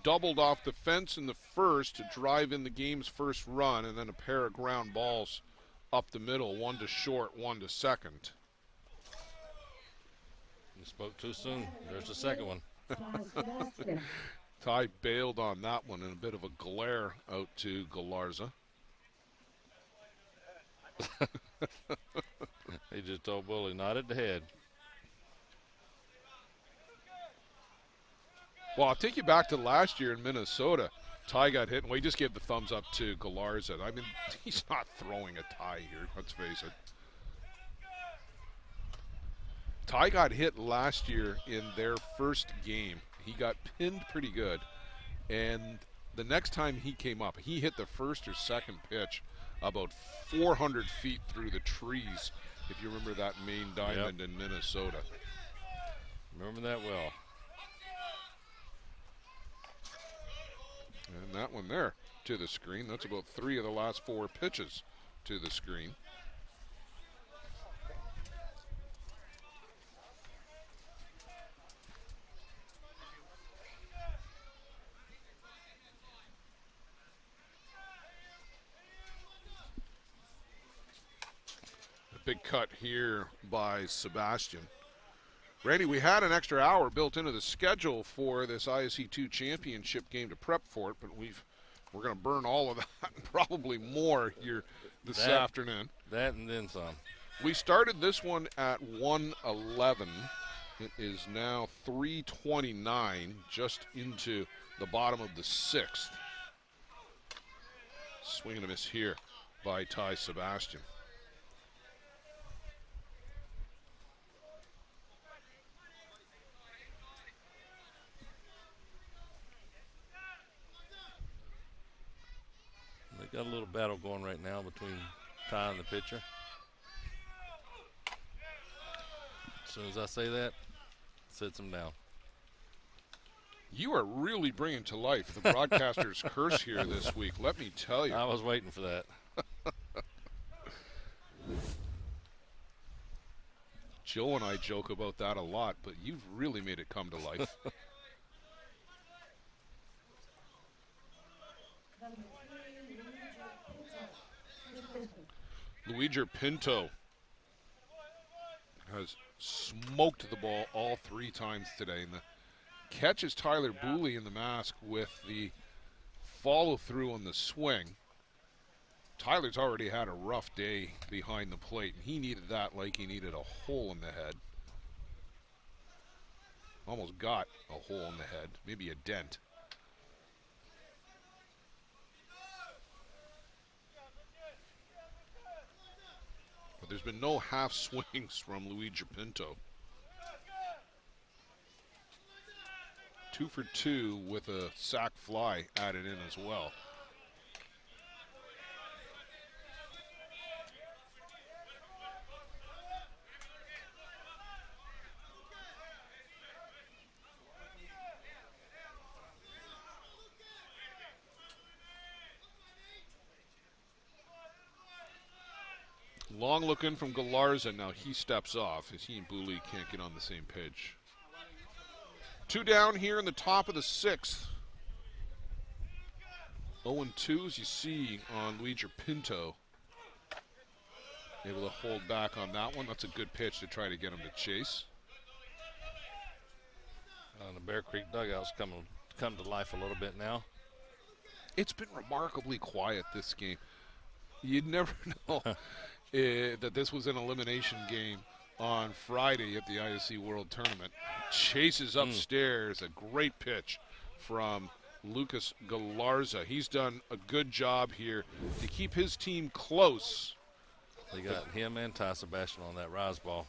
doubled off the fence in the first to drive in the game's first run, and then a pair of ground balls up the middle, one to short, one to second. You spoke too soon. There's the second one. Ty bailed on that one in a bit of a glare out to Galarza. He just told Bully, not at the head. Well, I'll take you back to last year in Minnesota. Ty got hit, and we just gave the thumbs up to Galarza. I mean, he's not throwing a Ty here, let's face it. Ty got hit last year in their first game. He got pinned pretty good, and the next time he came up, he hit the first or second pitch about 400 feet through the trees, if you remember that main diamond in Minnesota. Remember that well. And that one there to the screen. That's about 3 of the last 4 pitches to the screen. A big cut here by Sebastian. Randy, we had an extra hour built into the schedule for this ISC 2 championship game to prep for it, but we're going to burn all of that and probably more here this afternoon. That and then some. We started this one at 1:11. It is now 3:29, just into the bottom of the 6th. Swing and a miss here by Ty Sebastian. They got a little battle going right now between Ty and the pitcher. As soon as I say that, sits him down. You are really bringing to life the broadcaster's curse here this week, let me tell you. I was waiting for that. Joe and I joke about that a lot, but you've really made it come to life. Luigi Pinto has smoked the ball all 3 times today. And the catch is Tyler Booley in the mask with the follow-through on the swing. Tyler's already had a rough day behind the plate, and he needed that like he needed a hole in the head. Almost got a hole in the head, maybe a dent. But there's been no half swings from Luigi Pinto. 2 for 2 with a sac fly added in as well. Long look in from Galarza. Now he steps off as he and Booley can't get on the same page. 2 down here in the top of the 6th. 0-2 as you see on Luigi Pinto. Able to hold back on that one. That's a good pitch to try to get him to chase. The Bear Creek dugout's come to life a little bit now. It's been remarkably quiet this game. You'd never know that this was an elimination game on Friday at the ISC World Tournament. Chases upstairs, a great pitch from Lucas Galarza. He's done a good job here to keep his team close. They got him and Ty Sebastian on that rise ball.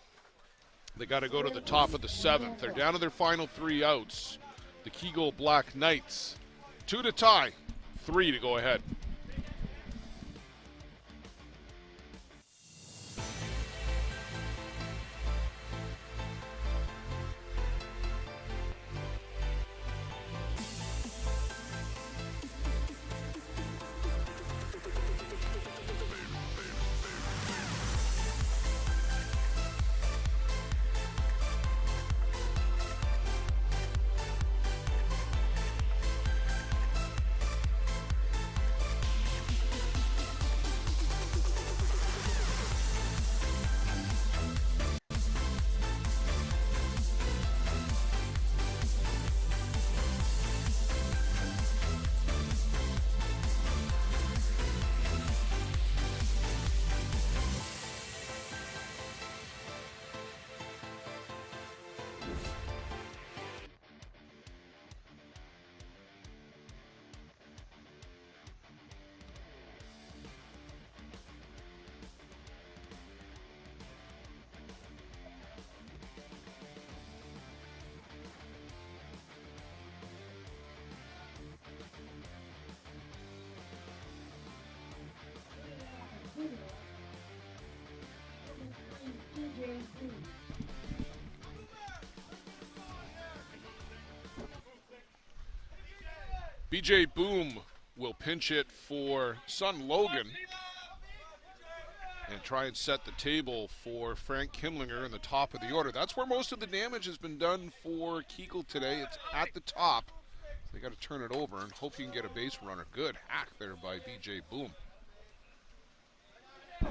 They got to go to the top of the 7th. They're down to their final 3 outs. The Kegel Black Knights. 2 to tie, 3 to go ahead. BJ Boom will pinch it for son Logan and try and set the table for Frank Kimlinger in the top of the order. That's where most of the damage has been done for Kegel today. It's at the top. They got to turn it over and hope you can get a base runner. Good hack there by BJ Boom.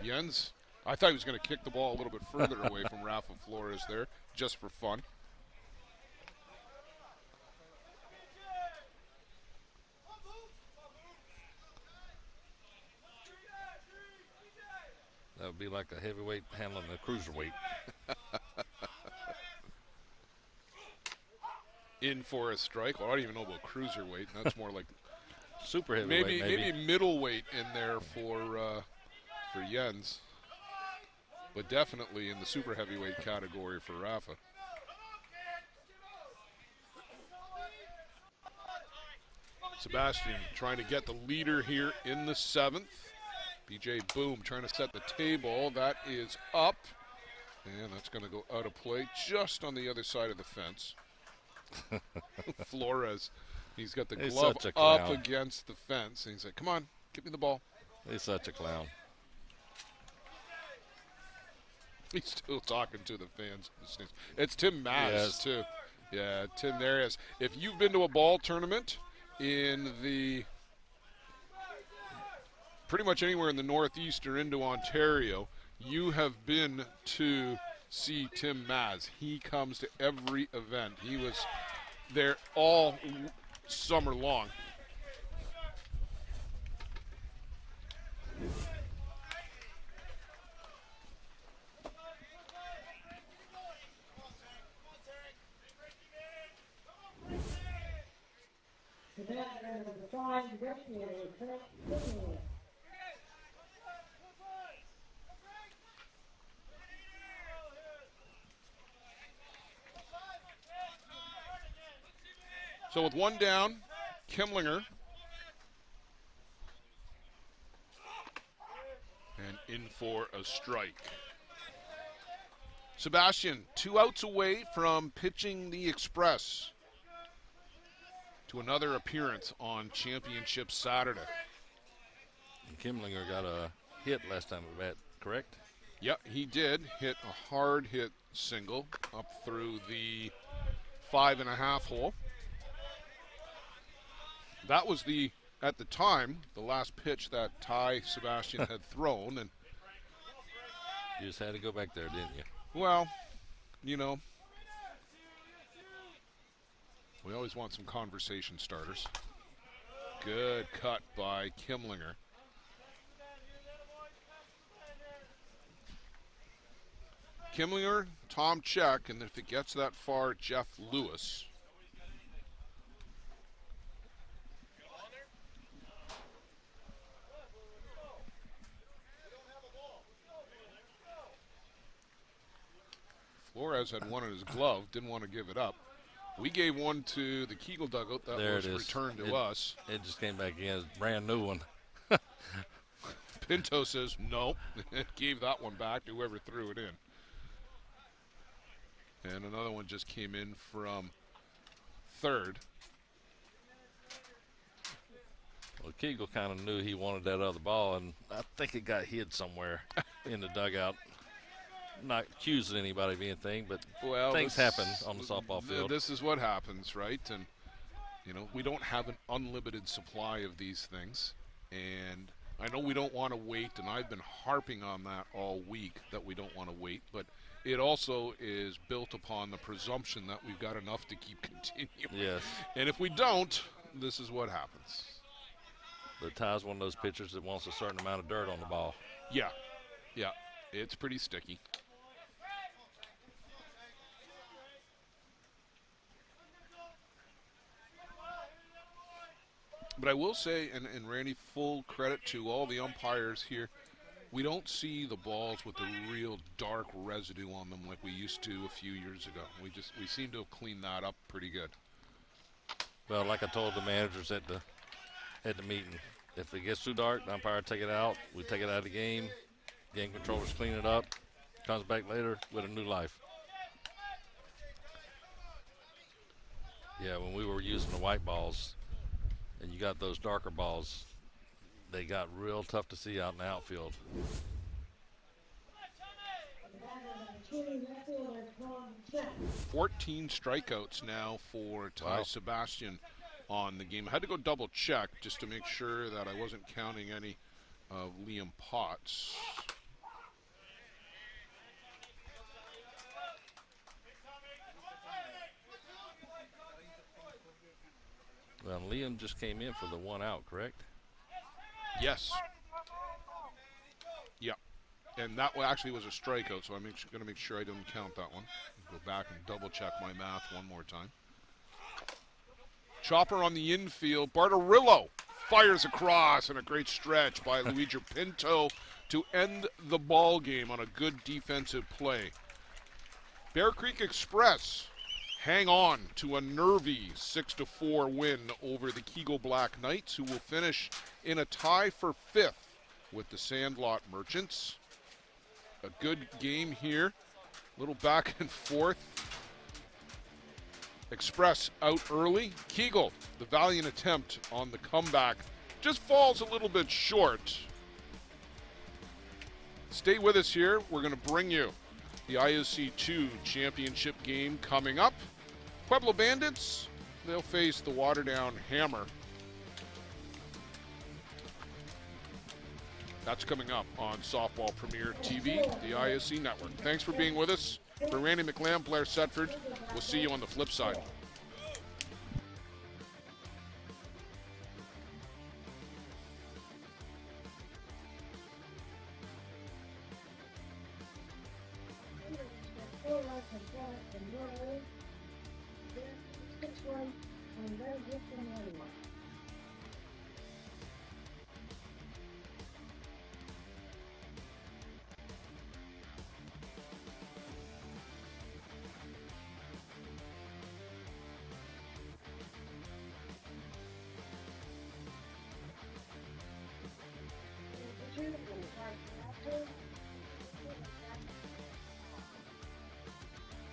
Jens, I thought he was going to kick the ball a little bit further away from Rafa Flores there, just for fun. That would be like a heavyweight handling a cruiserweight. In for a strike. Well, I don't even know about cruiserweight. That's more like super heavyweight. Maybe middleweight in there for Jens, but definitely in the super heavyweight category for Rafa. Sebastian trying to get the leader here in the 7th. BJ Boom trying to set the table. That is up, and that's going to go out of play just on the other side of the fence. Flores, he's got the glove up against the fence, and he's like, come on, give me the ball. He's such a clown. He's still talking to the fans. It's Tim Maz, too. Yeah, Tim, there he is. If you've been to a ball tournament in the pretty much anywhere in the Northeast or into Ontario, you have been to see Tim Maz. He comes to every event. He was there all summer long. So with one down, Kimlinger. And in for a strike. Sebastian, 2 outs away from pitching the Express to another appearance on Championship Saturday. And Kimlinger got a hit last time we met, correct? Yep, he did hit a hard hit single up through the 5.5 hole. That was at the time, the last pitch that Ty Sebastian had thrown. And you just had to go back there, didn't you? Well, you know, we always want some conversation starters. Good cut by Kimlinger. Kimlinger, Tom Check, and if it gets that far, Jeff Lewis. Flores had one in his glove, didn't want to give it up. We gave one to the Kegel dugout. That was returned to us. It just came back in as a brand new one. Pinto says no. Gave that one back to whoever threw it in. And another one just came in from third. Well, Kegel kind of knew he wanted that other ball, and I think it got hid somewhere in the dugout. Not accusing anybody of anything, but things happen on the softball field. This is what happens, right? And, you know, we don't have an unlimited supply of these things. And I know we don't want to wait, and I've been harping on that all week, that we don't want to wait. But it also is built upon the presumption that we've got enough to keep continuing. Yes. And if we don't, this is what happens. But Ty's one of those pitchers that wants a certain amount of dirt on the ball. Yeah. Yeah. It's pretty sticky. But I will say, and Randy, full credit to all the umpires here, we don't see the balls with the real dark residue on them like we used to a few years ago. We seem to have cleaned that up pretty good. Well, like I told the managers at the meeting, if it gets too dark, the umpire take it out. We take it out of the game. Game controllers clean it up. Comes back later with a new life. Yeah, when we were using the white balls, and you got those darker balls, they got real tough to see out in the outfield. 14 strikeouts now for Ty Sebastian on the game. I had to go double check just to make sure that I wasn't counting any of Liam Potts. Well, Liam just came in for the 1 out, correct? Yes. Yeah. And that actually was a strikeout, so I'm going to make sure I didn't count that one. Go back and double check my math one more time. Chopper on the infield. Bartarillo fires across, and a great stretch by Luigi Pinto to end the ball game on a good defensive play. Bear Creek Express hang on to a nervy 6-4 win over the Kegel Black Knights, who will finish in a tie for 5th with the Sandlot Merchants. A good game here. Little back and forth. Express out early. Kegel, the valiant attempt on the comeback, just falls a little bit short. Stay with us here. We're going to bring you the ISC 2 championship game coming up. Pueblo Bandits, they'll face the Waterdown Hammer. That's coming up on Softball Premier TV, the ISC Network. Thanks for being with us. For Randy McLeod, Blair Setford, we'll see you on the flip side. Thank you.